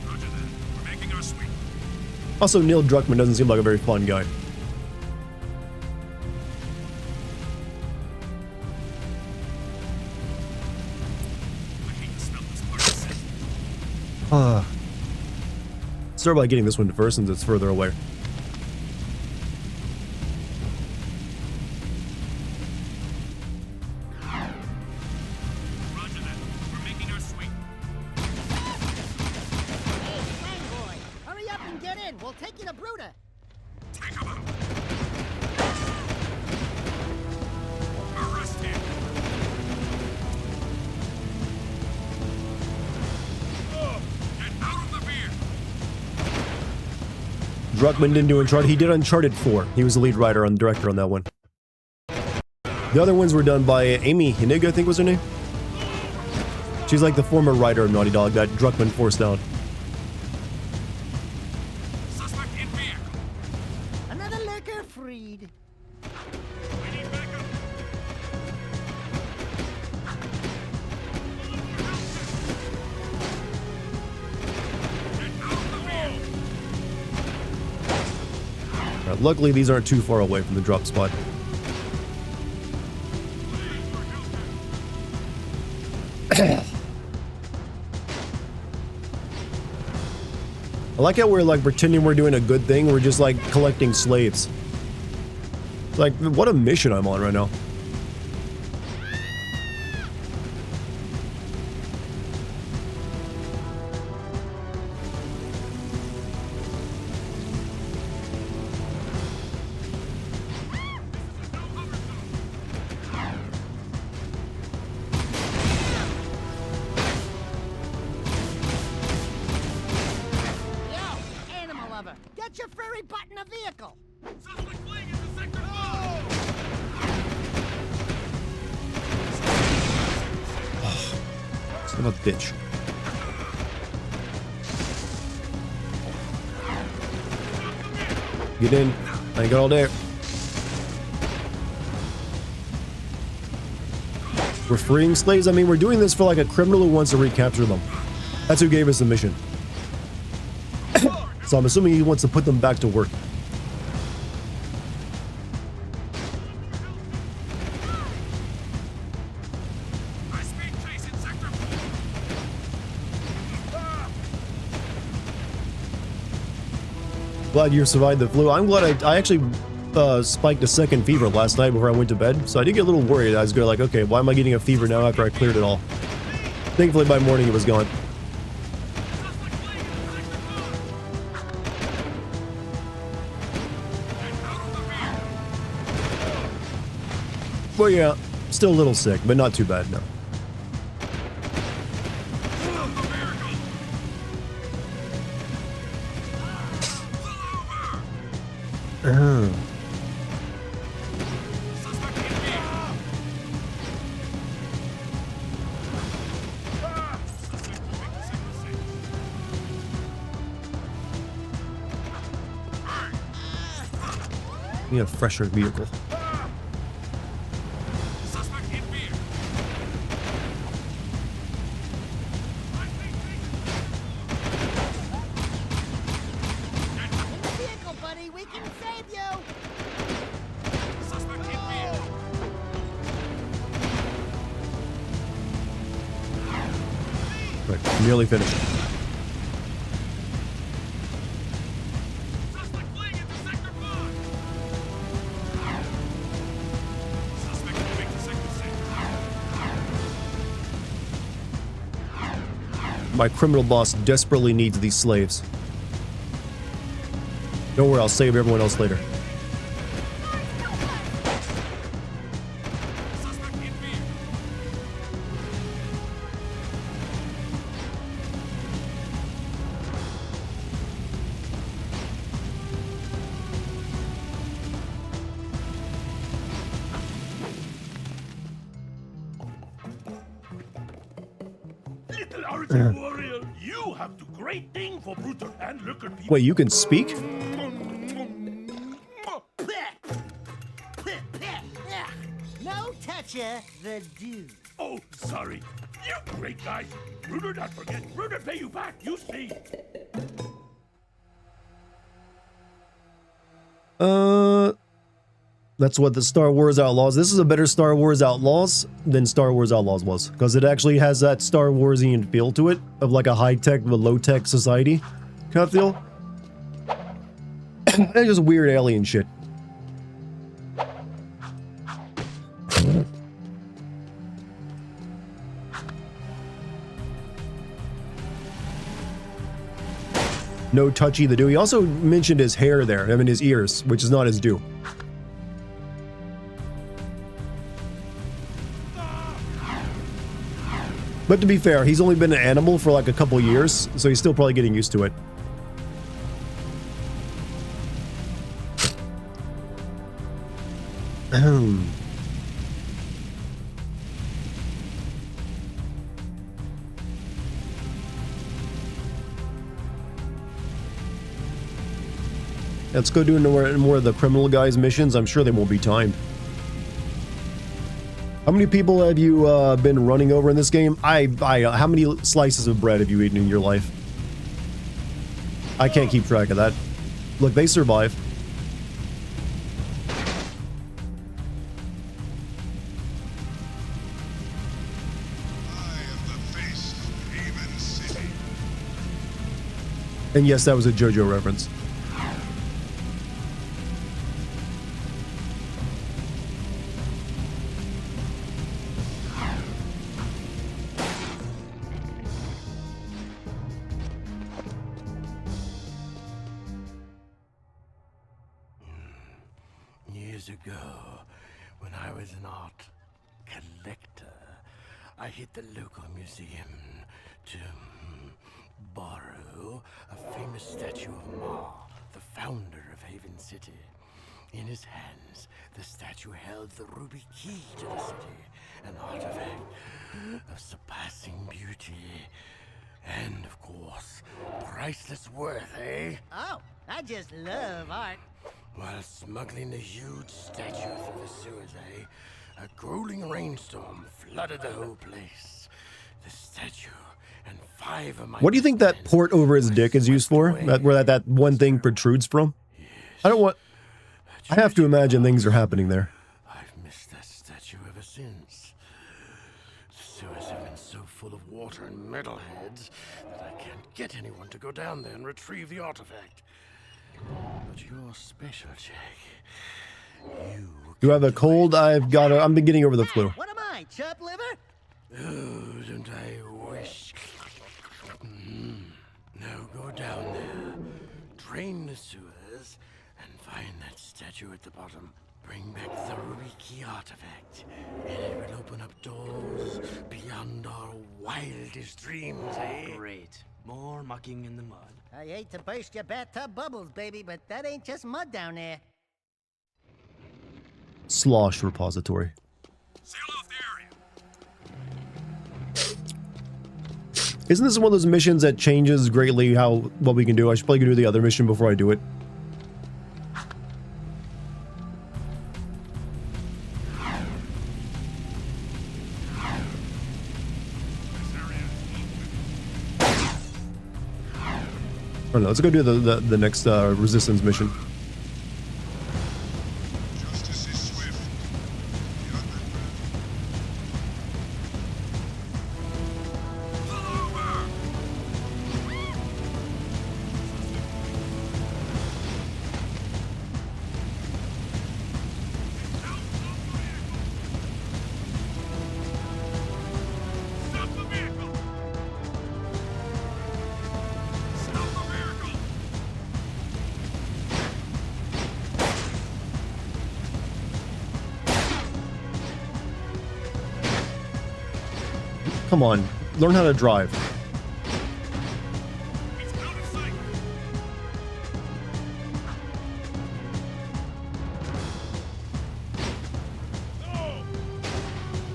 Roger that. We're making our sweep. Also, Neil Druckmann doesn't seem like a very fun guy. I hate to smell this part of the Start by getting this one first since it's further away. Roger that. We're making our sweep. Hey, Fanboy, hurry up and get in. We'll take you to Bruta. Take him out. Arrest him. Get out of the beer. Druckmann didn't do Uncharted. He did Uncharted 4. He was the lead writer and director on that one. The other ones were done by Amy Hennig, I think was her name. She's like the former writer of Naughty Dog that Druckmann forced down. Suspect in vehicle. Another lurker freed. We need backup. Get out of the beer. Luckily, these aren't too far away from the drop spot. I like how we're like pretending we're doing a good thing. We're just like collecting slaves. Like, what a mission I'm on right now. Yo, animal lover, get your furry butt in a vehicle. Suspect fleeing into sector 5. Son of a bitch. Get in. I ain't got all day. We're freeing slaves? I mean, we're doing this for like a criminal who wants to recapture them. That's who gave us the mission. So I'm assuming he wants to put them back to work. High speed chase in sector 4. Glad you survived the flu. I'm glad I actually spiked a second fever last night before I went to bed. So I did get a little worried. I was going like, okay, why am I getting a fever now after I cleared it all? Thankfully by morning it was gone. Suspect fleeing into sector 5. Get out of the beer. Well, yeah, still a little sick, but not too bad, no. Suspect in vehicle. Suspect moving to sector 6. Need a fresher vehicle. Suspect in vehicle. In the vehicle, buddy, we can save you. Suspect in vehicle. Right, nearly finished. Suspect fleeing into sector 5. Suspect moving to sector 6. My criminal boss desperately needs these slaves. Don't worry, I'll save everyone else later. Suspect in vehicle. Little Argent warrior, you have do great thing for brutal and lurker people. Wait, you can speak? No toucher, the dude. Oh, sorry. You great guy. Bruder not forget. Bruder pay you back. You see. That's what the Star Wars Outlaws. This is a better Star Wars Outlaws than Star Wars Outlaws was, because it actually has that Star Warsian feel to it, of like a high-tech but low-tech society kind of feel. And just weird alien shit. No touchy the do. He also mentioned his hair there, I mean his ears, which is not his due. But to be fair, he's only been an animal for like a couple years, so he's still probably getting used to it. Let's go do more of the criminal guys' missions. I'm sure they won't be timed. How many people have you been running over in this game? How many slices of bread have you eaten in your life? I can't keep track of that. Look, they survive. And yes, that was a JoJo reference. Years ago, when I was an art collector, I hit the local museum to borrow a famous statue of Ma, the founder of Haven City. In his hands, the statue held the ruby key to the city, an artifact of surpassing beauty. And, of course, priceless worth, eh? Oh, I just love art. While smuggling the huge statue through the sewers, a grueling rainstorm flooded the whole place. The statue and 5 of my... What do you think that port over his dick is used for? Where that one thing protrudes from? I don't want... I have to imagine things are happening there. I've missed that statue ever since. The sewers have been so full of water and metalheads that I can't get anyone to go down there and retrieve the artifact. But you're special, Jack. You have a cold? I'm been getting over the flu. What am I, chop liver? Oh, don't I wish? Now go down there, drain the sewers, and find that statue at the bottom. Bring back the ruby key artifact, and it will open up doors beyond our wildest dreams, eh? Great. More mucking in the mud. I hate to burst your bathtub bubbles, baby, but that ain't just mud down there. Slosh repository. Seal off the area. Isn't this one of those missions that changes greatly what we can do? I should probably do the other mission before I do it. I don't know, let's go do the next resistance mission. Justice is swift. The Stop the vehicle! Stop the vehicle! Come on, learn how to drive. It's out of sight!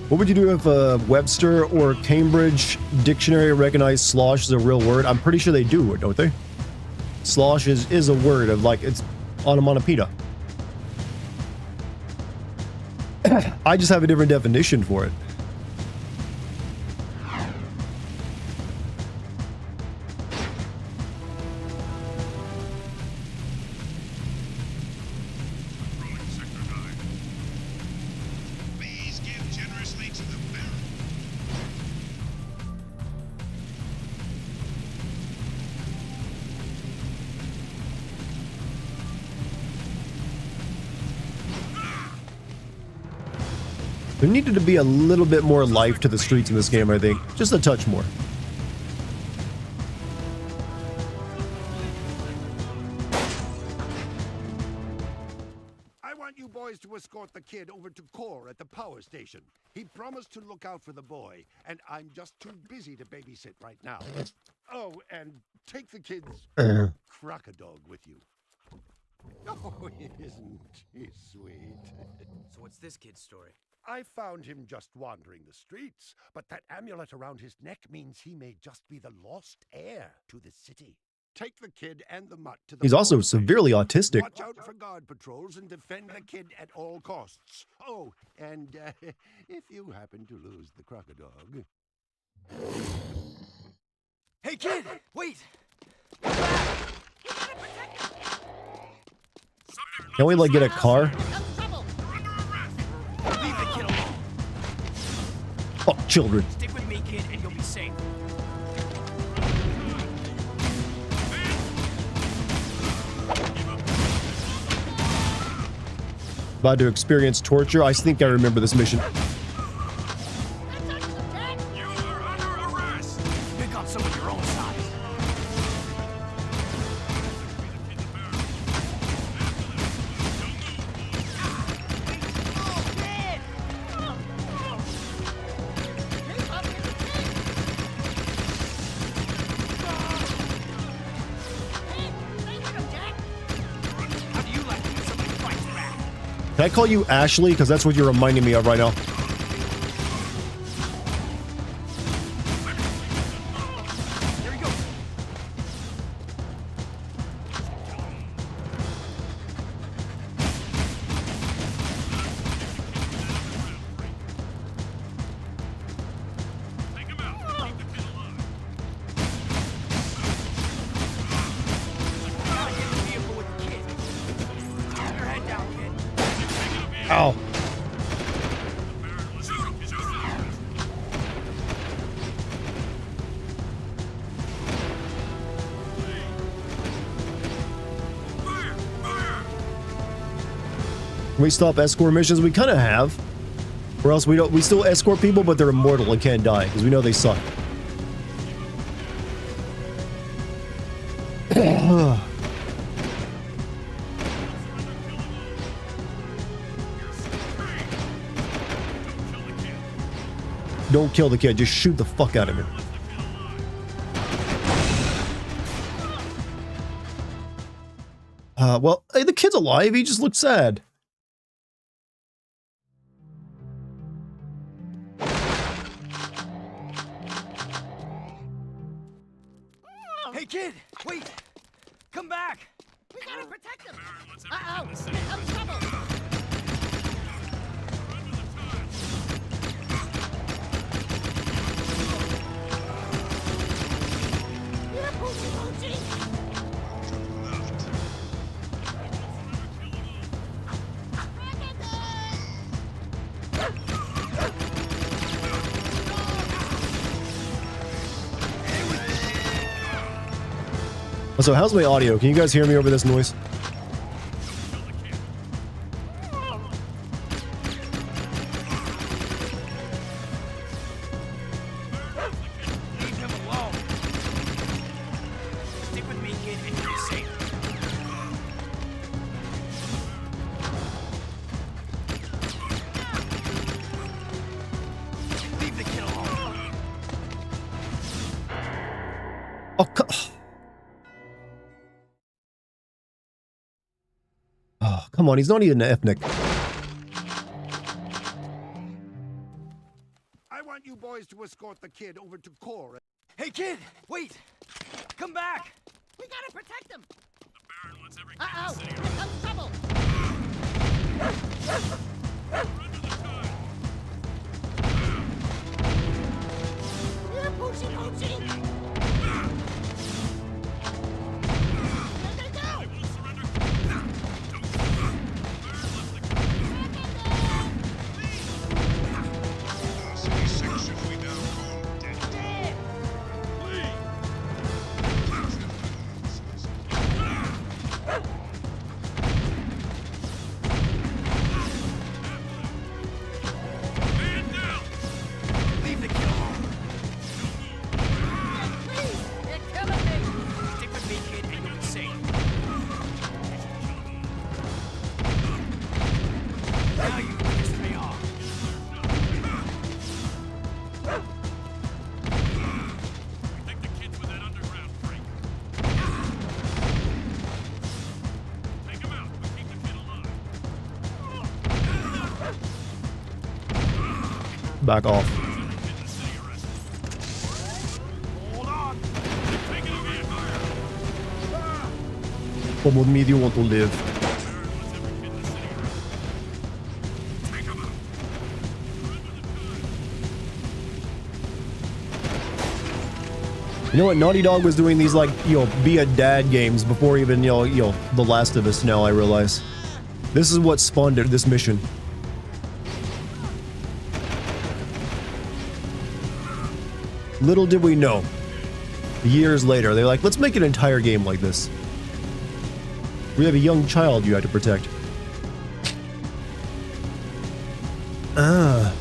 What would you do if Webster or Cambridge dictionary recognized slosh as a real word? I'm pretty sure they do, don't they? Slosh is a word of like, it's onomatopoeia. I just have a different definition for it. Please give generously to the Baron. There needed to be a little bit more life to the streets in this game, I think. Just a touch more. I want you boys to escort the kid over to Core at the power station. He promised to look out for the boy, and I'm just too busy to babysit right now. Oh, and take the kid's crocodile with you. Oh, isn't he sweet? So what's this kid's story? I found him just wandering the streets, but that amulet around his neck means he may just be the lost heir to the city. Take the kid and the mutt to the He's also power station. severely autistic. Watch out for guard patrols and defend the kid at all costs. Oh, and if you happen to lose the crocodile. Hey, kid! Wait! Can we, like, get a car? Leave the kid alone. Fuck children. Stick with me, kid, and you'll be safe. About to experience torture. I think I remember this mission. You are under arrest! Pick up some of your own size. How do you like it when somebody fights back? Can I call you Ashley? Because that's what you're reminding me of right now. Here he goes. Take him out. Keep the kid alive. Gotta get in the vehicle with the kid. Keep your head down, kid. Ow. Can we stop escort missions? We kind of have. Or else we don't. We still escort people, but they're immortal and can't die because we know they suck. Don't kill the kid. Just shoot the fuck out of him. Well, hey, the kid's alive. He just looks sad. Hey, kid! Wait! Come back! We gotta protect him. Let's Uh-oh, everyone here comes trouble. Here, Poochie Poochie. So how's my audio? Can you guys hear me over this noise? Leave him alone. Stick with me, kid, and you'll be safe. Leave the kid alone. Oh, oh, come on. He's not even ethnic. I want you boys to escort the kid over to Core. Hey, kid! Wait! Come back! We gotta protect him. The Baron wants every kid Uh-oh, in the here city. comes trouble. Surrender the Back off. Hold on. Taking a vampire. Come with me if you want to live. Take him out. You know what? Naughty Dog was doing these, like, you know, be a dad games before even, you know, The Last of Us now, I realize. This is what spawned it, this mission. Little did we know. Years later, they're like, let's make an entire game like this. We have a young child you have to protect. Ah.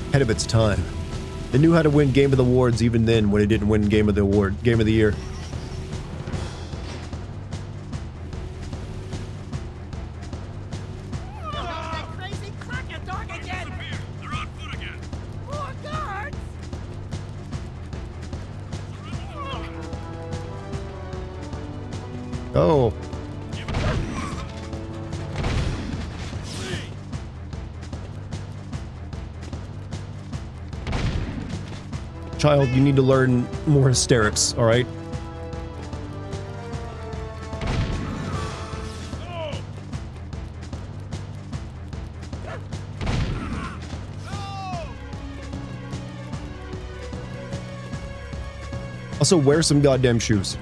Ahead of its time. It knew how to win Game of the Awards even then when it didn't win Game of the Year. That crazy cracker dog again! They're on foot again. More guards! Oh. Child, you need to learn more hysterics, alright? Also, wear some goddamn shoes.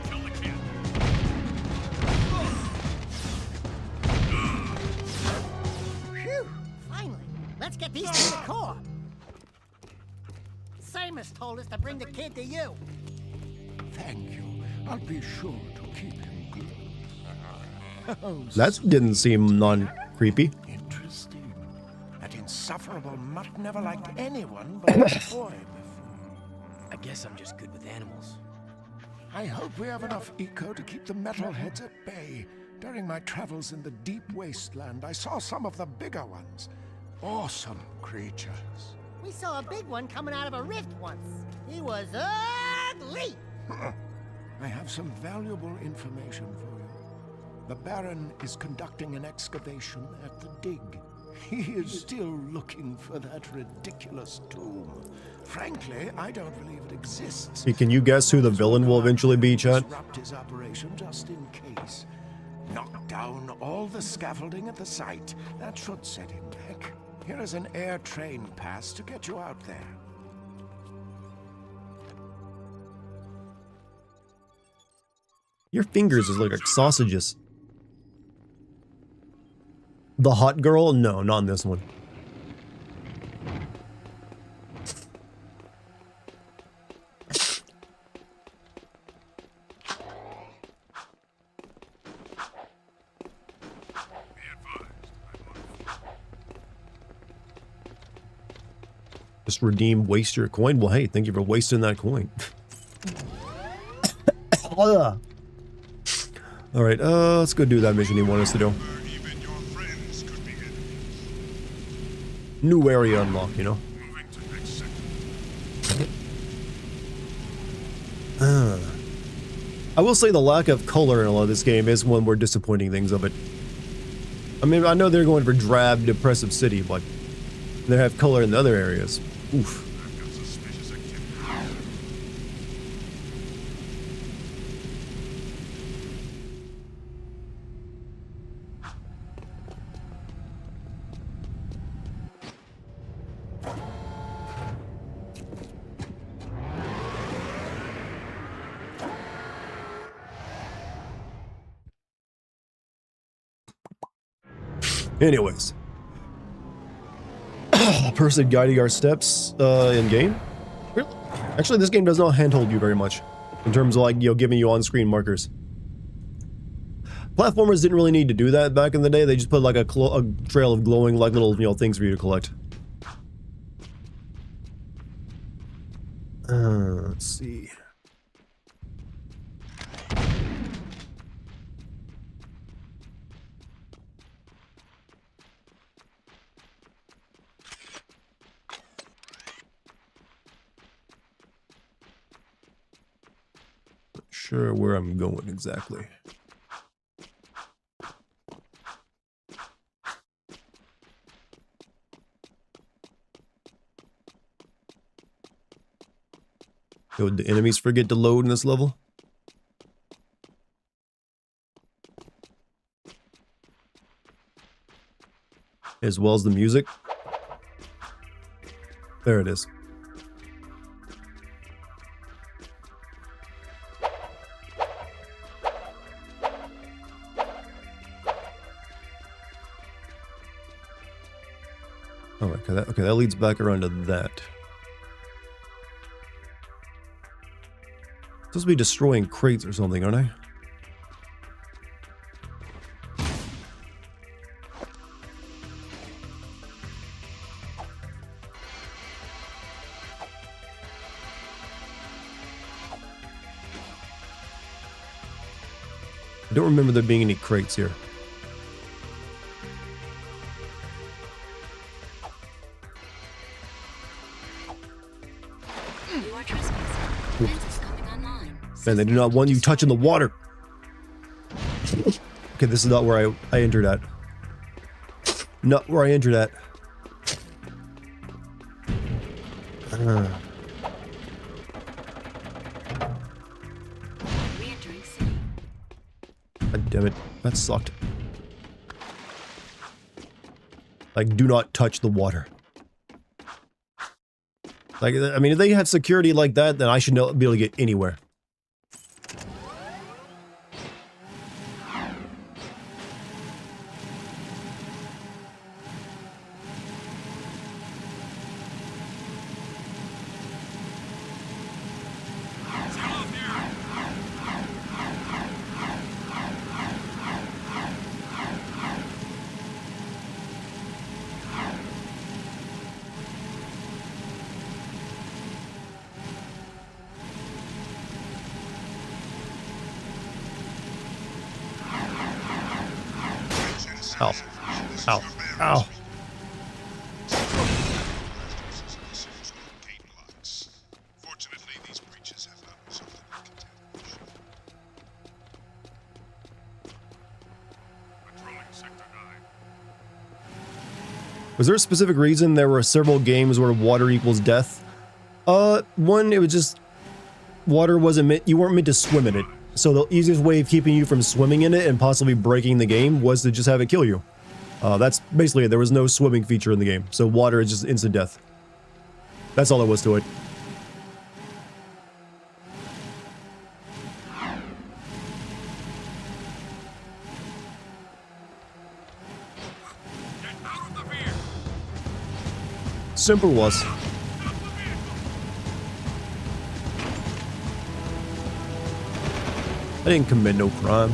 Don't kill the kid. Phew! Finally! Let's get these to the core! Samus told us to bring the kid to you. Thank you. I'll be sure to keep him good. Oh, That didn't seem non-creepy. interesting. That insufferable mutt never liked anyone but a boy before. I guess I'm just good with animals. I hope we have enough eco to keep the metalheads at bay. During my travels in the deep wasteland, I saw some of the bigger ones. Awesome creatures. We saw a big one coming out of a rift once. He was ugly! I have some valuable information for you. The Baron is conducting an excavation at the dig. He is still looking for that ridiculous tomb. Frankly, I don't believe it exists. Hey, can you guess who the villain will eventually be, Chad? Disrupt his operation just in case. Knock down all the scaffolding at the site. That should set him back. Here is an air train pass to get you out there. Your fingers is like sausages. The hot girl? No, not in this one. Just redeem, waste your coin. Well, hey, thank you for wasting that coin. All right, let's go do that mission he wanted us to do. Where even your friends could be hidden. New area unlocked, you know. Moving to next sector. I will say the lack of color in a lot of this game is one of the more disappointing things of it. I mean, I know they're going for drab, depressive city, but they have color in the other areas. Oof. I've got suspicious activity. Anyways. Person guiding our steps in game. Really? Actually, this game does not handhold you very much in terms of, like, you know, giving you on-screen markers. Platformers didn't really need to do that back in the day. They just put like a trail of glowing, like, little, you know, things for you to collect. Let's see. sure where I'm going exactly. Would the enemies forget to load in this level? As well as the music. There it is. Oh, okay, that leads back around to that. Supposed to be destroying crates or something, aren't I? I don't remember there being any crates here. You are trespassing. Fence is coming online. Man, they do not want you touching the water. Okay, this is not where I entered at. Not where I entered at. Re-entering city. God damn it. That sucked. Like, do not touch the water. Like, I mean, if they had security like that, then I should be able to get anywhere. Ow. Ow. Ow. Fortunately, these breaches have not resulted in contamination. Patrolling Sector 9. Was there a specific reason there were several games where water equals death? One, it was just water wasn't meant, you weren't meant to swim in it. So the easiest way of keeping you from swimming in it and possibly breaking the game was to just have it kill you. That's basically it. There was no swimming feature in the game. So water is just instant death. That's all there was to it. Get out of the vehicle! Simple was. Stop the vehicle! I didn't commit no crime.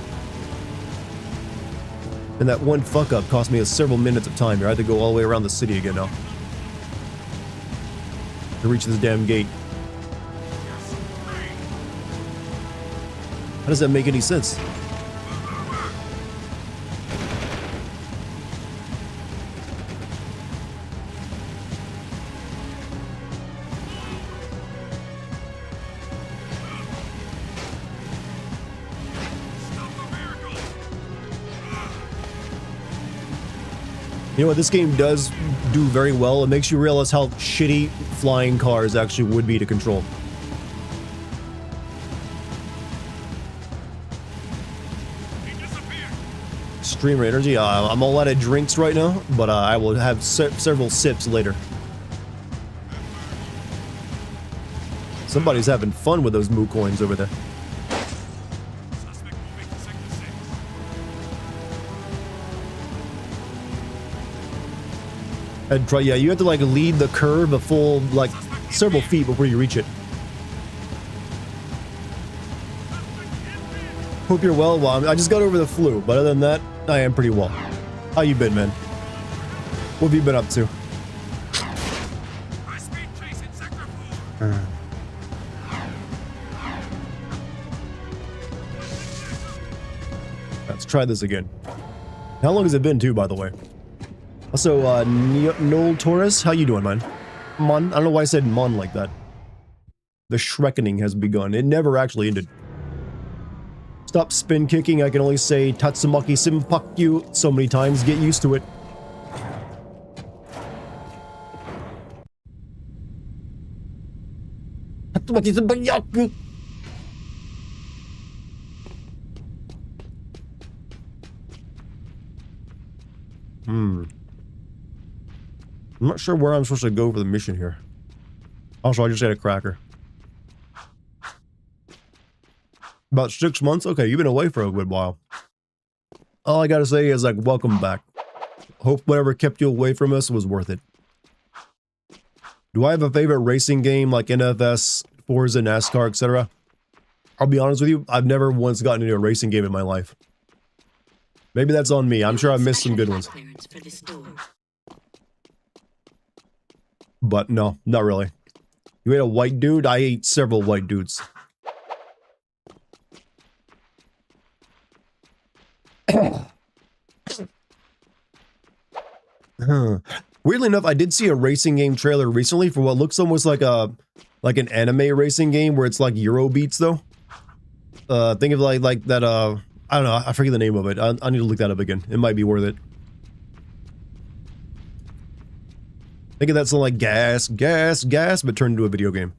And that one fuck up cost me several minutes of time here. I had to go all the way around the city again now. To reach this damn gate. How does that make any sense? You know what this game does do very well? It makes you realize how shitty flying cars actually would be to control. Streamer energy. I'm all out of drinks right now, but I will have several sips later. Somebody's having fun with those moo coins over there. Suspect moving to Sector 6. And try, yeah, you have to like lead the curve a full like several feet before you reach it. Hope you're well. Well, I just got over the flu, but other than that, I am pretty well. How you been, man? What have you been up to? High speed chase in Sector 4. Let's try this again. How long has it been, too, by the way? Also, Noel Torres, how you doing, man? Mon? I don't know why I said mon like that. The Shrekening has begun. It never actually ended. Stop spin kicking. I can only say Tatsumaki Simpakyu so many times. Get used to it. Tatsumaki Simpakyu. I'm not sure where I'm supposed to go for the mission here. Also, I just had a cracker. About 6 months? Okay, you've been away for a good while. All I gotta say is, like, welcome back. Hope whatever kept you away from us was worth it. Do I have a favorite racing game like NFS, Forza, NASCAR, etc.? I'll be honest with you, I've never once gotten into a racing game in my life. Maybe that's on me. I'm sure I've missed some good ones. But no, not really. You ate a white dude? I ate several white dudes. Weirdly enough, I did see a racing game trailer recently for what looks almost like an anime racing game where it's like Euro beats though. Think of like that I don't know, I forget the name of it. I need to look that up again. It might be worth it. Think of that something like gas, but turned into a video game.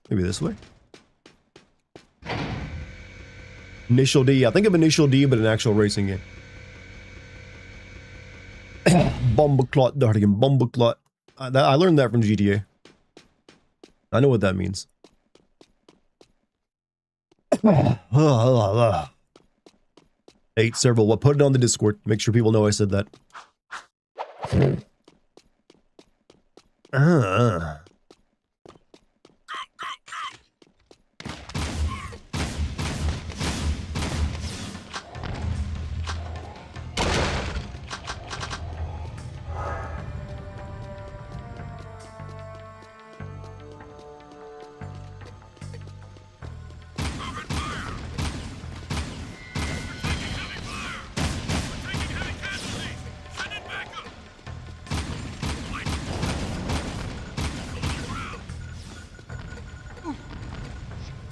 Maybe this way? Initial D. I think of Initial D, but an actual racing game. Bumbleclot, Dartigan, Bumbleclot. I learned that from GTA. I know what that means. Ate several. What? Put it on the Discord. Make sure people know I said that.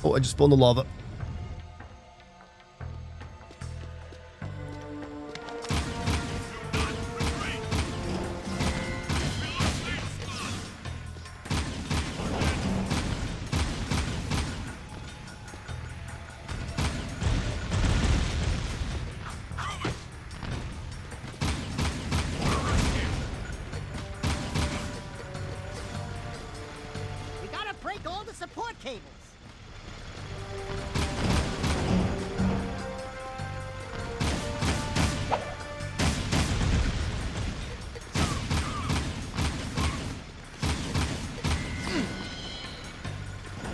Oh, I just fell in the lava. We gotta break all the support cables.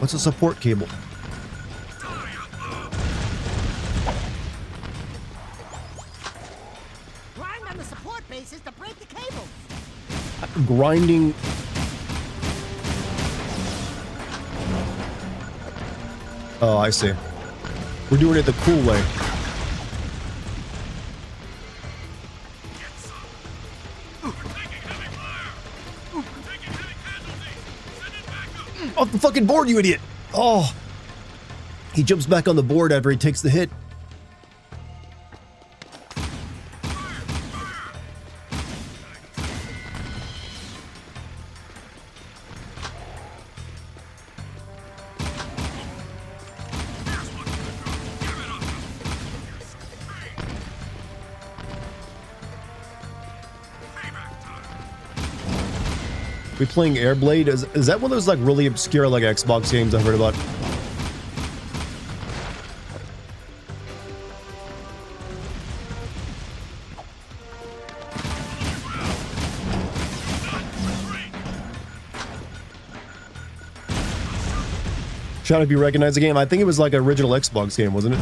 What's a support cable? Grind on the support bases to break the cables. Grinding. Oh, I see. We're doing it the cool way. Off the fucking board, you idiot! Oh! He jumps back on the board after he takes the hit. We playing Airblade? Is that one of those like really obscure like Xbox games I've heard about? Shout out if you recognize the game. I think it was like an original Xbox game, wasn't it?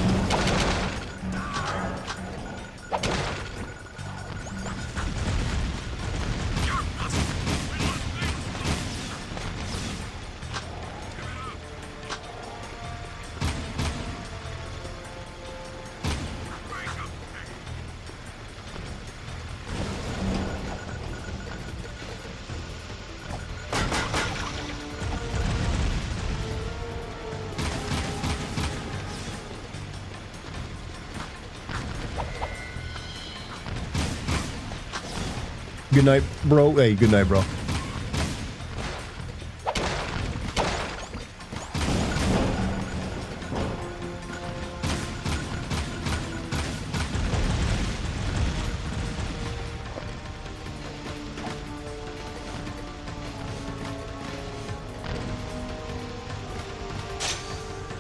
Good night, bro. Hey, good night, bro.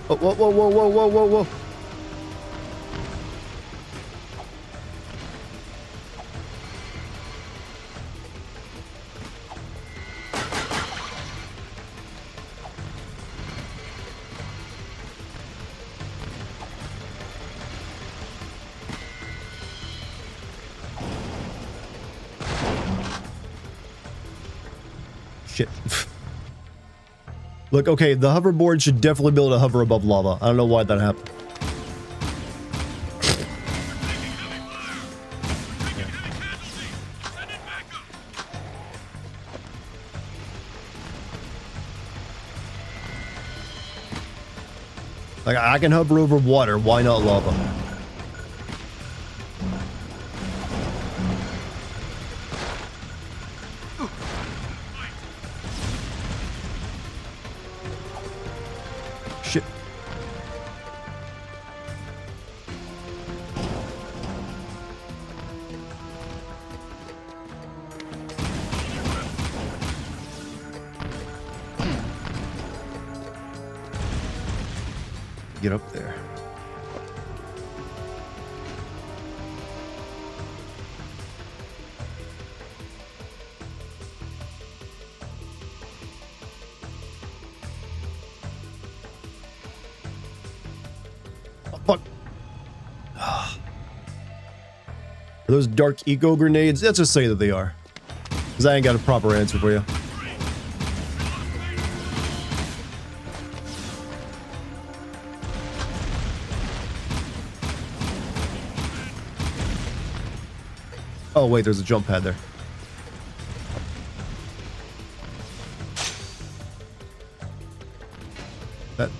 Oh, whoa, whoa, whoa, whoa, whoa, whoa, whoa. Shit. Look, okay, the hoverboard should definitely be able to hover above lava. I don't know why that happened. Like, I can hover over water, why not lava? Shit. Get up there. Oh, fuck. Are those dark eco grenades? Let's just say that they are. Because I ain't got a proper answer for you. Oh wait, there's a jump pad there. That.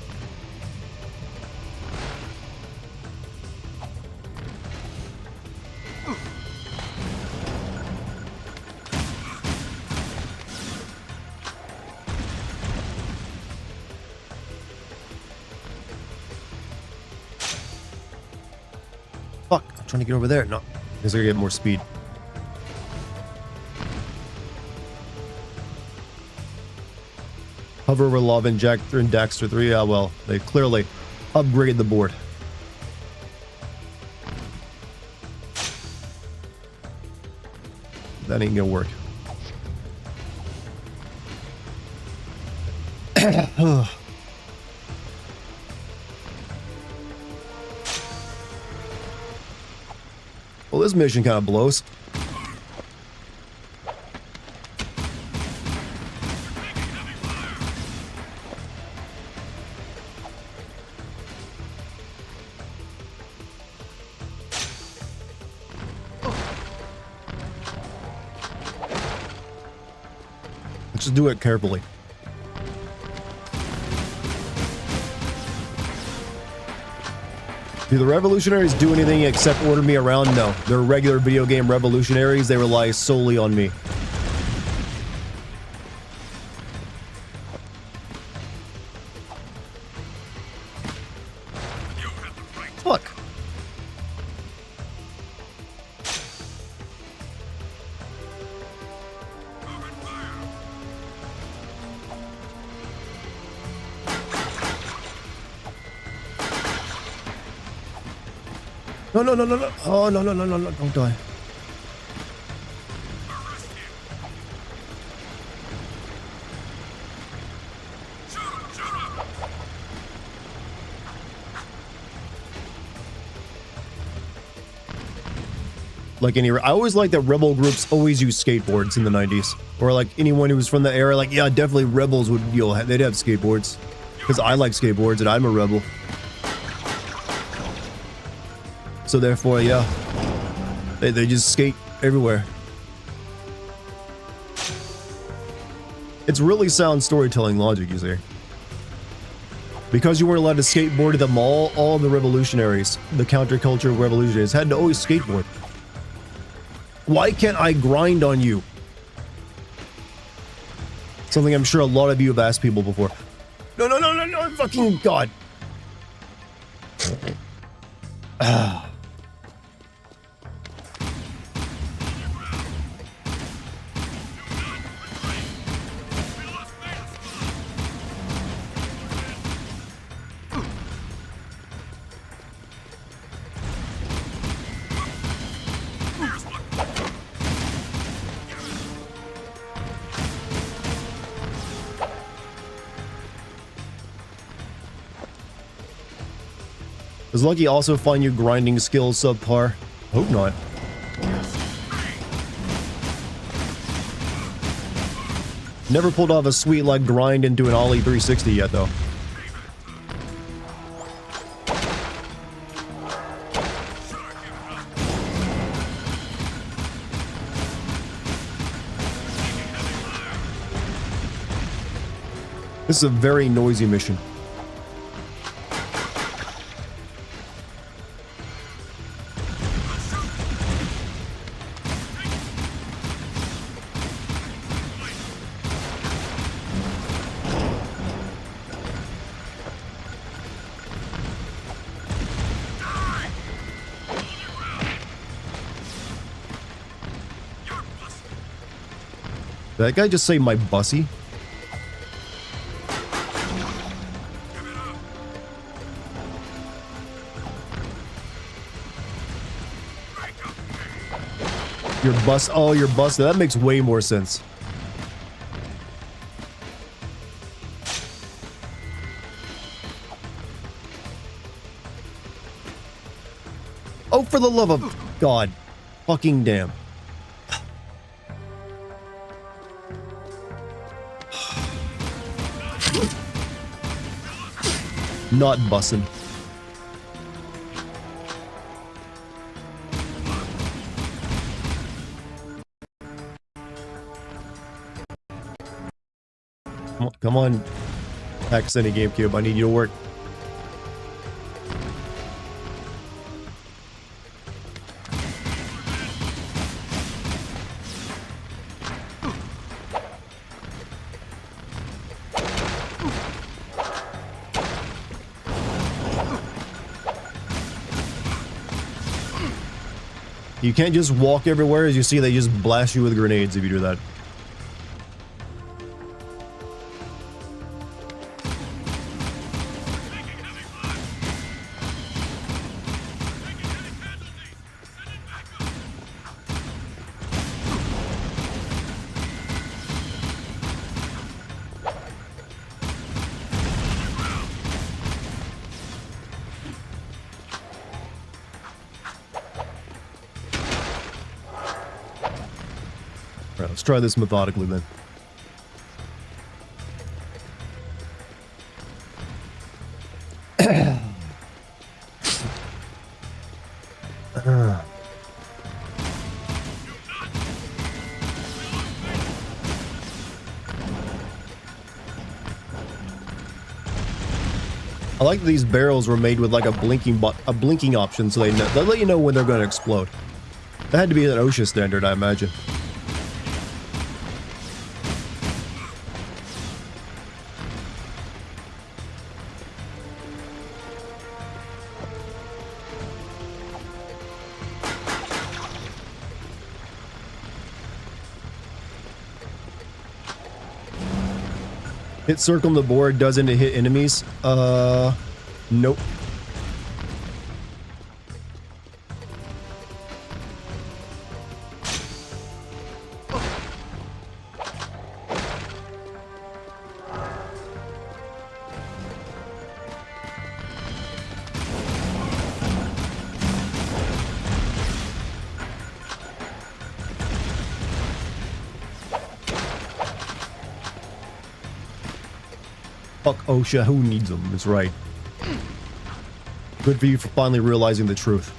Fuck, I'm trying to get over there. No, I guess I gotta get more speed. Hover over lava injector and Daxter 3. Yeah, well, they clearly upgraded the board. That ain't gonna work. Well, this mission kind of blows. Just do it carefully. Do the revolutionaries do anything except order me around? No. They're regular video game revolutionaries. They rely solely on me. Fuck. No, no, no, no, no. Oh, no, no, no, no, no. Don't die. Like any, I always like that rebel groups always use skateboards in the 90s. Or like anyone who was from the era, like, yeah, definitely rebels would, you know, they'd have skateboards. Because I like skateboards and I'm a rebel. So therefore, yeah, they just skate everywhere. It's really sound storytelling logic, you see. Because you weren't allowed to skateboard at the mall, all the revolutionaries, the counterculture revolutionaries, had to always skateboard. Why can't I grind on you? Something I'm sure a lot of you have asked people before. No, no, no, no, no, fucking God. Does Lucky also find your grinding skills subpar? Hope not. Never pulled off a sweet like grind into an Ollie 360 yet though. This is a very noisy mission. Did that guy just say my bussy? Your bus. Oh, your bus. That makes way more sense. Oh, for the love of God. Fucking damn. Not bussin'. Come on, Pakistani GameCube. I need you to work. You can't just walk everywhere. As you see, they just blast you with grenades if you do that. Alright, let's try this methodically then. I like that these barrels were made with like a blinking option, so they let you know when they're going to explode. That had to be an OSHA standard, I imagine. Hit circle on the board, doesn't it hit enemies? Nope. Fuck OSHA, who needs them? That's right. Good for you for finally realizing the truth.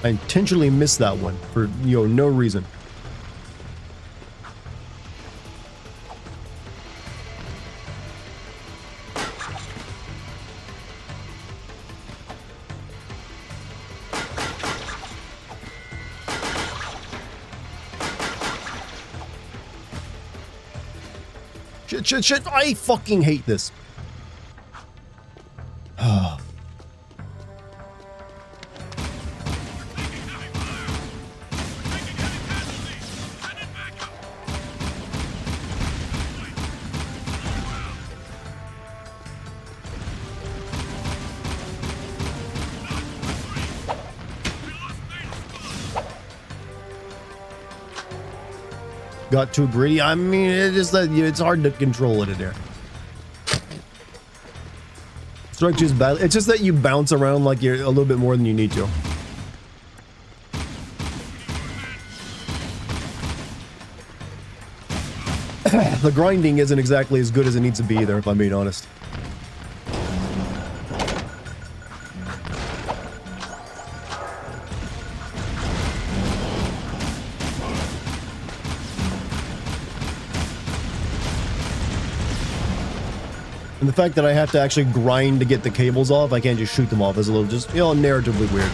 I intentionally missed that one for, no reason. Shit, shit, shit. I fucking hate this. Got too greedy. I mean, it's just that it's hard to control it in there. Strike just bad. It's just that you bounce around like you're a little bit more than you need to. The grinding isn't exactly as good as it needs to be either, if I'm being honest. And the fact that I have to actually grind to get the cables off, I can't just shoot them off, is a little just, you know, narratively weird.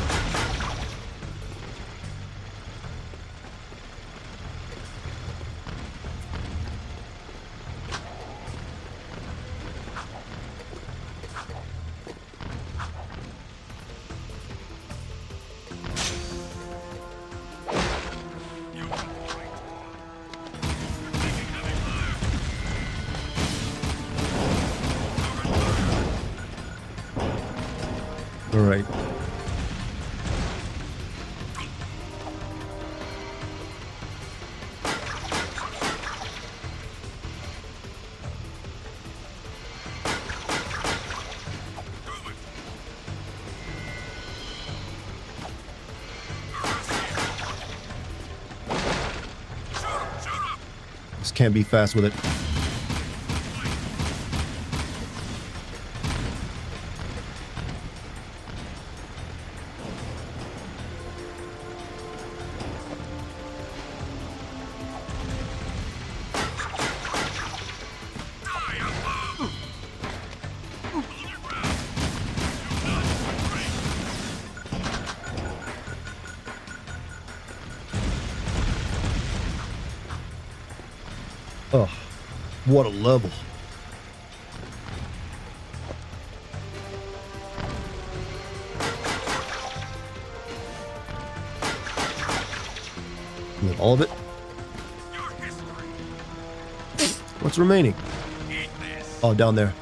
All right. Just can't be fast with it. Oh, what a level. Is that all of it? What's remaining? Oh, down there.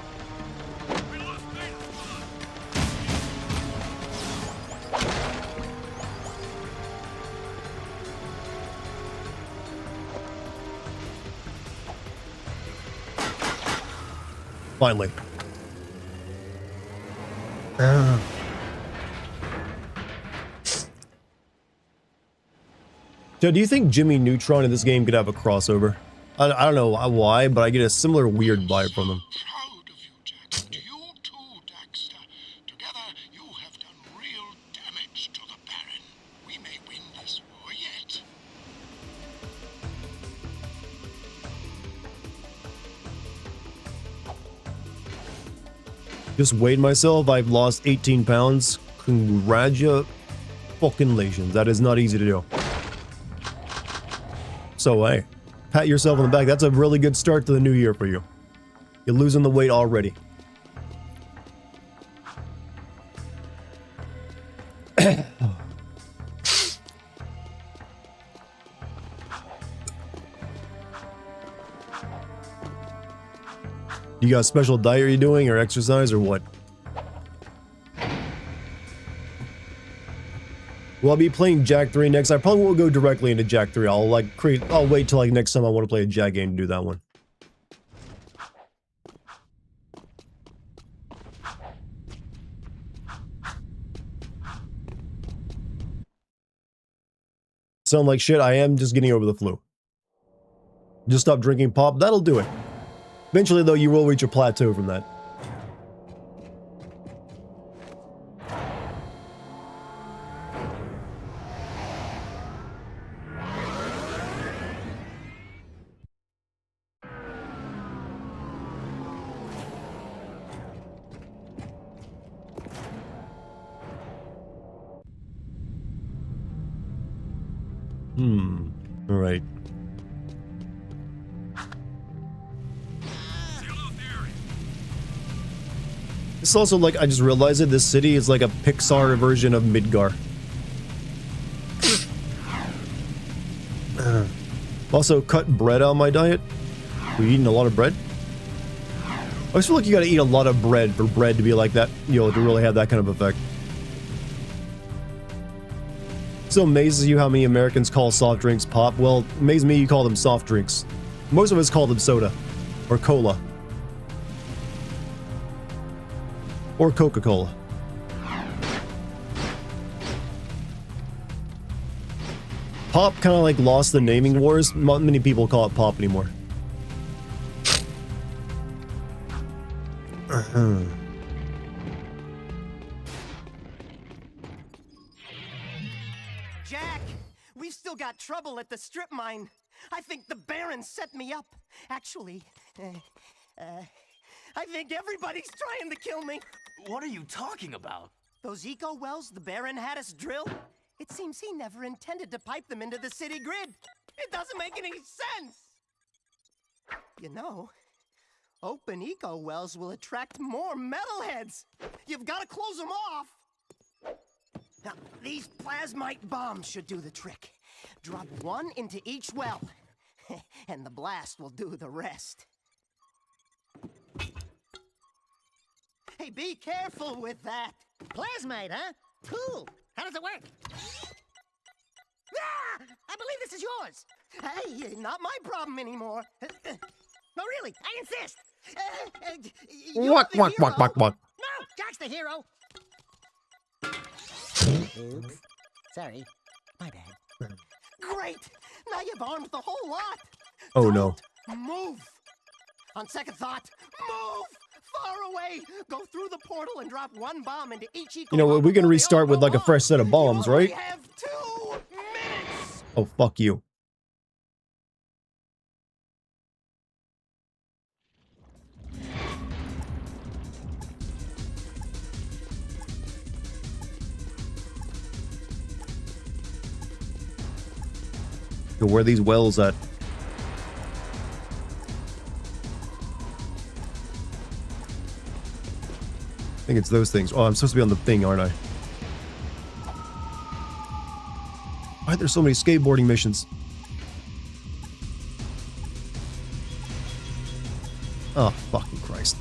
Finally. So do you think Jimmy Neutron in this game could have a crossover? I don't know why, but I get a similar weird vibe from him. Proud of you, Jack. You too, Daxter. Together, you have done real damage to the Baron. We may win this war yet. Just weighed myself. I've lost 18 pounds. Congratulations. That is not easy to do. So, hey, pat yourself on the back. That's a really good start to the new year for you. You're losing the weight already. You got a special diet you're doing or exercise or what? Well, I'll be playing Jak 3 next. I probably won't go directly into Jak 3. I'll wait till like next time I want to play a Jak game to do that one. Sound like shit. I am just getting over the flu. Just stop drinking pop. That'll do it. Eventually, though, you will reach a plateau from that. All right. It's also like, I just realized that this city is like a Pixar version of Midgar. Also, cut bread on my diet. We eating a lot of bread? I always feel like you gotta eat a lot of bread for bread to be like that, you know, to really have that kind of effect. Still amazes you how many Americans call soft drinks pop. Well, it amazes me you call them soft drinks. Most of us call them soda. Or cola. Or Coca-Cola. Pop kind of like lost the naming wars. Not many people call it pop anymore. Jack, we've still got trouble at the strip mine. I think the Baron set me up. Actually, I think everybody's trying to kill me. What are you talking about? Those eco wells the Baron had us drill? It seems he never intended to pipe them into the city grid. It doesn't make any sense. You know, open eco wells will attract more metalheads. You've got to close them off. Now, these plasmite bombs should do the trick. Drop one into each well, and the blast will do the rest. Hey, be careful with that. Plasmite, huh? Cool. How does it work? Ah! I believe this is yours. Hey, not my problem anymore. No, really, I insist. What? No, Jack's the hero. Oops. Sorry. My bad. Great! Now you've armed the whole lot. Oh no. Don't move. On second thought, move far away. Go through the portal and drop one bomb into each eco. You know what, we can restart with like a fresh set of bombs, right? You have 2 minutes. Oh, fuck you. So where are these wells at? I think it's those things. Oh, I'm supposed to be on the thing, aren't I? Why are there so many skateboarding missions? Oh, fucking Christ.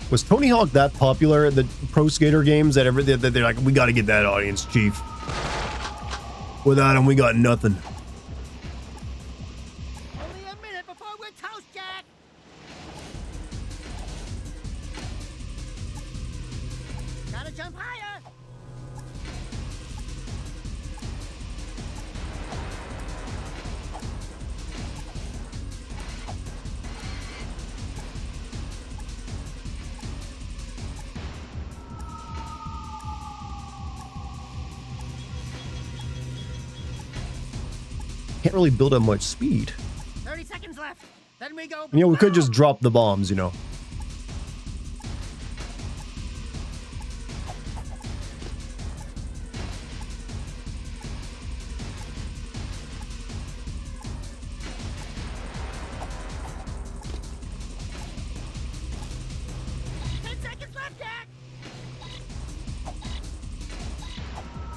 Was Tony Hawk that popular at the pro skater games that they're like, we got to get that audience, Chief. Without him, we got nothing. Only a minute before we're toast, Jack. Gotta jump higher. Can't really build up much speed. 30 seconds left. Then we go. You know, we could just drop the bombs, you know.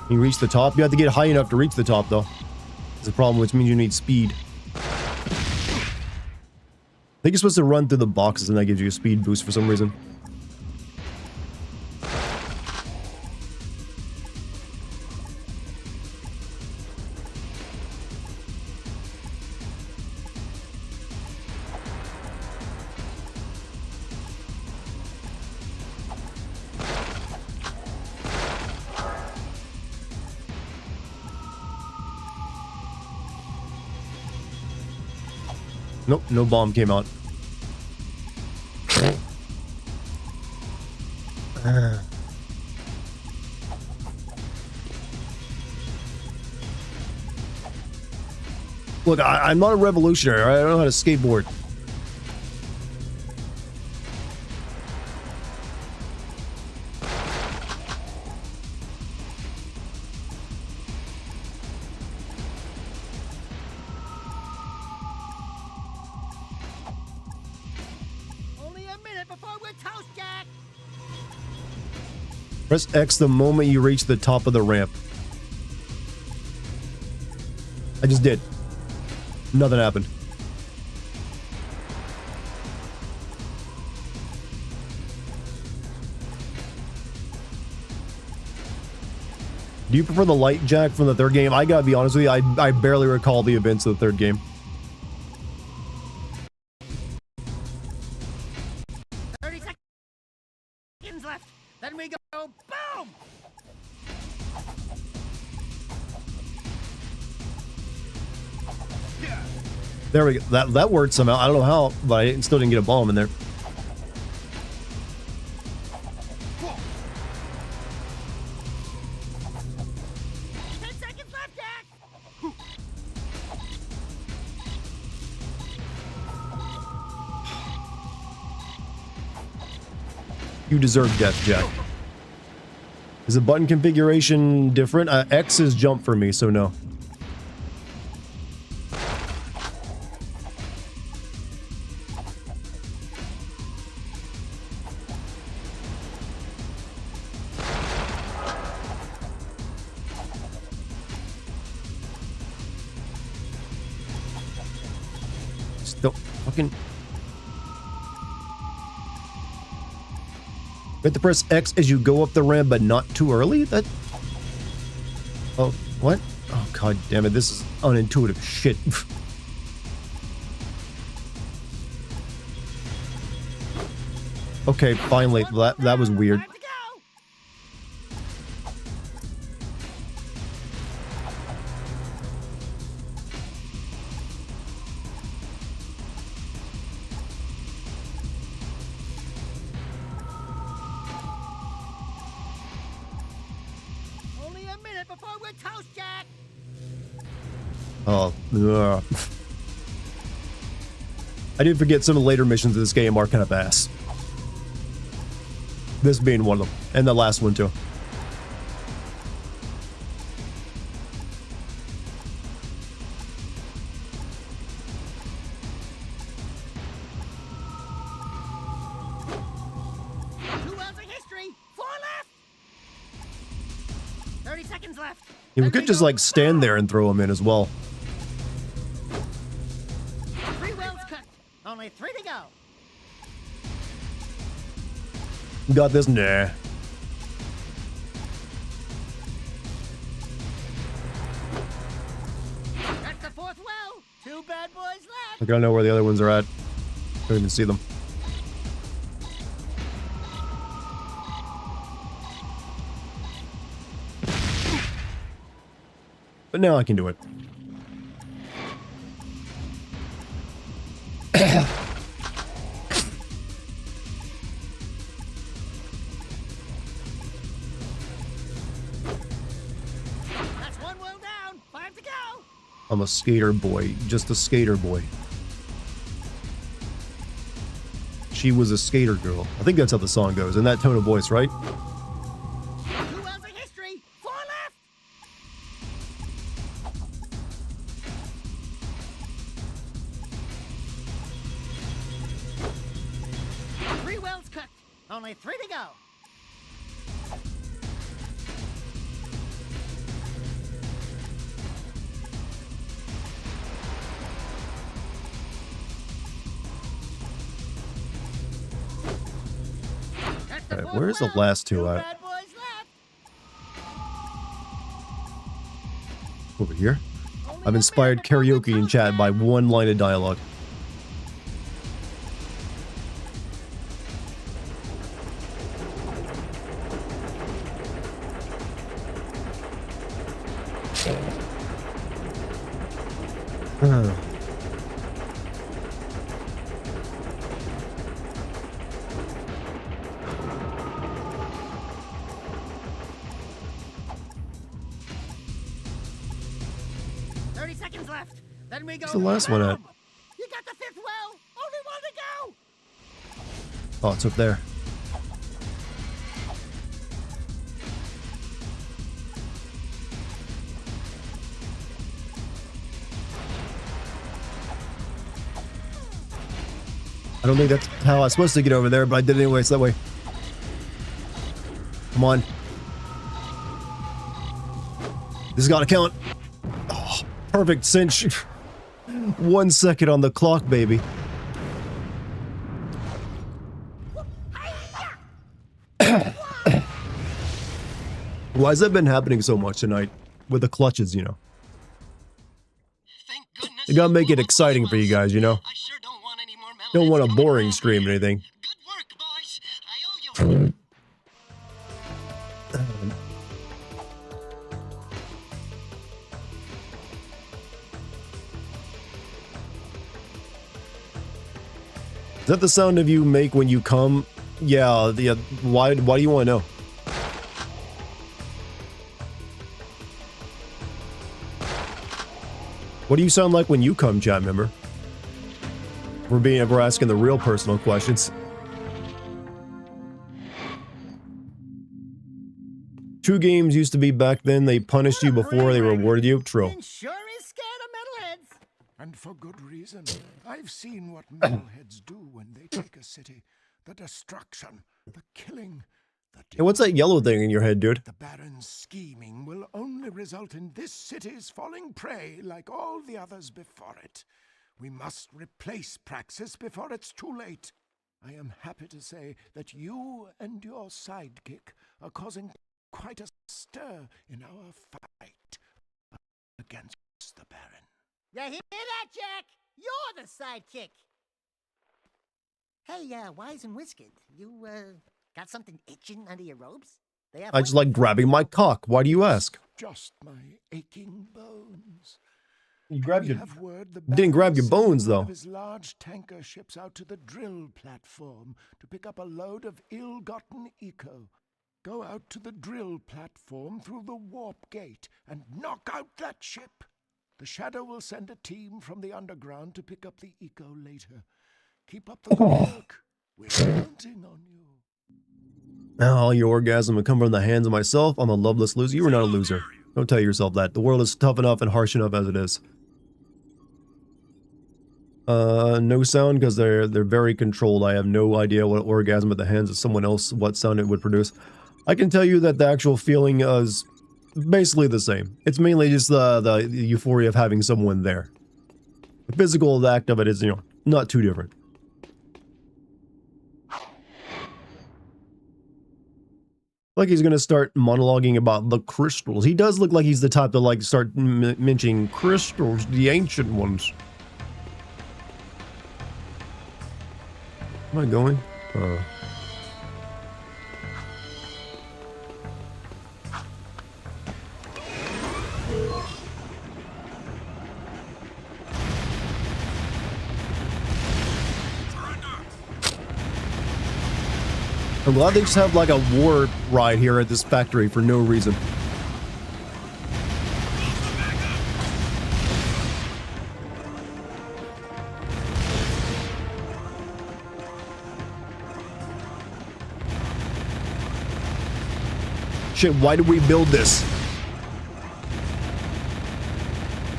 You reach the top. You have to get high enough to reach the top, though. That's a problem, which means you need speed. I think you're supposed to run through the boxes and that gives you a speed boost for some reason. Nope, no bomb came out. Look, I'm not a revolutionary, right? I don't know how to skateboard. toast, Jack. Press X the moment you reach the top of the ramp. I just did. Nothing happened. Do you prefer the light, Jack, from the third game? I gotta be honest with you, I barely recall the events of the third game. 30 seconds left. Then we go boom. There we go. That worked somehow. I don't know how, but I still didn't get a bomb in there. You deserve death, Jack. Is the button configuration different? X is jump for me, so no. Still fucking... You have to press X as you go up the ramp, but not too early? That... Oh, what? Oh, god damn it. This is unintuitive shit. Okay, finally. That was weird. Only a minute before we're toast, Jack. Oh, ugh. I did forget some of the later missions of this game are kind of ass. This being one of them. And the last one, too. Yeah, we could just, like, stand there and throw them in as well. 3 wells cooked. Only 3 to go. Got this? Nah. That's the 4th well. 2 bad boys left. I gotta know where the other ones are at. Don't even see them. But now I can do it. That's 1 well down. 5 to go. I'm a skater boy. Just a skater boy. She was a skater girl. I think that's how the song goes. In that tone of voice, right? 2 wells of history. 4 left. Three wells cooked. Only 3 to go. Alright, where's the last 2 at? Bad boys left. Over here? I've inspired karaoke in chat by 1 line of dialogue. Where's the last one at? You got the 5th well. Only 1 to go. Oh, it's up there. I don't think that's how I was supposed to get over there, but I did it anyways that way. Come on. This has got to count. Oh, perfect cinch. 1 second on the clock, baby. Why has that been happening so much tonight? With the clutches, you know. Thank goodness. You gotta make it exciting for you guys, you know. I sure don't want any more melons Don't want a coming boring around stream or here. anything. Good work, boys. I owe you. Is that the sound of you make when you come? Yeah, why do you want to know? What do you sound like when you come, chat member? We're asking the real personal questions. Two games used to be back then. They punished you before they rewarded you. True. And sure is scared of metalheads. And for good reason. I've seen what metalheads do when they take a city. The destruction, the killing, the Hey, what's that yellow thing in your head, dude? The Baron's scheming will only result in this city's falling prey like all the others before it. We must replace Praxis before it's too late. I am happy to say that you and your sidekick are causing quite a stir in our fight against the Baron. You hear that, Jack? You're the sidekick. Hey, Wise and Whiskered, you, got something itching under your robes? They have I just like grabbing my cock. Why do you ask? Just my aching bones. You grabbed We your... have word the didn't grab your Baron bones, sent one though. of his large tanker ships out to the drill platform to pick up a load of ill-gotten eco. Go out to the drill platform through the warp gate and knock out that ship. The Shadow will send a team from the underground to pick up the eco later. Keep up the good work. We're counting on you. Oh, your orgasm would come from the hands of myself. I'm a loveless loser. You are not a loser. Don't tell yourself that. The world is tough enough and harsh enough as it is. No sound because they're very controlled. I have no idea what orgasm at the hands of someone else, what sound it would produce. I can tell you that the actual feeling is basically the same. It's mainly just the euphoria of having someone there. The physical act of it is, you know, not too different. Like he's gonna start monologuing about the crystals. He does look like he's the type to like start mentioning crystals, the ancient ones. Am I going? I'm glad they just have like a war ride here at this factory for no reason. Shit, why did we build this?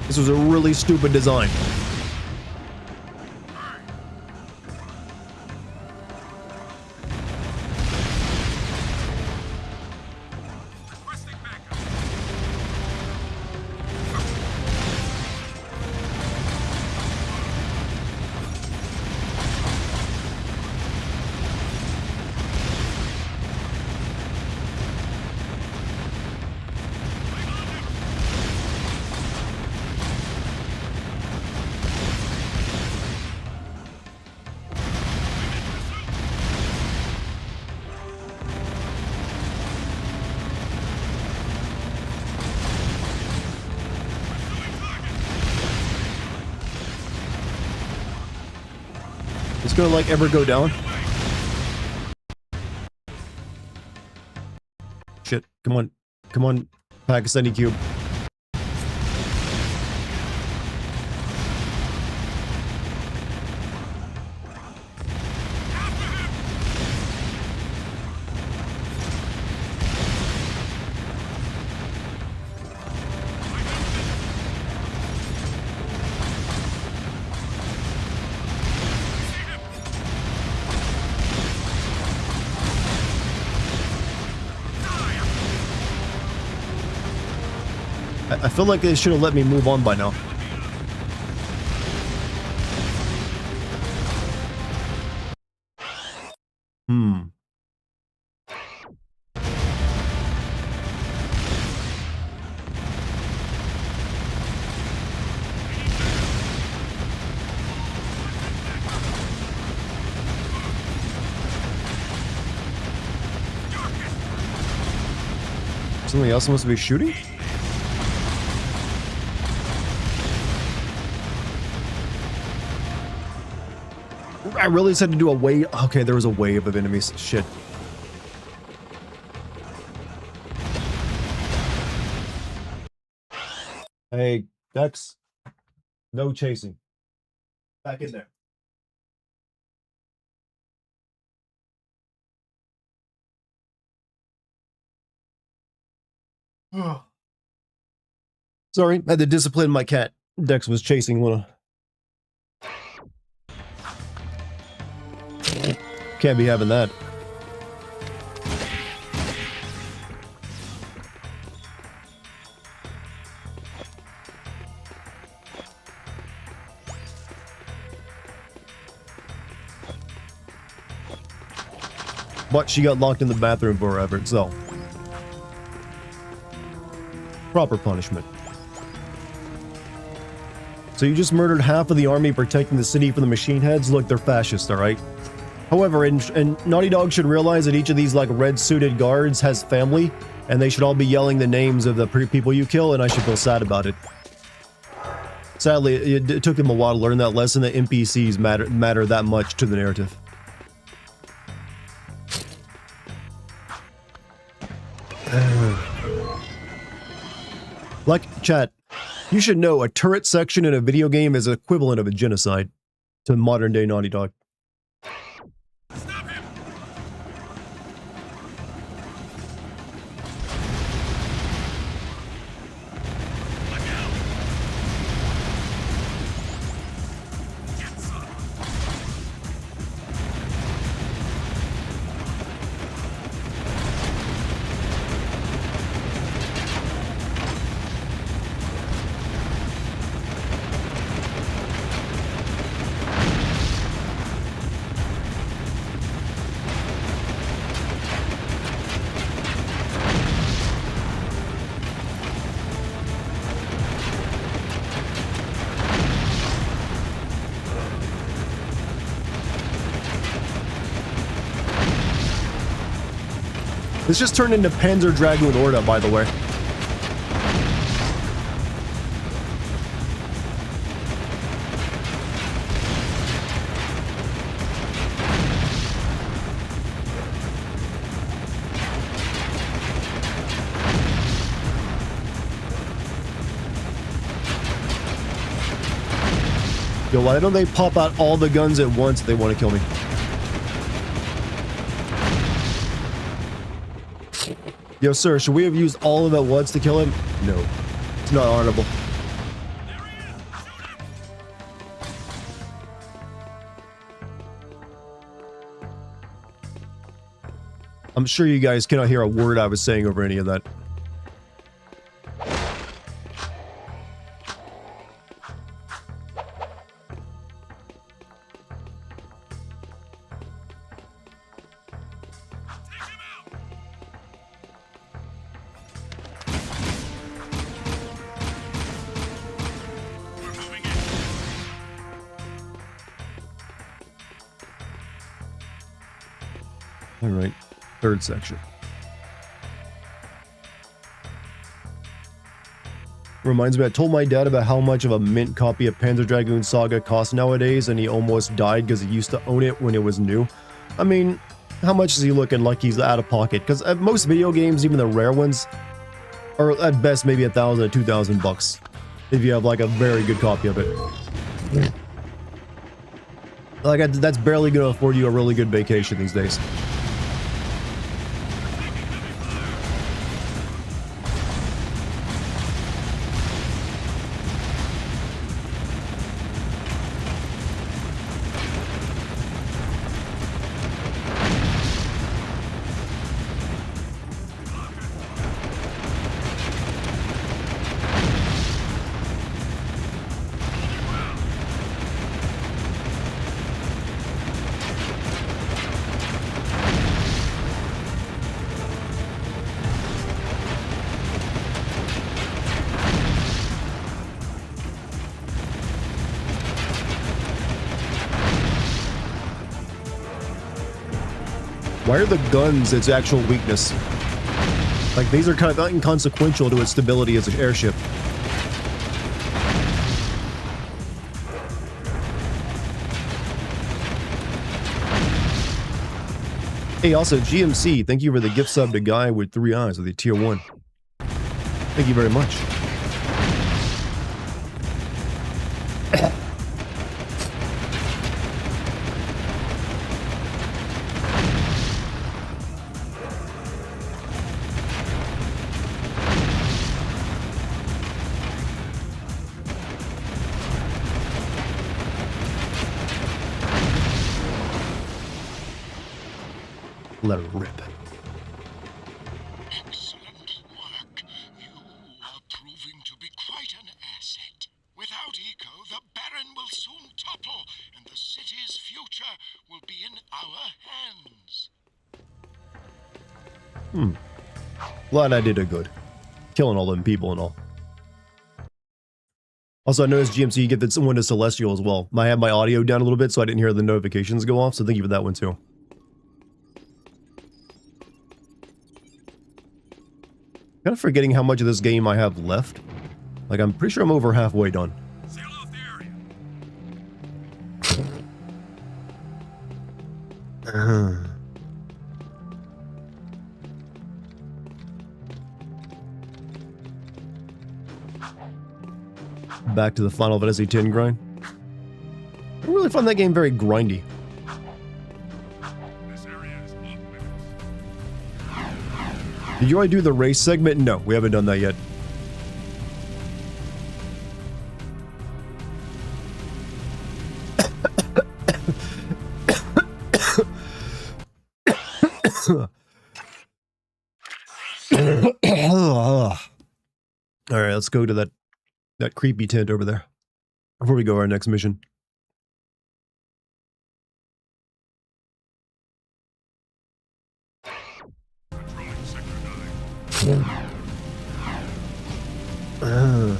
This was a really stupid design. It's gonna like ever go down. Shit, come on. Come on, Pakistani cube. I feel like they should have let me move on by now. Something else supposed to be shooting? I really just had to do a wave. Okay, there was a wave of enemies. Shit. Hey, Dex. No chasing. Back in there. Sorry, I had to discipline my cat. Dex was chasing Luna. Can't be having that. But she got locked in the bathroom forever, so. Proper punishment. So you just murdered half of the army protecting the city from the machine heads? Look, they're fascist, alright? However, and Naughty Dog should realize that each of these like red-suited guards has family, and they should all be yelling the names of the people you kill, and I should feel sad about it. Sadly, it took them a while to learn that lesson that NPCs matter that much to the narrative. Like, chat, you should know a turret section in a video game is equivalent of a genocide to modern-day Naughty Dog. This just turned into Panzer Dragoon Orda, by the way. Yo, why don't they pop out all the guns at once if they want to kill me? Yo, sir, should we have used all of it at once to kill him? No. It's not honorable. I'm sure you guys cannot hear a word I was saying over any of that. Alright, third section. Reminds me, I told my dad about how much of a mint copy of Panzer Dragoon Saga costs nowadays, and he almost died because he used to own it when it was new. I mean, how much is he looking like he's out of pocket? Because most video games, even the rare ones, are at best maybe $1,000 to $2,000 if you have like a very good copy of it. Like, that's barely going to afford you a really good vacation these days. Why are the guns its actual weakness? Like, these are kind of inconsequential to its stability as an airship. Hey, also, GMC, thank you for the gift sub to Guy with 3 eyes with the tier 1. Thank you very much. Let her rip. Excellent work. You are proving to be quite an asset. Without Eco, the Baron will soon topple, and the city's future will be in our hands. Glad I did a good. Killing all them people and all. Also, I noticed GMC, you get this one to Celestial as well. I had my audio down a little bit, so I didn't hear the notifications go off, so thank you for that one too. Kind of forgetting how much of this game I have left. Like, I'm pretty sure I'm over halfway done. Seal off the area. Back to the Final Fantasy X grind. I really find that game very grindy. This area is off limits. Did you already do the race segment? No, we haven't done that yet. Alright, let's go to that creepy tent over there before we go our next mission. Controlling Sector 9.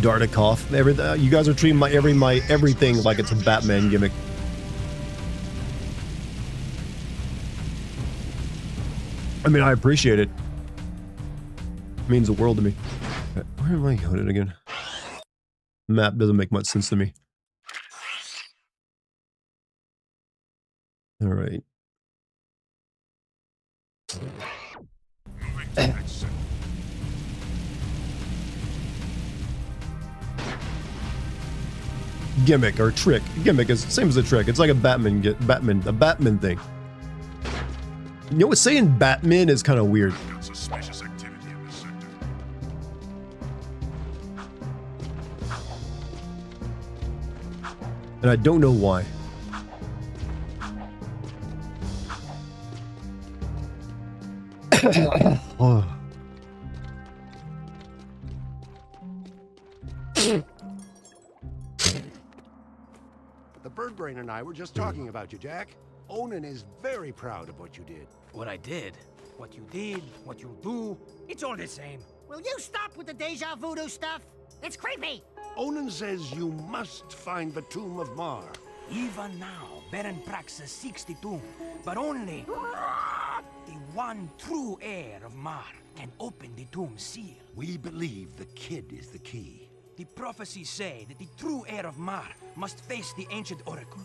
Dartigan. Everything. You guys are treating my everything like it's a Batman gimmick. I mean, I appreciate it. It means the world to me. Where am I headed again? Map doesn't make much sense to me. All right. Moving to next sector. Gimmick or trick. Gimmick is the same as a trick. It's like a Batman thing. You know what? Saying Batman is kind of weird. Got suspicious activity in this sector. And I don't know why. Oh. The Birdbrain and I were just talking about you, Jack. Onan is very proud of what you did. What I did, what you did, what you do, it's all the same. Will you stop with the deja voodoo stuff? It's creepy. Onan says you must find the Tomb of Mar. Even now, Baron Praxis seeks the tomb, but only the one true heir of Mar can open the tomb seal. We believe the kid is the key. The prophecies say that the true heir of Mar must face the ancient oracle.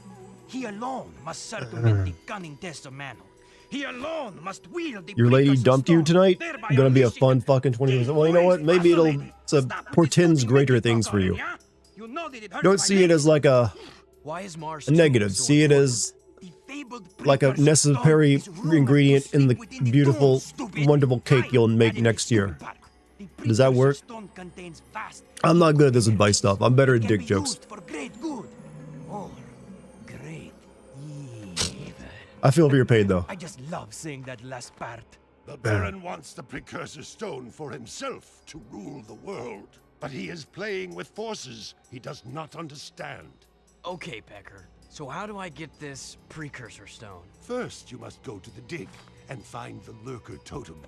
He alone must circumvent the cunning tests of manhood. He alone must wield the Your lady precursor dumped you stone, tonight? thereby Gonna be a unleashing fun the fucking 20 minutes. Well, you know what? Maybe portends greater things for you. You know that it hurts Don't my see it as like a Why is Mars negative. See it as like a necessary ingredient in the beautiful, wonderful cake you'll make next year. Does that work? I'm not good at this advice stuff. I'm better at dick jokes. I feel for your pain, though. I just love saying that last part. The Baron wants the precursor stone for himself to rule the world. But he is playing with forces he does not understand. Okay, Pecker. So how do I get this precursor stone? First, you must go to the dig and find the Lurker Totem.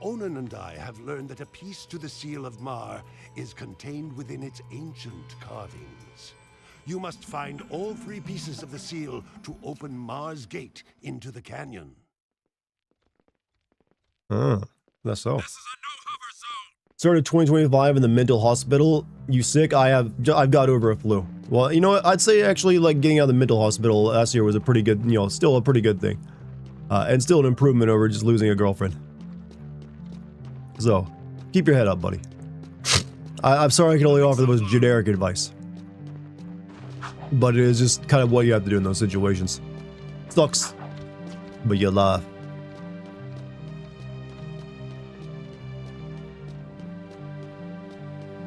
Onan and I have learned that a piece to the Seal of Mar is contained within its ancient carvings. You must find all 3 pieces of the seal to open Mar's gate into the canyon. That's so. This is a no-hover zone. Started 2025 in the mental hospital. You sick? I've got over a flu. Well, you know what? I'd say actually like getting out of the mental hospital last year was a pretty good, still a pretty good thing. And still an improvement over just losing a girlfriend. So, keep your head up, buddy. I'm sorry I can only offer the most generic advice. But it is just kind of what you have to do in those situations. Sucks. But you laugh.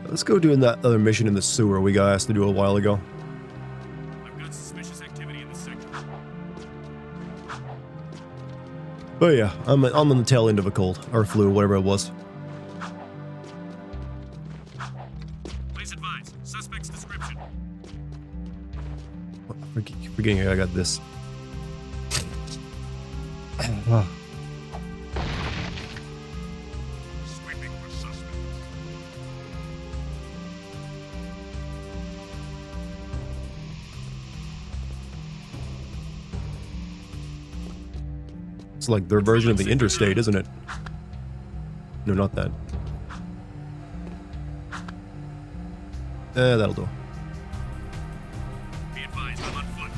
Let's go doing that other mission in the sewer we got asked to do a while ago. I've got suspicious activity in the sector. But yeah, I'm on the tail end of a cold. Or flu, whatever it was. Please advise. Suspect's description. Forgetting I got this. Sweeping for suspect. It's like their version of the interstate, isn't it? No, not that. That'll do. Be advised, I'm on foot.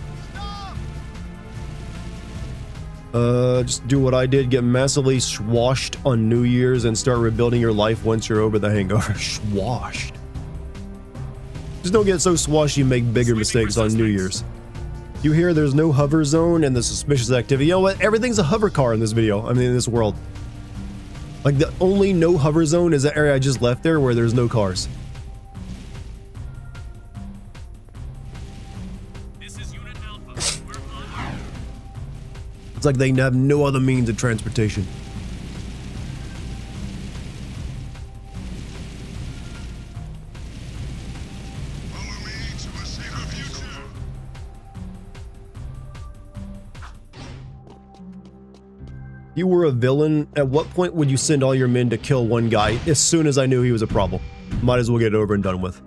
Just do what I did, get massively swashed on New Year's and start rebuilding your life once you're over the hangover. Swashed. Just don't get so swashed you make bigger mistakes on New Year's. You hear there's no hover zone and the suspicious activity. You know what? Everything's a hover car in this video. I mean, in this world. Like, the only no hover zone is the area I just left there where there's no cars. This is Unit Alpha. We're on. It's like they have no other means of transportation. Follow me to a safer future. You were a villain. At what point would you send all your men to kill one guy as soon as I knew he was a problem? Might as well get it over and done with.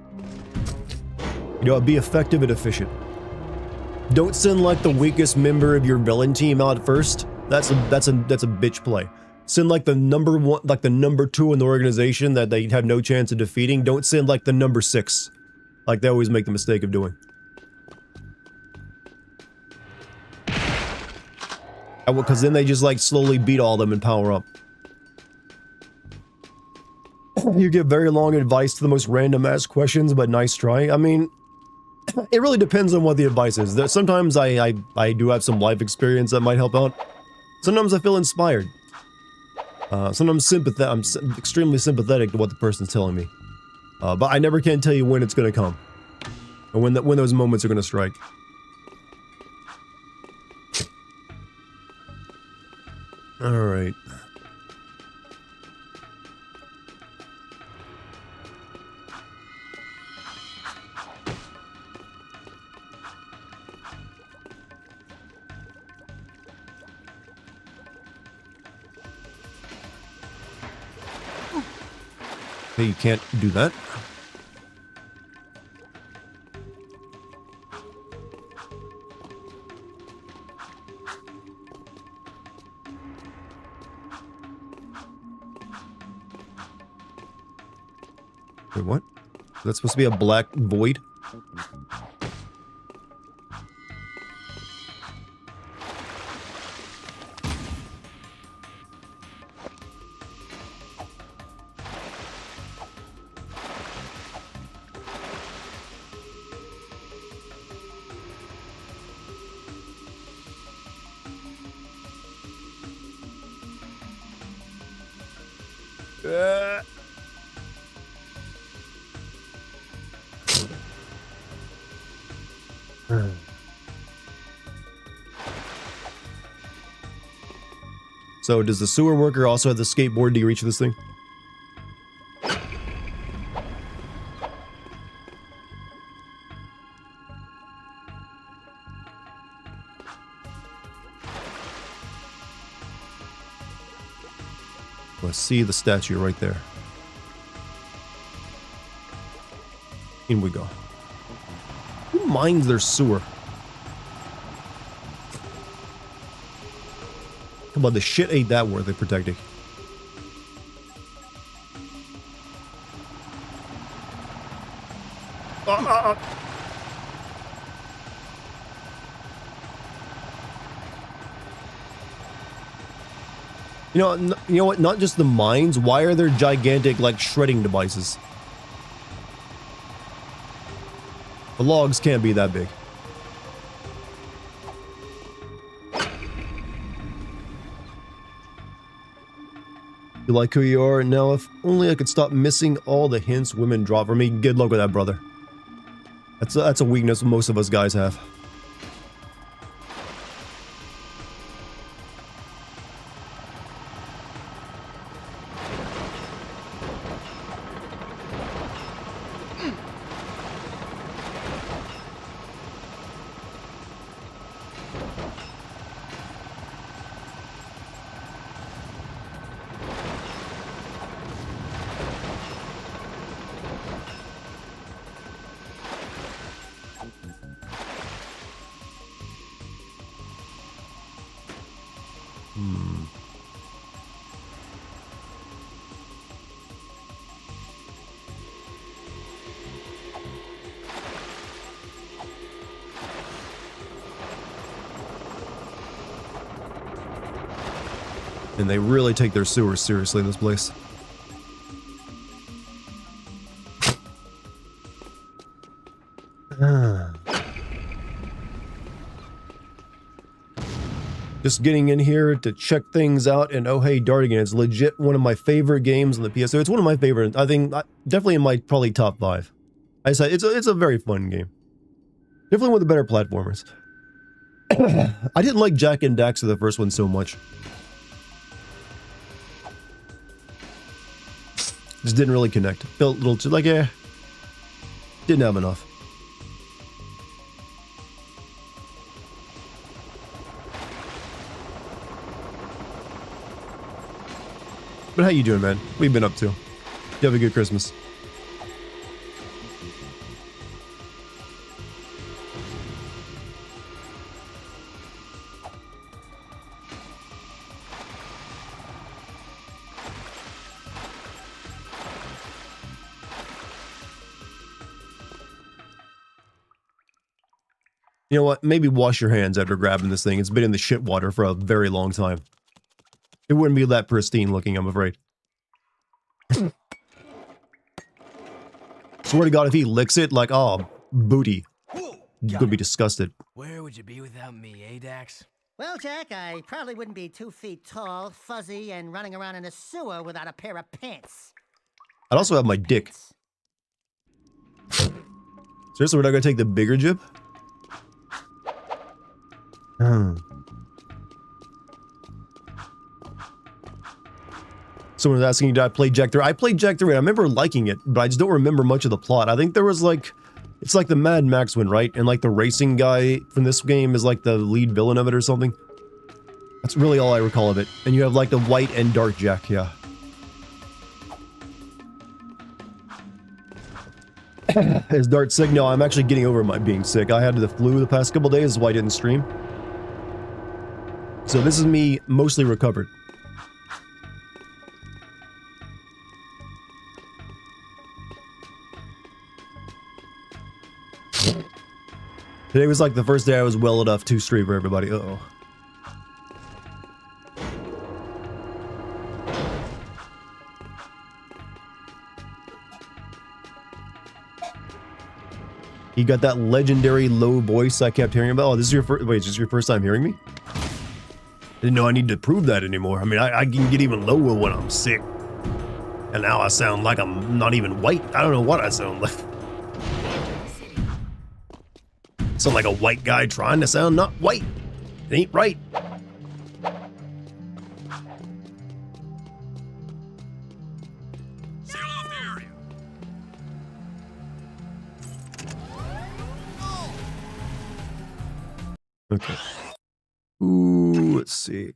You know, be effective and efficient. Don't send like the weakest member of your villain team out first. That's a bitch play. Send like the number 1, like the number 2 in the organization that they have no chance of defeating. Don't send like the number 6, like they always make the mistake of doing. Because then they just like slowly beat all of them and power up. You give very long advice to the most random ass questions, but nice try. I mean, it really depends on what the advice is. Sometimes I do have some life experience that might help out. Sometimes I feel inspired. Sometimes I'm extremely sympathetic to what the person's telling me. But I never can tell you when it's going to come. Or when those moments are going to strike. Alright. Hey, you can't do that. Wait, what? That's supposed to be a black void? So does the sewer worker also have the skateboard to reach this thing? Let's see the statue right there. In we go. Who mines their sewer? Come on, the shit ain't that worth it protecting. You know what? Not just the mines. Why are there gigantic, like, shredding devices? The logs can't be that big. You like who you are? Now, if only I could stop missing all the hints women drop for me. Good luck with that, brother. That's a weakness most of us guys have. And they really take their sewers seriously in this place. Just getting in here to check things out, and oh hey, Dartigan, it's legit one of my favorite games on the PS2. It's one of my favorite, I think, definitely in my probably top 5. I said it's a very fun game. Definitely one of the better platformers. I didn't like Jak and Daxter, the first one, so much. Just didn't really connect. Felt a little too like, eh. Didn't have enough. But how you doing, man? What have you been up to? You have a good Christmas. You know what? Maybe wash your hands after grabbing this thing. It's been in the shit water for a very long time. It wouldn't be that pristine looking, I'm afraid. Swear to God, if he licks it, like, oh, booty. He's gonna be disgusted. Where would you be without me, eh, Dax? Well, Jack, I probably wouldn't be 2 feet tall, fuzzy, and running around in a sewer without a pair of pants. I'd also have my dick. Seriously, we're not gonna take the bigger jib? Someone was asking, did I play Jak 3? I played Jak 3. I remember liking it, but I just don't remember much of the plot. I think there was like, it's like the Mad Max one, right? And like the racing guy from this game is like the lead villain of it or something. That's really all I recall of it. And you have like the white and dark Jak, yeah. Is Dart sick? No, I'm actually getting over my being sick. I had the flu the past couple days, that's why I didn't stream. So this is me mostly recovered. Today was like the first day I was well enough to stream for everybody. Uh-oh. You got that legendary low voice I kept hearing about. Oh, this is your first. Wait, is this your first time hearing me? I didn't know I need to prove that anymore. I mean, I can get even lower when I'm sick. And now I sound like I'm not even white. I don't know what I sound like. Sound like a white guy trying to sound not white. It ain't right. Seal off the area. Okay. Ooh, let's see.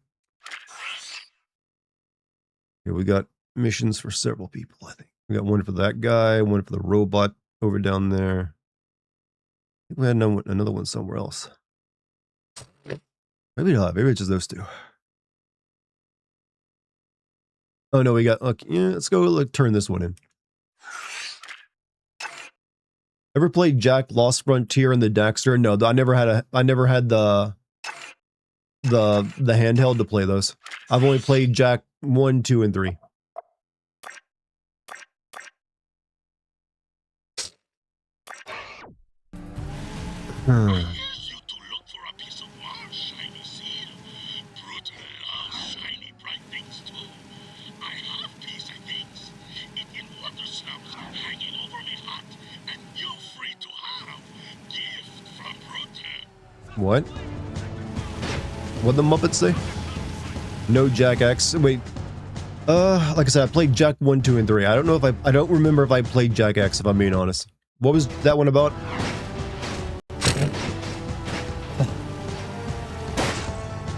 Okay, we got missions for several people, I think. We got one for that guy, one for the robot over down there. I think we had another one somewhere else. Maybe not. Maybe it's just those two. Oh no, we got. Okay, yeah, let's go. Turn this one in. Ever played Jack Lost Frontier and the Daxter? No, I never had the handheld to play those. I've only played Jack 1, 2, and 3. What? What the Muppets say? No Jack X. Wait. Like I said, I played Jack 1, 2, and 3. I don't know if I don't remember if I played Jack X, if I'm being honest. What was that one about?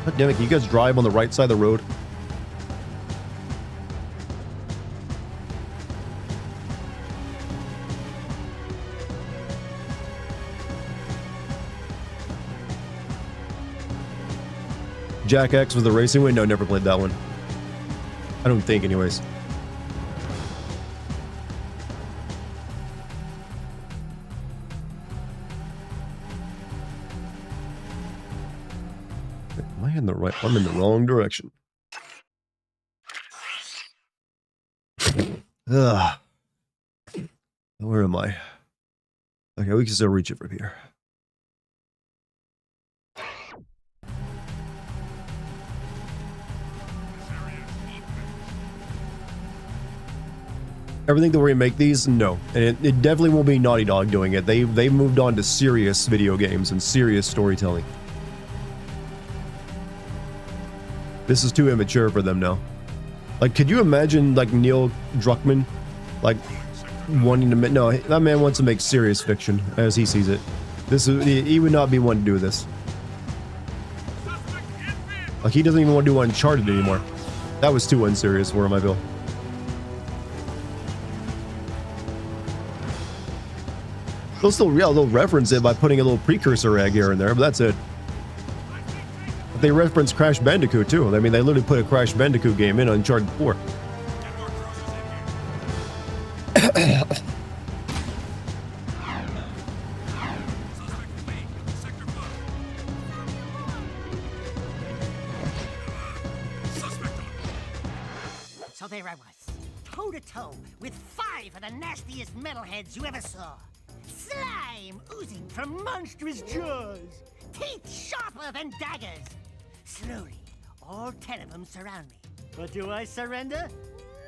God damn it, can you guys drive on the right side of the road? Jack X was the racing one? No, never played that one. I don't think, anyways. Am I in the right? I'm in the wrong direction. Ugh. Where am I? Okay, we can still reach it from here. Everything that we're gonna make these, no, and it definitely won't be Naughty Dog doing it. They moved on to serious video games and serious storytelling. This is too immature for them now. Like, could you imagine like Neil Druckmann, like wanting to make? No, that man wants to make serious fiction as he sees it. He would not be one to do this. Like, he doesn't even want to do Uncharted anymore. That was too unserious for him, I feel. They'll reference it by putting a little precursor egg here and there, but that's it. But they reference Crash Bandicoot too. I mean, they literally put a Crash Bandicoot game in Uncharted 4. So there I was, toe-to-toe with 5 of the nastiest metalheads you ever saw. Slime oozing from monstrous jaws, teeth sharper than daggers. Slowly, all 10 of them surround me. But do I surrender?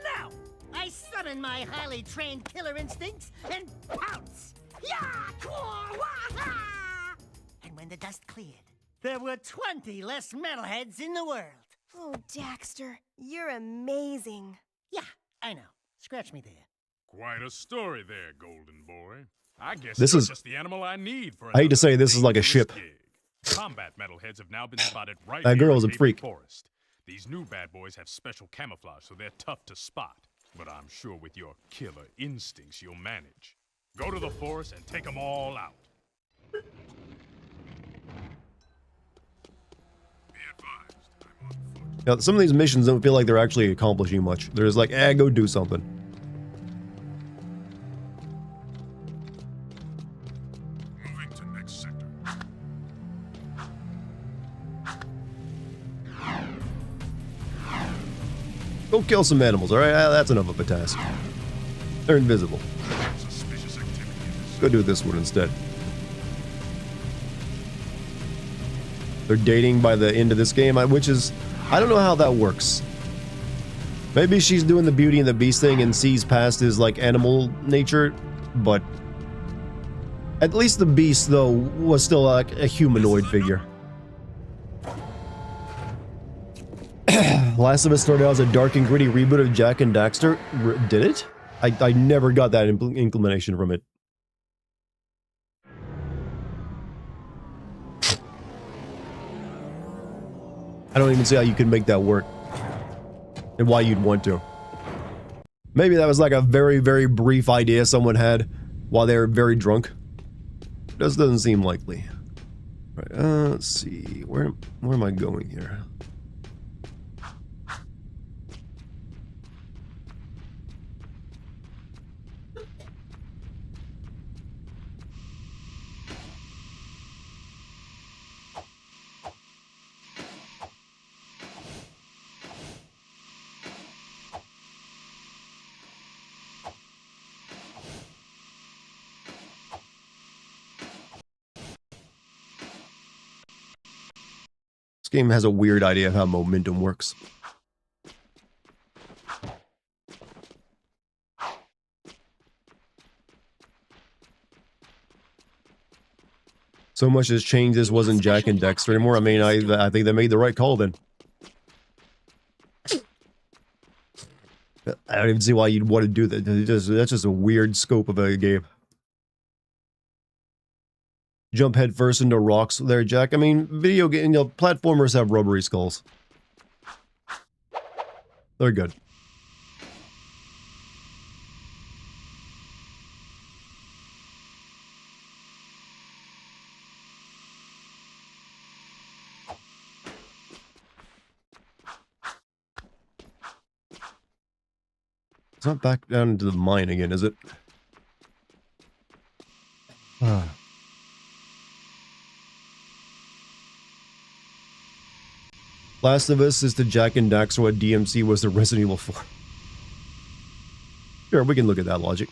No! I summon my highly trained killer instincts and pounce! And when the dust cleared, there were 20 less metalheads in the world. Oh, Daxter, you're amazing. Yeah, I know. Scratch me there. Quite a story there, Golden Boy. I guess this you're is just the animal I need for. I hate to say this is like a ship. Combat metalheads have now been spotted right that here girl is in a freak. Forest. These new bad boys have special camouflage, so they're tough to spot. But I'm sure with your killer instincts, you'll manage. Go to the forest and take them all out. Now, some of these missions don't feel like they're actually accomplishing much. They're just like, go do something. Moving to next sector. Go kill some animals, alright? That's enough of a task. They're invisible. Go do this one instead. They're dating by the end of this game, which is... I don't know how that works. Maybe she's doing the Beauty and the Beast thing and sees past his, like, animal nature, but... At least the Beast, though, was still, like, a humanoid figure. Last of Us started out as a dark and gritty reboot of Jack and Daxter. Did it? I never got that inclination from it. I don't even see how you could make that work. And why you'd want to. Maybe that was like a very, very brief idea someone had while they were very drunk. This doesn't seem likely. Right, let's see. Where am I going here? This game has a weird idea of how momentum works. So much has changed. This wasn't Jack and Dexter anymore. I mean, I think they made the right call then. I don't even see why you'd want to do that. That's just a weird scope of a game. Jump head first into rocks there, Jack. I mean, video game, platformers have rubbery skulls. They're good. It's not back down into the mine again, is it? Last of Us is to Jack and Daxter what DMC was to Resident Evil 4. Sure, we can look at that logic.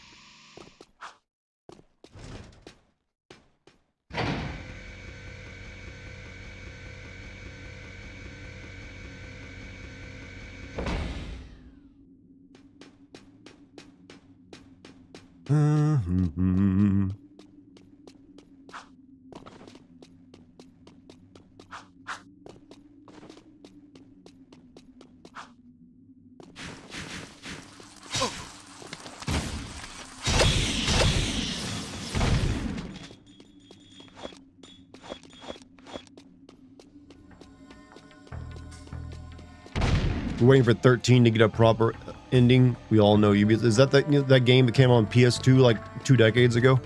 We're waiting for 13 to get a proper ending. We all know Ubisoft. Is that that game that came on PS2 like 2 decades ago?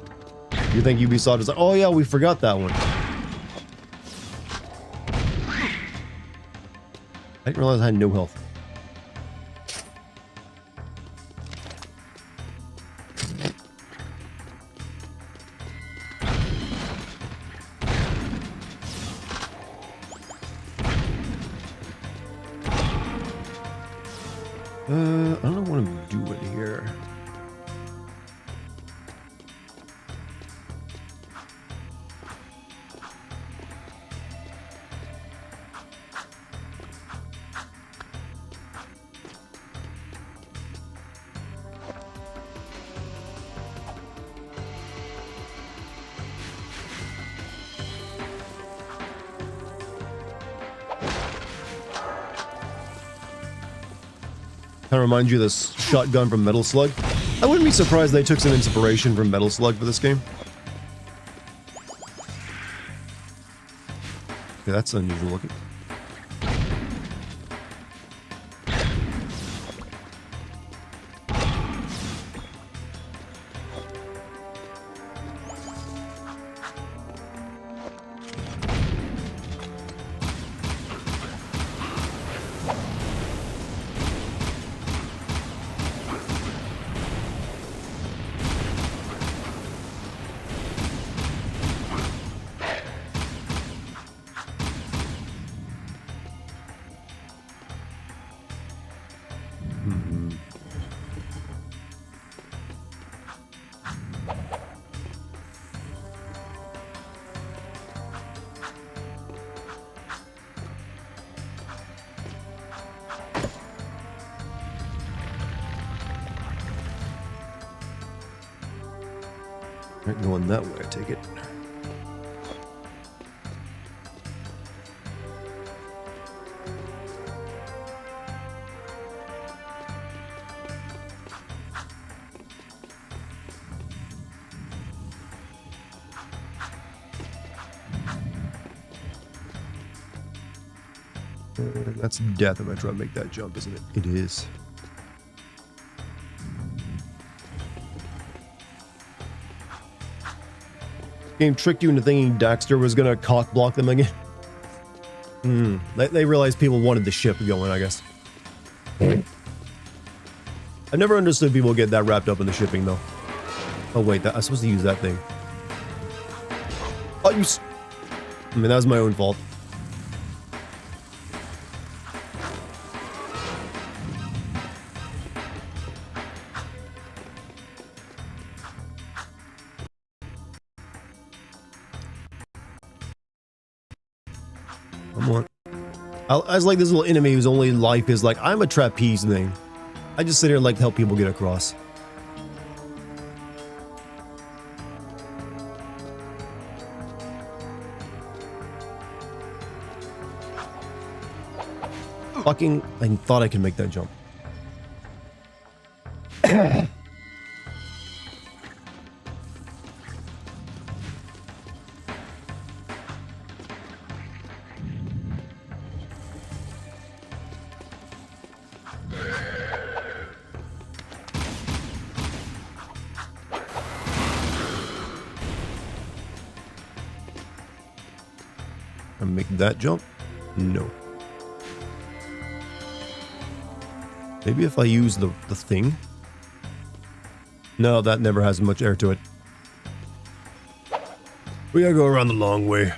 You think Ubisoft is like, oh yeah, we forgot that one. I didn't realize I had no health. I don't know what I'm doing here. Kind of reminds you of this shotgun from Metal Slug. I wouldn't be surprised they took some inspiration from Metal Slug for this game. Okay, that's unusual looking. Right, going that way, I take it. That's death if I try to make that jump, isn't it? It is. Game tricked you into thinking Daxter was gonna cock block them again. They realized people wanted the ship going, I guess. I never understood people get that wrapped up in the shipping, though. Oh, wait, I'm supposed to use that thing. Oh, I mean, that was my own fault. Come on. I was like this little enemy whose only life is like, I'm a trapeze thing. I just sit here and like to help people get across. Fucking, I thought I could make that jump. And make that jump? No. Maybe if I use the thing? No, that never has much air to it. We gotta go around the long way.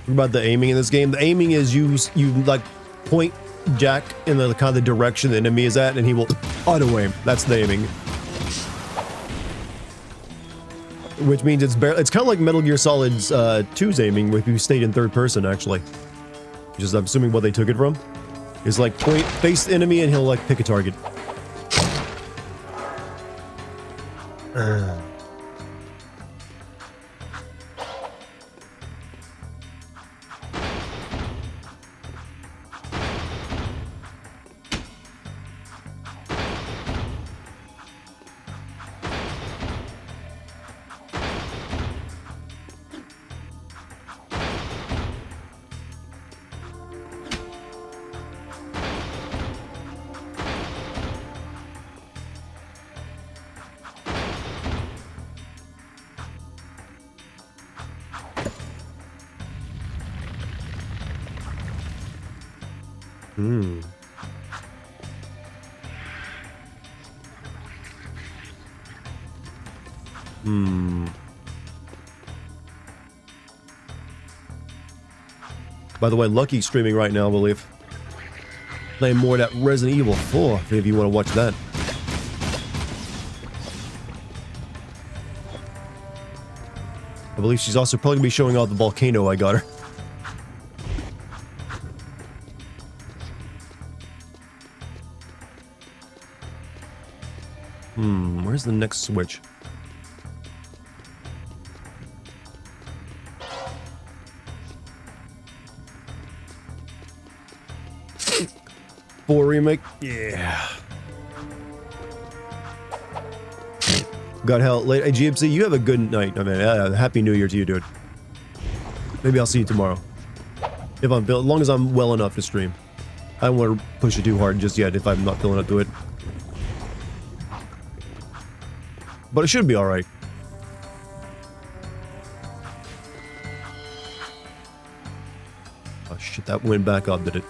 What about the aiming in this game? The aiming is you like point Jack in the kind of direction the enemy is at, and he will auto aim. That's the aiming. Which means it's kind of like Metal Gear Solid's 2's aiming if you stayed in third person, actually. Just I'm assuming what they took it from. Is like point, face the enemy, and he'll like pick a target. By the way, Lucky's streaming right now, I believe. Playing more of that Resident Evil 4, if you want to watch that. I believe she's also probably going to be showing off the volcano I got her. Where's the next switch? Four remake? Yeah. God hell, late. Hey, GMC, you have a good night. I mean, Happy New Year to you, dude. Maybe I'll see you tomorrow. If I'm as long as I'm well enough to stream. I don't want to push it too hard just yet if I'm not feeling up to it. But it should be alright. Oh shit, that went back up, did it?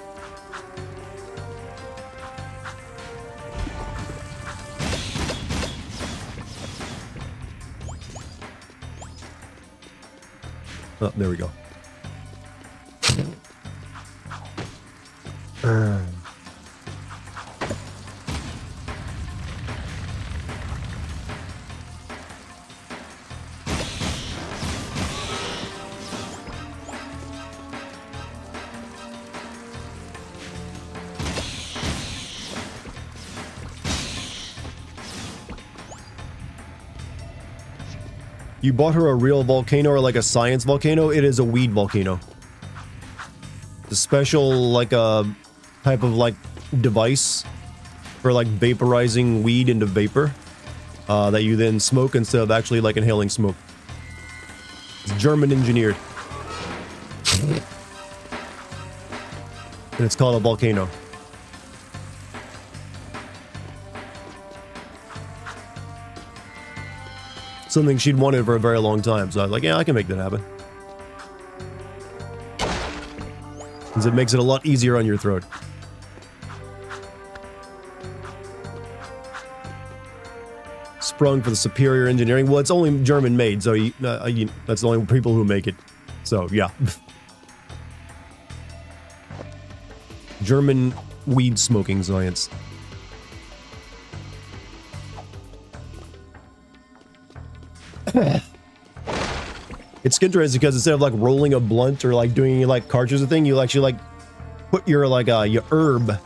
Oh, there we go. You bought her a real volcano or like a science volcano? It is a weed volcano. It's a special, like a type of like device for like vaporizing weed into vapor that you then smoke instead of actually like inhaling smoke. It's German engineered. And it's called a volcano. Something she'd wanted for a very long time, so I was like, yeah, I can make that happen. Because it makes it a lot easier on your throat. Sprung for the superior engineering. Well, it's only German made, so that's the only people who make it. So, yeah. German weed smoking science. It's interesting because instead of like rolling a blunt or like doing like cartridge or thing, you actually like put your like your herb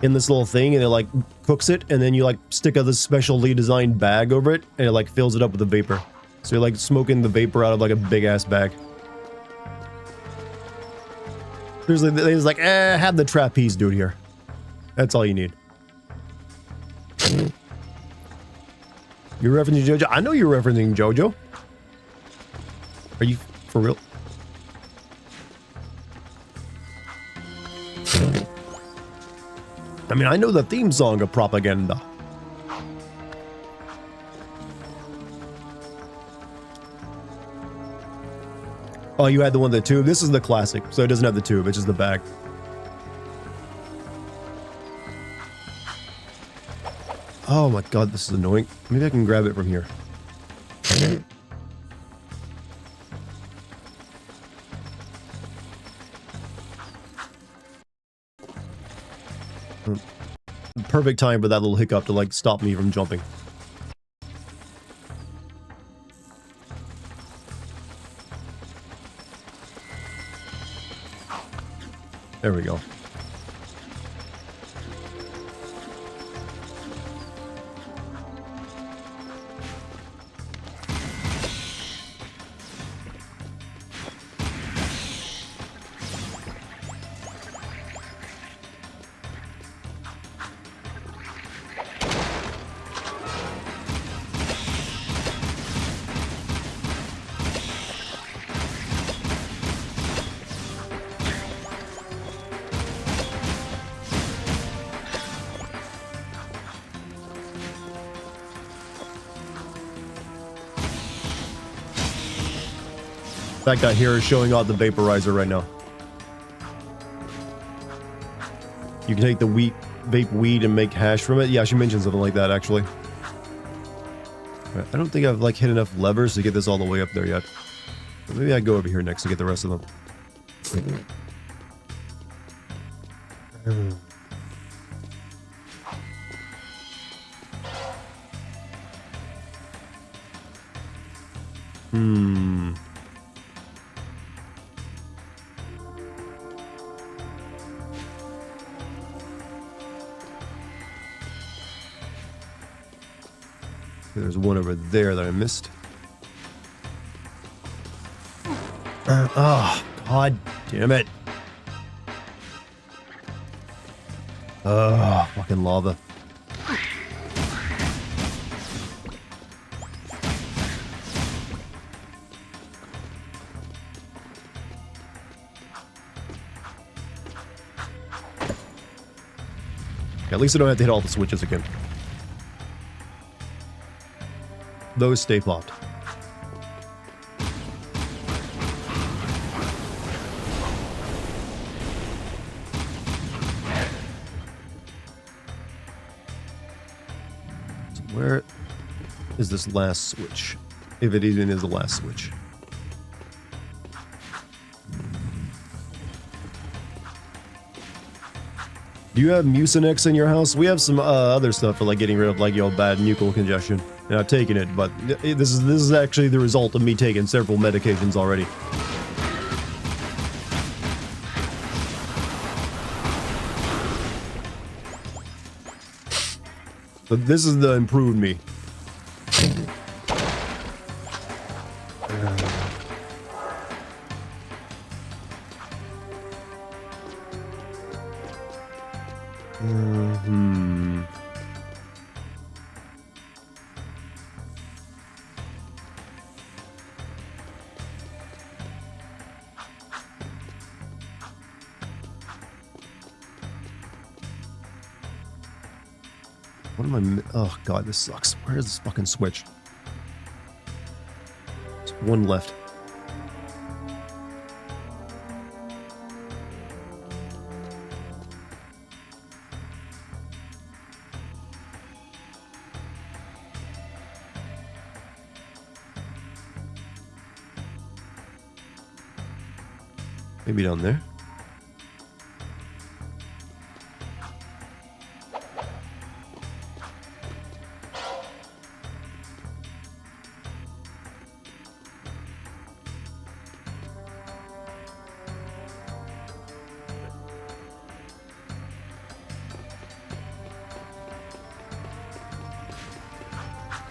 in this little thing and it like cooks it, and then you like stick a this specially designed bag over it and it like fills it up with the vapor. So you're like smoking the vapor out of like a big ass bag. Seriously, they just like, have the trapeze dude here. That's all you need. You're referencing JoJo? I know you're referencing JoJo. Are you for real? I mean, I know the theme song of Propaganda. Oh, you had the one with the tube? This is the classic, so it doesn't have the tube, it's just the bag. Oh my god, this is annoying. Maybe I can grab it from here. Perfect time for that little hiccup to like stop me from jumping. There we go. That guy here is showing off the vaporizer right now. You can take the vape weed and make hash from it. Yeah, she mentioned something like that, actually. I don't think I've like hit enough levers to get this all the way up there yet. But maybe I go over here next to get the rest of them. There's one over there that I missed. Oh, god damn it. Oh, fucking lava. At least I don't have to hit all the switches again. Those stay popped. So where is this last switch? If it even is the last switch. Do you have Mucinex in your house? We have some other stuff for like getting rid of like bad nuchal congestion. And I've taken it, but this is actually the result of me taking several medications already. But this is the improved me. What am I... Oh, God, this sucks. Where is this fucking switch? There's one left. Maybe down there.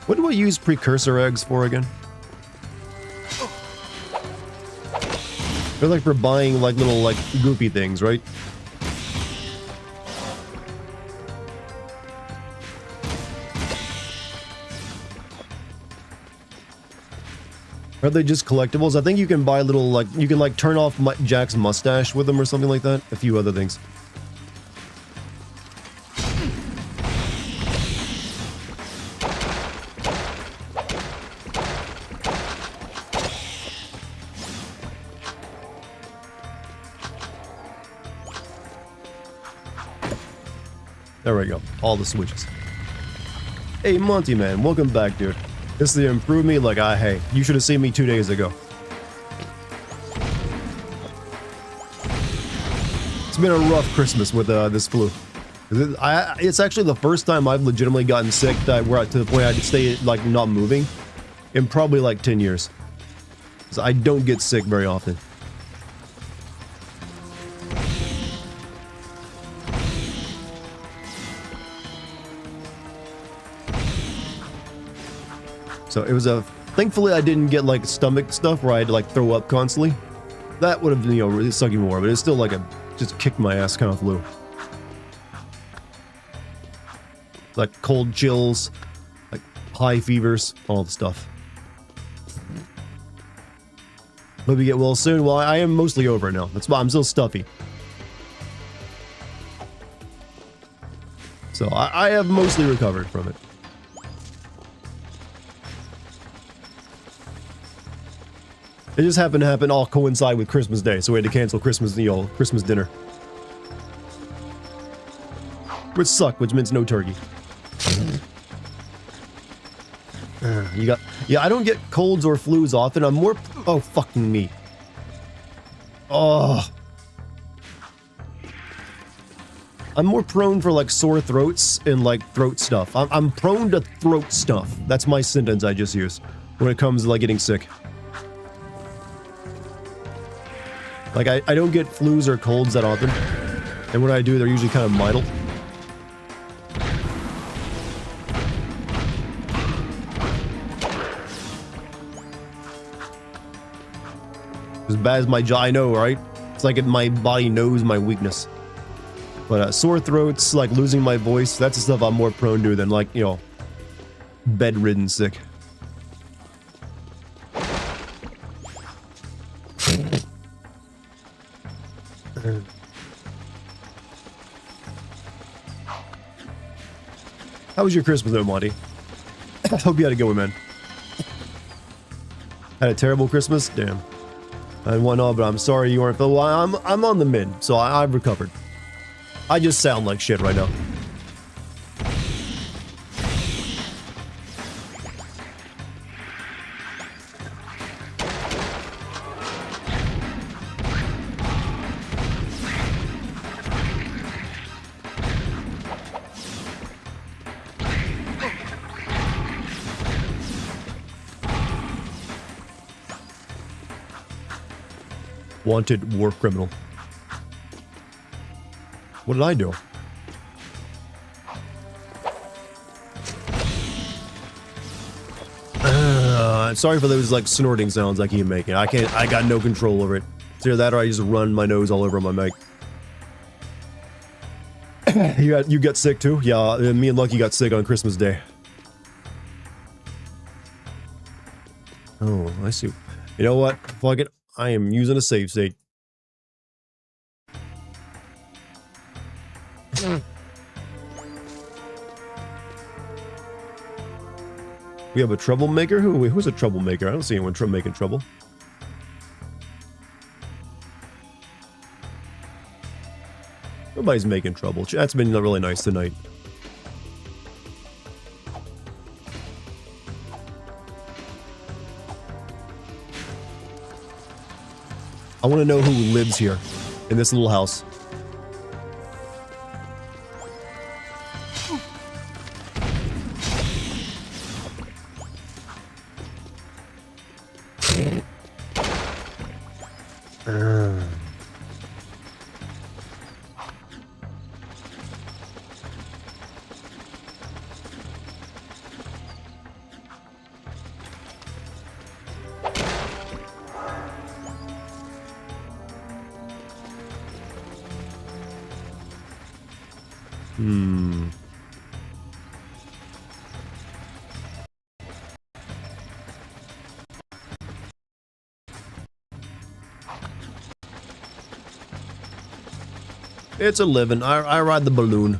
What do I use precursor eggs for again? They're like for buying like little like goopy things, right? Are they just collectibles? I think you can buy little like you can like turn off Jack's mustache with them or something like that. A few other things. There we go. All the switches. Hey, Monty man, welcome back, dude. This is to improve me. Like, hey, you should have seen me 2 days ago. It's been a rough Christmas with this flu. It's actually the first time I've legitimately gotten sick that we're to the point I could stay like not moving in probably like 10 years. So I don't get sick very often. So it was thankfully I didn't get like stomach stuff where I had to like throw up constantly. That would have, you know, really sucked me more, but it's still like just kicked my ass kind of flu. Like cold chills, like high fevers, all the stuff. Hope you get well soon. Well, I am mostly over it now. That's why I'm still stuffy. So I have mostly recovered from it. It just happened to happen all coincide with Christmas Day, so we had to cancel Christmas, you know, Christmas dinner. Which sucked, which means no turkey. Yeah, I don't get colds or flus often. I'm more, oh, fucking me. Oh. I'm more prone for like sore throats and like throat stuff. I'm prone to throat stuff. That's my sentence I just used when it comes to like getting sick. Like, I don't get flus or colds that often. And when I do, they're usually kind of mild. As bad as my jaw, I know, right? It's like my body knows my weakness. But sore throats, like losing my voice, that's the stuff I'm more prone to than like, you know, bedridden sick. How was your Christmas though, Monty? I hope you had a good one, man. Had a terrible Christmas? Damn. I didn't want to know, but I'm sorry you weren't feeling well. I'm on the mend, so I've recovered. I just sound like shit right now. Wanted war criminal. What did I do? Sorry for those like snorting sounds I keep making. I got no control over it. It's either that or I just run my nose all over my mic. You got sick too? Yeah, me and Lucky got sick on Christmas Day. Oh, I see. You know what? Fuck it. I am using a save state. We have a troublemaker? Who's a troublemaker? I don't see anyone making trouble. Nobody's making trouble. Chat's been really nice tonight. I want to know who lives here in this little house. It's a living. I ride the balloon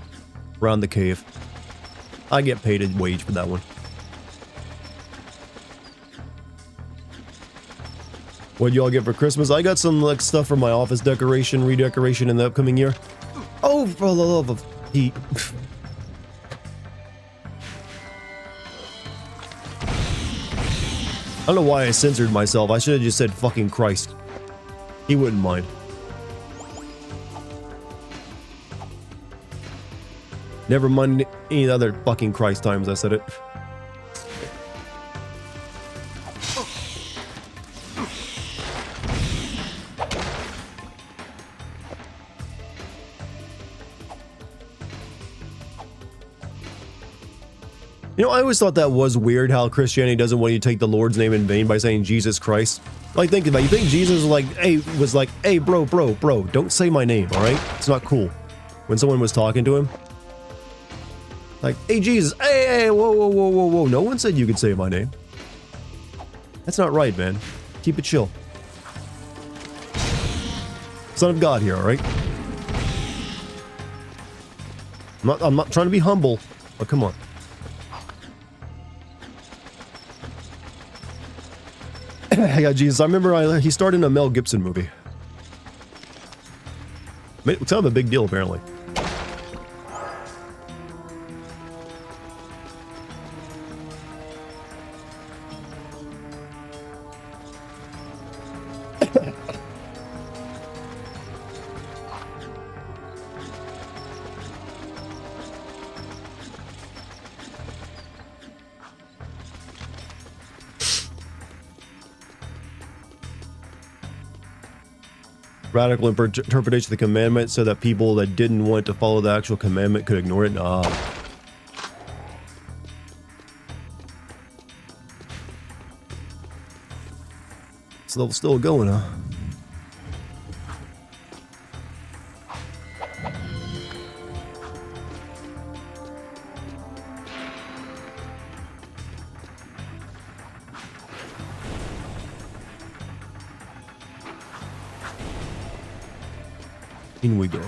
around the cave. I get paid a wage for that one. What'd y'all get for Christmas? I got some like stuff for my office decoration, redecoration in the upcoming year. Oh, for the love of Pete. I don't know why I censored myself. I should have just said fucking Christ. He wouldn't mind. Never mind any other fucking Christ times I said it. You know, I always thought that was weird how Christianity doesn't want you to take the Lord's name in vain by saying Jesus Christ. Like, think about it. You think Jesus was like, hey, bro, don't say my name, all right? It's not cool. When someone was talking to him. Like, hey, Jesus, hey, whoa. No one said you could say my name. That's not right, man. Keep it chill. Son of God here, all right? I'm not trying to be humble, but come on. Yeah, Jesus, I remember he starred in a Mel Gibson movie. It's kind of a big deal, apparently. Radical interpretation of the commandment so that people that didn't want to follow the actual commandment could ignore it. Nah. Still going, huh? In we go.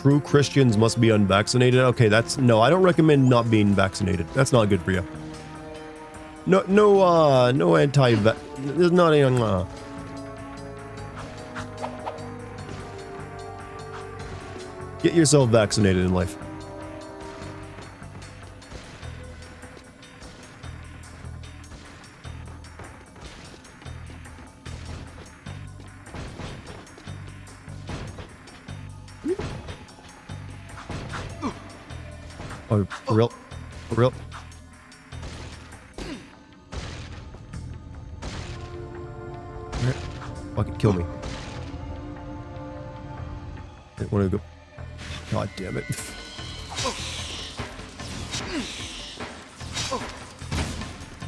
True Christians must be unvaccinated. Okay, no, I don't recommend not being vaccinated. That's not good for you. No there's not any, get yourself vaccinated in life. Oh, for real? For real? Fucking kill me. I want to go. God damn it.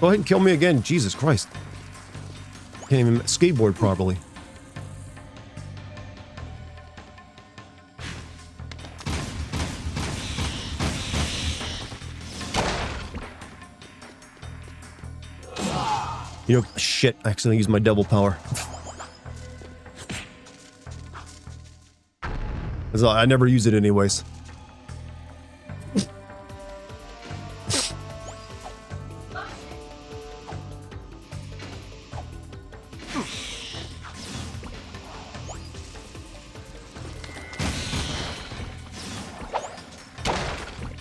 Go ahead and kill me again. Jesus Christ. Can't even skateboard properly. You know, shit, I accidentally used my double power. I never use it anyways.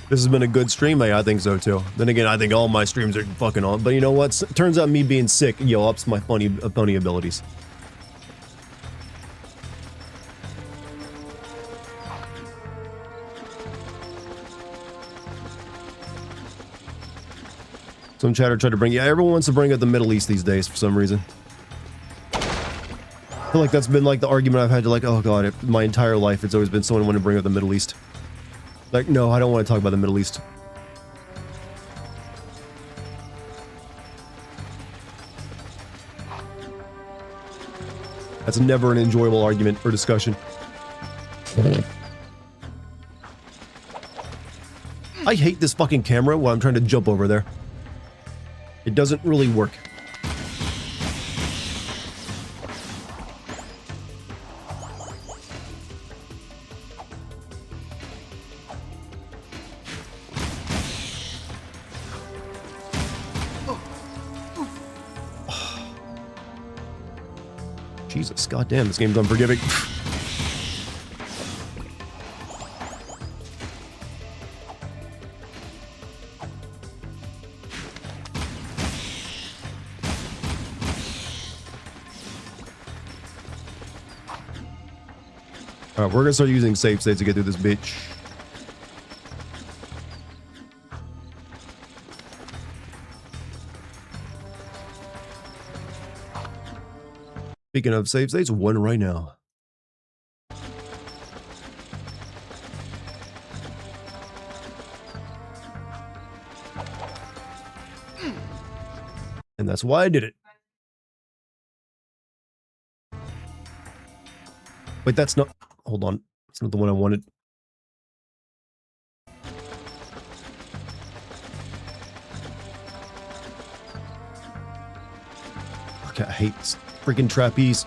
This has been a good stream. I think so too. Then again, I think all my streams are fucking on. But you know what? Turns out me being sick, ups my funny abilities. Some chatter tried to bring... Yeah, everyone wants to bring up the Middle East these days for some reason. I feel like that's been like the argument I've had to like, oh god, my entire life it's always been someone wanting to bring up the Middle East. Like, no, I don't want to talk about the Middle East. That's never an enjoyable argument or discussion. I hate this fucking camera while I'm trying to jump over there. It doesn't really work. Jesus, goddamn, this game's unforgiving. Alright, we're gonna start using save states to get through this bitch. Speaking of save states, one right now. And that's why I did it. Wait, that's not... Hold on. That's not the one I wanted. Okay, I hate this freaking trapeze.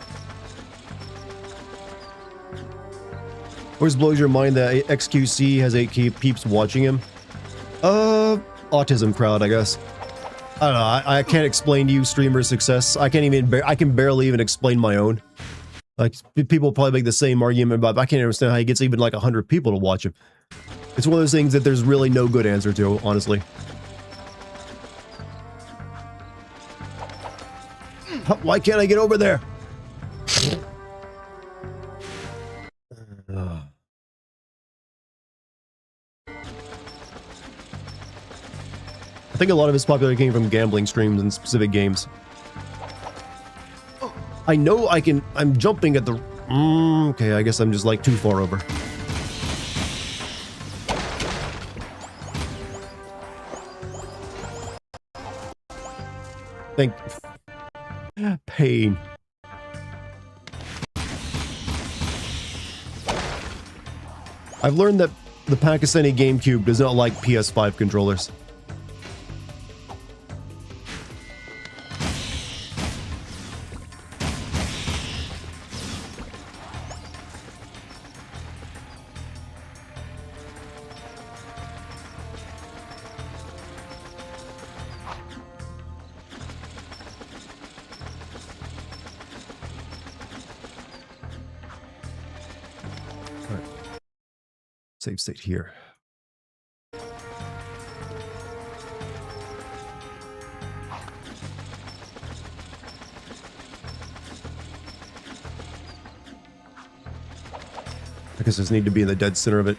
Always blows your mind that XQC has 8 peeps watching him. Autism crowd, I guess. I don't know. I can't explain to you streamer success. I can barely even explain my own. Like, people probably make the same argument about, I can't understand how he gets even like 100 people to watch him. It's one of those things that there's really no good answer to, honestly. Why can't I get over there? I think a lot of his popularity came from gambling streams and specific games. I know I can... I'm jumping at the... okay, I guess I'm just like too far over. Pain. I've learned that the Pakistani GameCube does not like PS5 controllers. Save state here. I guess this need to be in the dead center of it.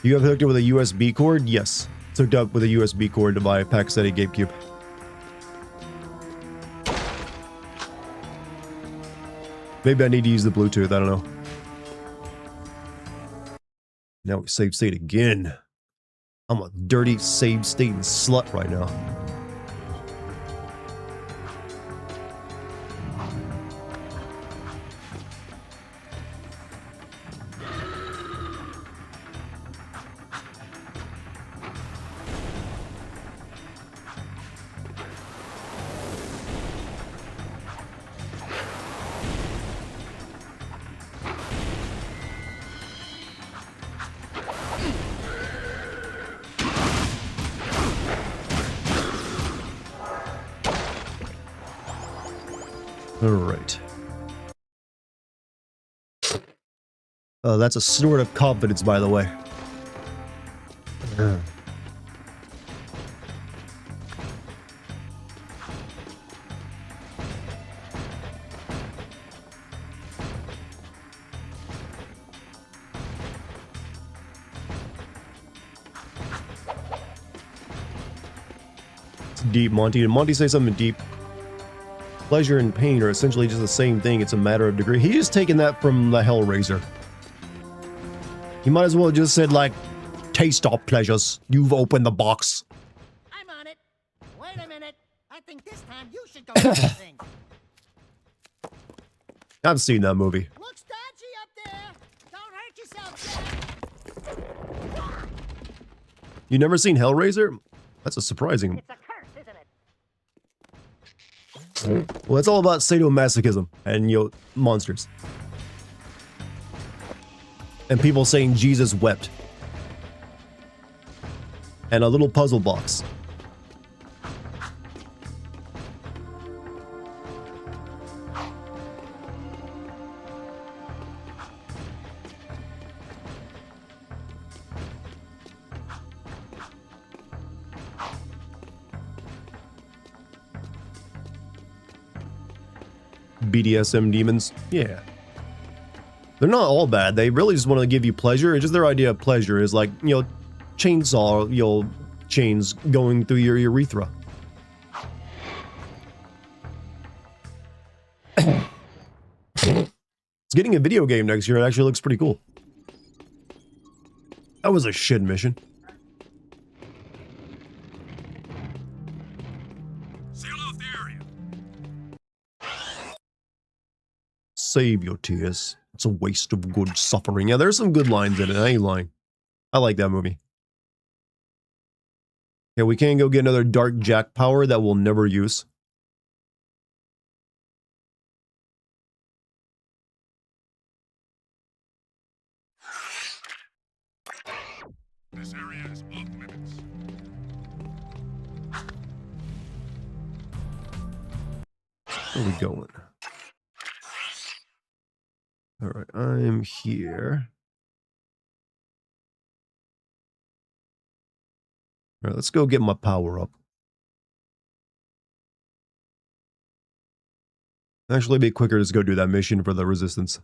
You have hooked it with a USB cord? Yes. It's hooked up with a USB cord to my Pakistani GameCube. Maybe I need to use the Bluetooth, I don't know. Now we save state again. I'm a dirty save state slut right now. All right. That's a snort of confidence, by the way. It's deep, Monty. Did Monty say something deep? Pleasure and pain are essentially just the same thing. It's a matter of degree. He's just taking that from the Hellraiser. He might as well have just said, like, taste our pleasures. You've opened the box. I'm on it. Wait a minute. I think this time you should go do something. I've seen that movie. Looks dodgy up there. Don't hurt yourself, Jack. You never seen Hellraiser? That's a surprising. It's a curse, isn't it? Well, it's all about sadomasochism and, you know, monsters. And people saying Jesus wept. And a little puzzle box. BDSM demons? Yeah. They're not all bad. They really just want to give you pleasure. It's just their idea of pleasure is like, you know, chainsaw, you know, chains going through your urethra. It's getting a video game next year. It actually looks pretty cool. That was a shit mission. Save your tears. It's a waste of good suffering. Yeah, there's some good lines in it. I ain't lying. I like that movie. Yeah, we can go get another Dark Jack power that we'll never use. This area is off limits. Where are we going? All right, I'm here. All right, let's go get my power up. Actually, it'd be quicker to just go do that mission for the resistance.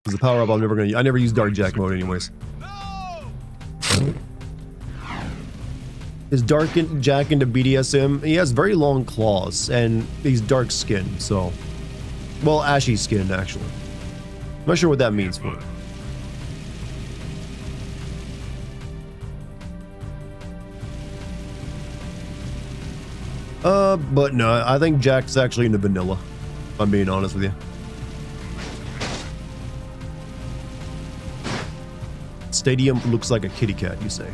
Because the power up, I'm never gonna. I never use Dark Jack mode, anyways. Is Dark Jack into BDSM? He has very long claws and he's dark skinned, so. Well, ashy skin, actually. I'm not sure what that means for him. But no, I think Jack's actually into vanilla, if I'm being honest with you. Stadium looks like a kitty cat, you say.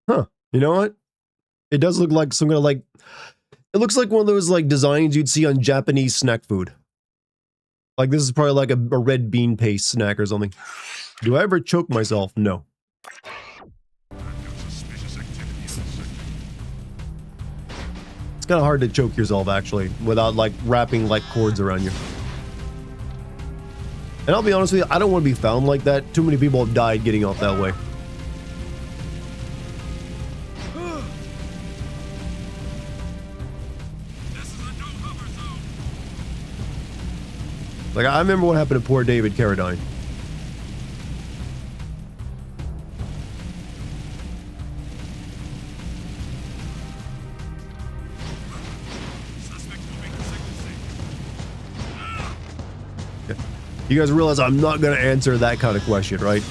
Huh, you know what? It does look like some kind of like, it looks like one of those like designs you'd see on Japanese snack food. Like this is probably like a red bean paste snack or something. Do I ever choke myself? No. It's kind of hard to choke yourself actually without like wrapping like cords around you. And I'll be honest with you, I don't want to be found like that. Too many people have died getting off that way. Like, I remember what happened to poor David Carradine. You guys realize I'm not going to answer that kind of question, right?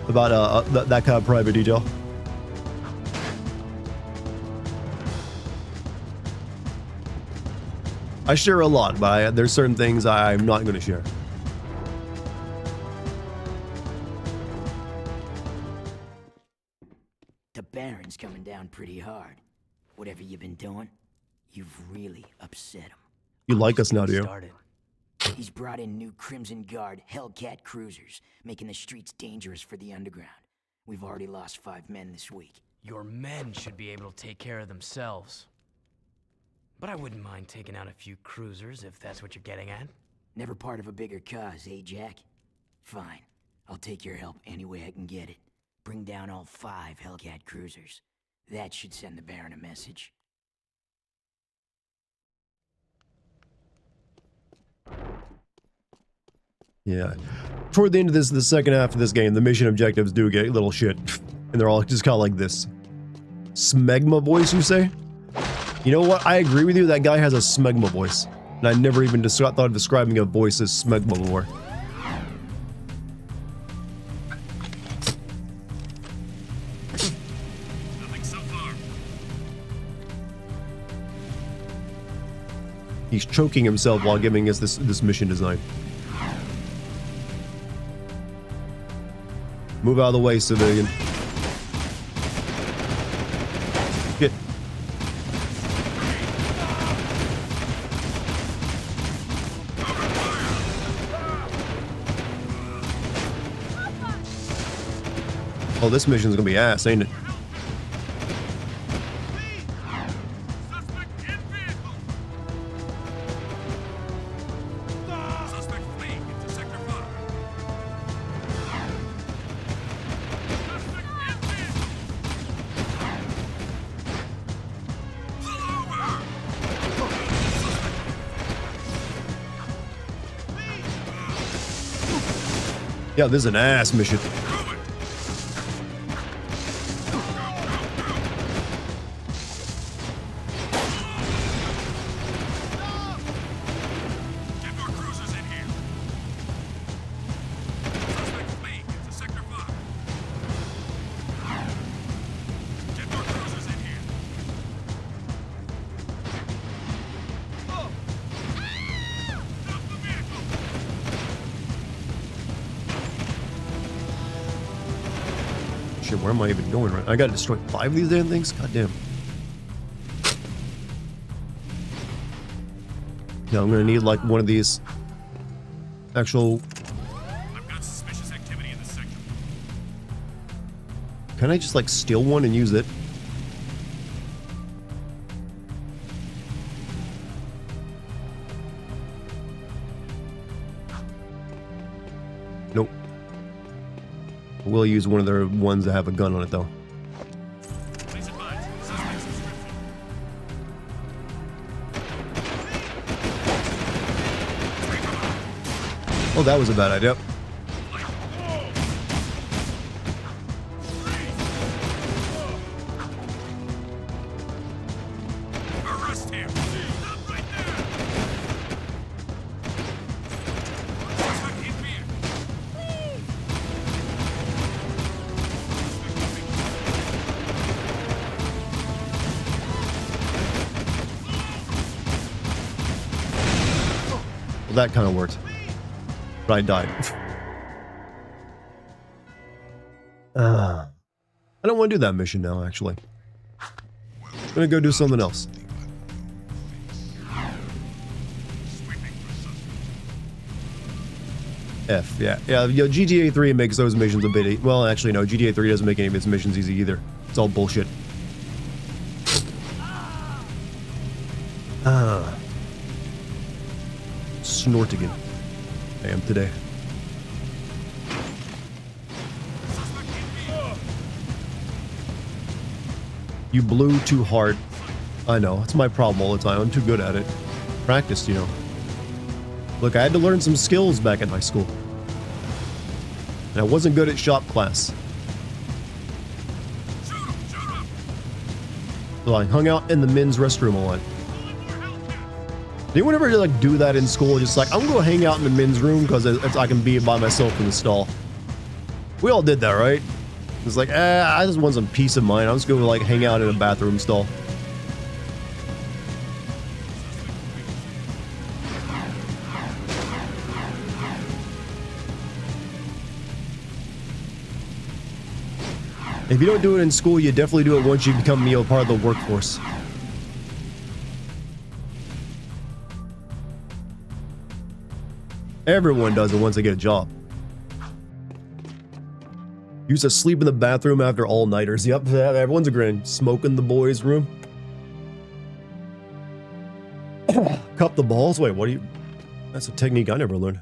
About that kind of private detail. I share a lot, but there's certain things I'm not going to share. The Baron's coming down pretty hard. Whatever you've been doing, you've really upset him. You like us now, do you? He's brought in new Crimson Guard Hellcat cruisers, making the streets dangerous for the underground. We've already lost 5 men this week. Your men should be able to take care of themselves. But I wouldn't mind taking out a few cruisers if that's what you're getting at. Never part of a bigger cause, eh, Jack? Fine. I'll take your help any way I can get it. Bring down all 5 Hellcat cruisers. That should send the Baron a message. Yeah. Toward the end of this, the second half of this game, the mission objectives do get little shit. And they're all just kind of like this. Smegma voice, you say? You know what? I agree with you. That guy has a smegma voice. And I never even thought of describing a voice as smegma before. Nothing so far. He's choking himself while giving us this mission design. Move out of the way, civilian. Get. Oh, this mission's gonna be ass, ain't it? Suspect fleeing into Sector 5. Yeah, this is an ass mission. Get more cruisers in here. Suspect fleeing into Sector 5. Get more cruisers in here. Stop the vehicle. Shit, where am I even going right? I gotta destroy 5 of these damn things? God damn. Yeah, I'm gonna need like one of these actual. I've got suspicious activity in this sector. Can I just like steal one and use it? Nope. We'll use one of their ones that have a gun on it though. Please advise. Suspect subscription. Oh, that was a bad idea. Arrest him. Stop right there. Suspect in fear. Well, that kind of worked. But I died. I don't want to do that mission now, actually. I'm gonna go do something else. F, yeah. Yeah, GTA 3 makes those missions a bit easy. Well, actually, no, GTA 3 doesn't make any of its missions easy either. It's all bullshit. Snortigan. I am today. You blew too hard. I know, it's my problem all the time. I'm too good at it. Practiced, you know. Look, I had to learn some skills back in high school. And I wasn't good at shop class. So I hung out in the men's restroom a lot. Did anyone ever like do that in school? Just like, I'm gonna hang out in the men's room because I can be by myself in the stall. We all did that, right? It's like, I just want some peace of mind. I'm just gonna like hang out in a bathroom stall. If you don't do it in school, you definitely do it once you become, you know, part of the workforce. Everyone does it once they get a job. Used to sleep in the bathroom after all-nighters. Yep, everyone's agreeing. Smoke in the boys' room. Cup the balls? Wait, what do you... That's a technique I never learned.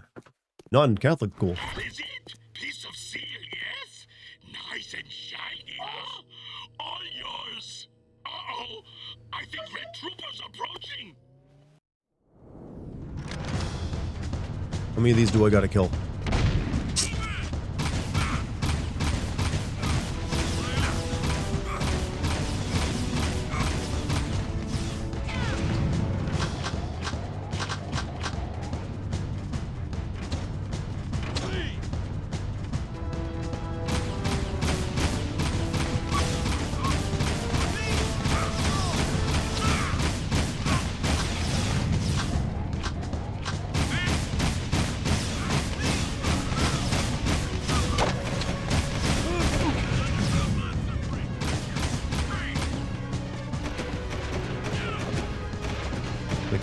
Not in Catholic school. Is it? Piece of seal, yes? Nice and shiny, huh? All yours. Uh-oh. I think Red Trooper's approaching. How many of these do I gotta kill?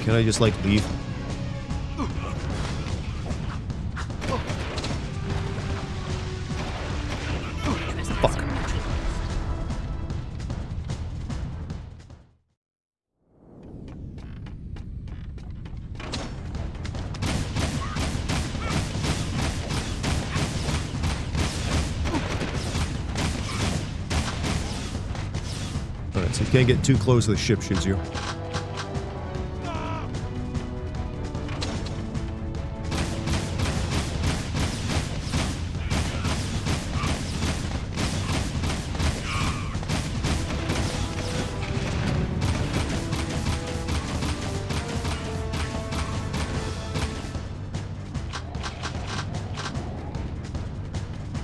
Can I just, like, leave? Fuck. Alright, so you can't get too close to the ship shoots you.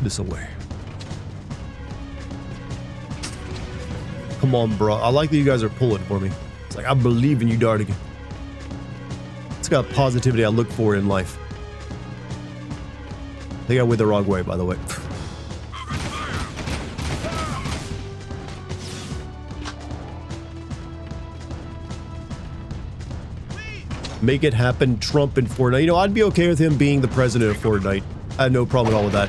This away. Come on, bro. I like that you guys are pulling for me. It's like, I believe in you, Dartigan. It's got positivity I look for in life. I think I went the wrong way, by the way. Make it happen, Trump in Fortnite. You know, I'd be okay with him being the president of Fortnite. I had no problem at all with that.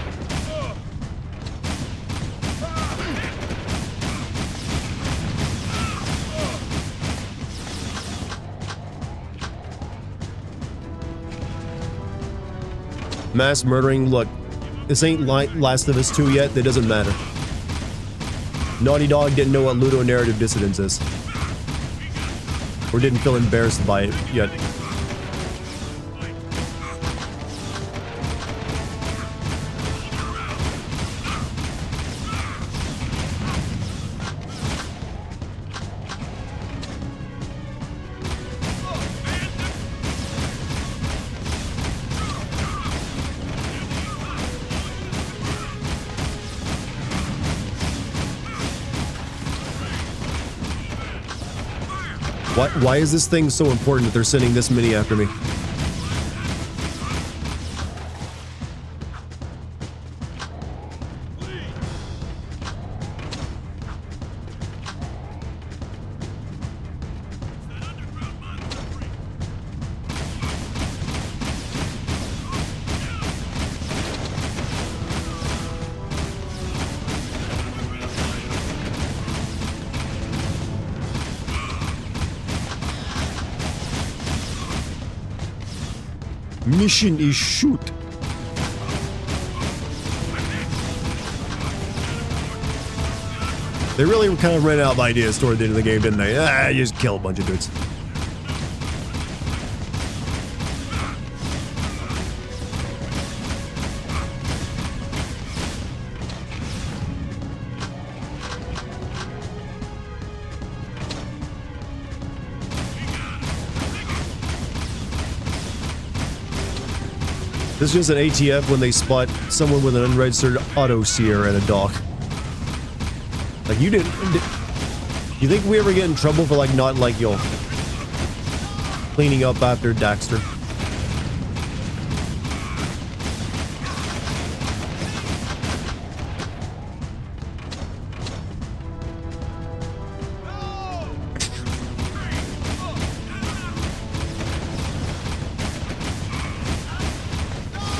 Mass murdering, look, this ain't like Last of Us 2 yet, that doesn't matter. Naughty Dog didn't know what ludonarrative dissidence is. Or didn't feel embarrassed by it yet. Why is this thing so important that they're sending this many after me? Mission is shoot. They really kind of ran out of ideas toward the end of the game, didn't they? Just kill a bunch of dudes. This is just an ATF when they spot someone with an unregistered auto-seer at a dock. Like, you didn't... You think we ever get in trouble for, like, not, like, yo, cleaning up after Daxter?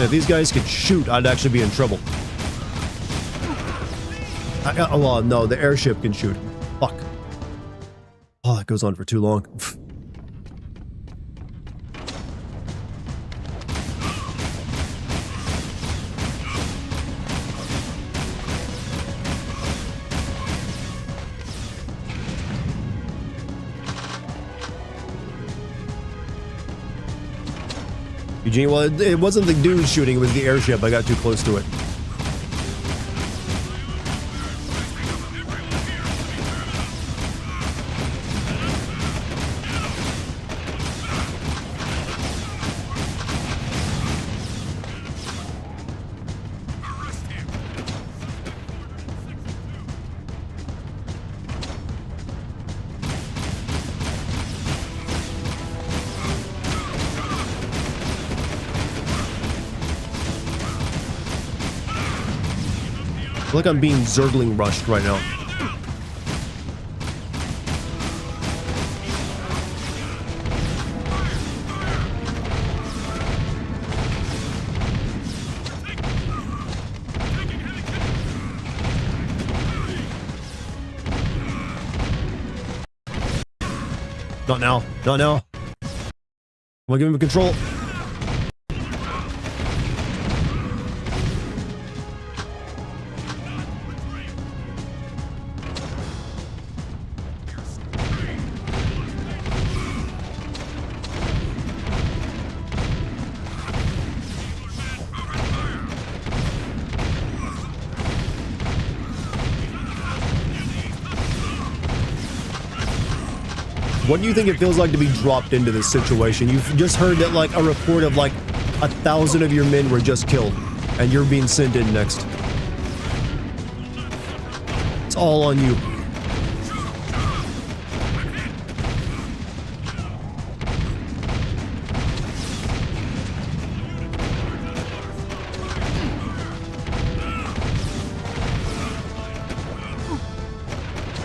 If these guys could shoot, I'd actually be in trouble. Oh, well, no, the airship can shoot. Fuck. Oh, that goes on for too long. Eugene, well, it wasn't the dude shooting, it was the airship. I got too close to it. I feel like I'm being Zergling rushed right now. Not now. Not now. I'm gonna give him control. What do you think it feels like to be dropped into this situation? You've just heard that, like, a report of like 1,000 of your men were just killed, and you're being sent in next. It's all on you.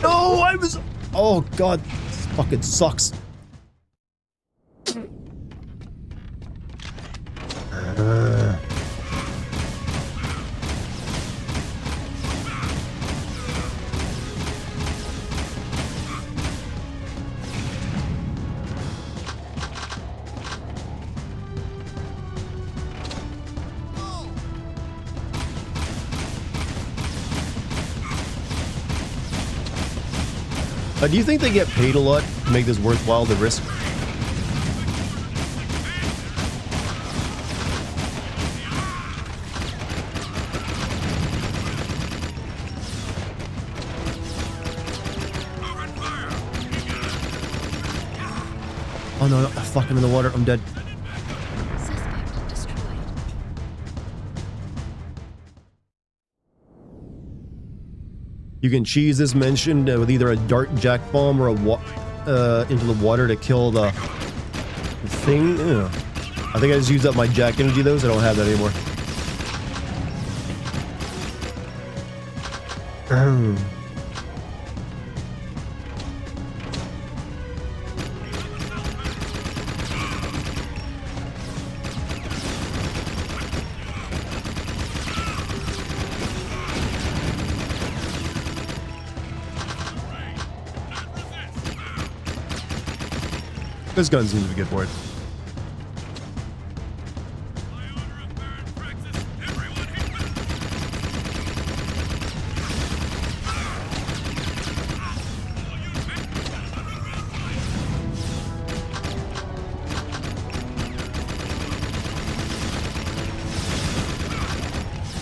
No, I was... Oh, God. Fucking sucks. Do you think they get paid a lot to make this worthwhile, the risk? Oh no, no, fuck, I'm in the water, I'm dead. Suspect destroyed. You can cheese this mentioned with either a dart jack bomb or a into the water to kill the thing. Ugh. I think I just used up my jack energy though, so I don't have that anymore. This gun seems to be good for it.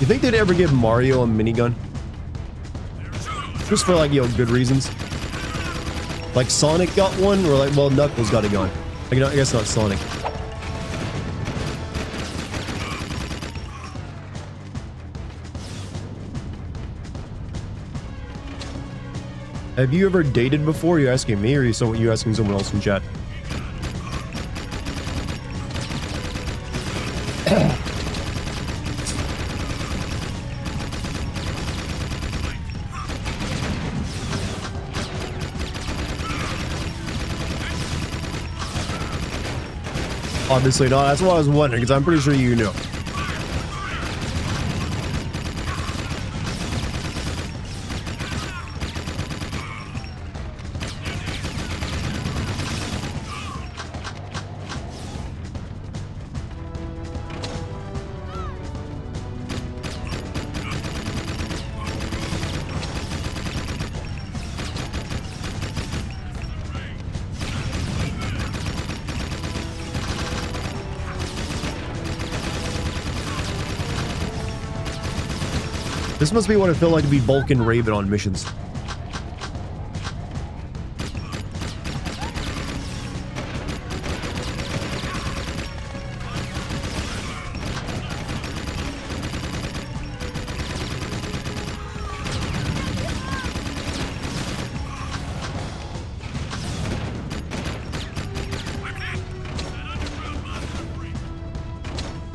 You think they'd ever give Mario a minigun? Just for, like, you know, good reasons. Like Sonic got one, or like, well, Knuckles got a gun. Like, I guess not Sonic. Have you ever dated before? Are you asking me, or are you asking someone else in chat? Obviously not. That's what I was wondering, because I'm pretty sure you know. This must be what it felt like to be Vulcan Raven on missions.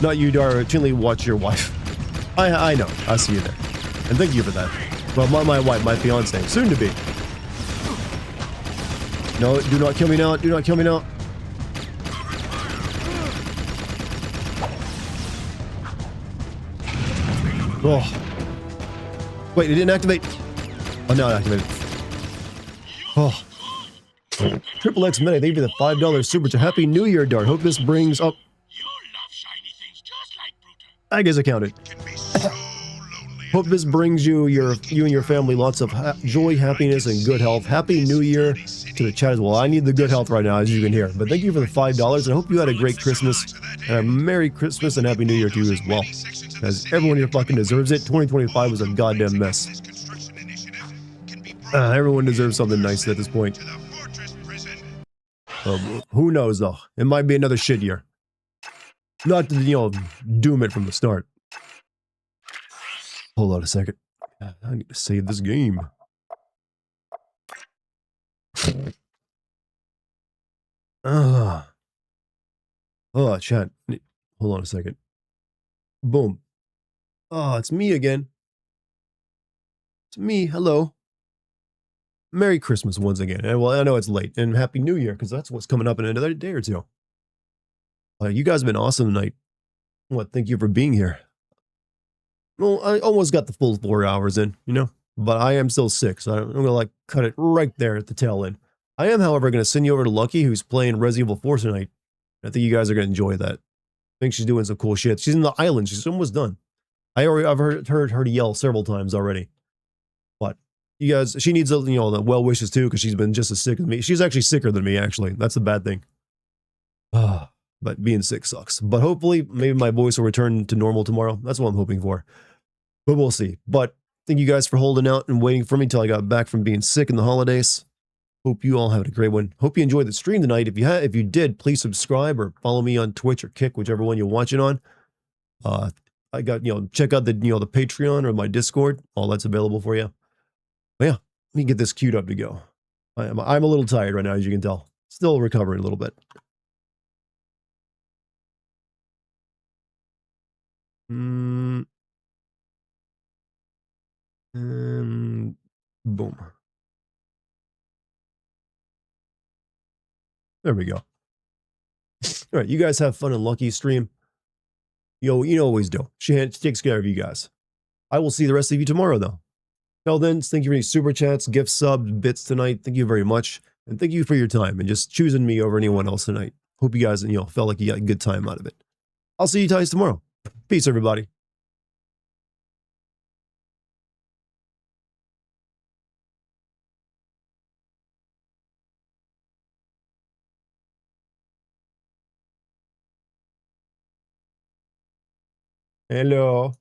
Not you, Dara. Gently watch your wife. I know. I see you there. And thank you for that. Well, my wife, my fiance, soon to be. No, do not kill me now. Do not kill me now. Oh. Wait, it didn't activate. Oh, now it activated. Oh. Triple X Mini, thank you for the $5 super chat. Happy New Year, Dart. Hope this brings up. I guess I counted. Hope this brings you and your family lots of joy, happiness, and good health. Happy New Year to the chat as well. I need the good health right now, as you can hear. But thank you for the $5, and I hope you had a great Christmas, and a Merry Christmas and Happy New Year to you as well. As everyone here fucking deserves it. 2025 was a goddamn mess. Everyone deserves something nice at this point. Who knows, though? It might be another shit year. Not to, doom it from the start. Hold on a second. I need to save this game. Oh, chat. Hold on a second. Boom. Oh, it's me again. It's me. Hello. Merry Christmas once again. And well, I know it's late. And Happy New Year, because that's what's coming up in another day or two. You guys have been awesome tonight. Thank you for being here. Well, I almost got the full 4 hours in, but I am still sick, so I'm going to cut it right there at the tail end. I am, however, going to send you over to Lucky, who's playing Resident Evil 4 tonight. I think you guys are going to enjoy that. I think she's doing some cool shit. She's in the island. She's almost done. I've heard her yell several times already. But you guys, she needs the well wishes too, because she's been just as sick as me. She's actually sicker than me, actually. That's the bad thing. But being sick sucks. But hopefully, maybe my voice will return to normal tomorrow. That's what I'm hoping for. But we'll see. But thank you guys for holding out and waiting for me till I got back from being sick in the holidays. Hope you all had a great one. Hope you enjoyed the stream tonight. If you did, please subscribe or follow me on Twitch or Kick, whichever one you're watching on. I got check out the the Patreon or my Discord. All that's available for you. But yeah, let me get this queued up to go. I'm a little tired right now, as you can tell. Still recovering a little bit. Boom. There we go. All right, you guys have fun and Lucky stream. You always do. She takes care of you guys. I will see the rest of you tomorrow, though. Till then, thank you for any super chats, gift subs, bits tonight. Thank you very much. And thank you for your time and just choosing me over anyone else tonight. Hope you guys, felt like you got a good time out of it. I'll see you guys tomorrow. Peace, everybody. Hello.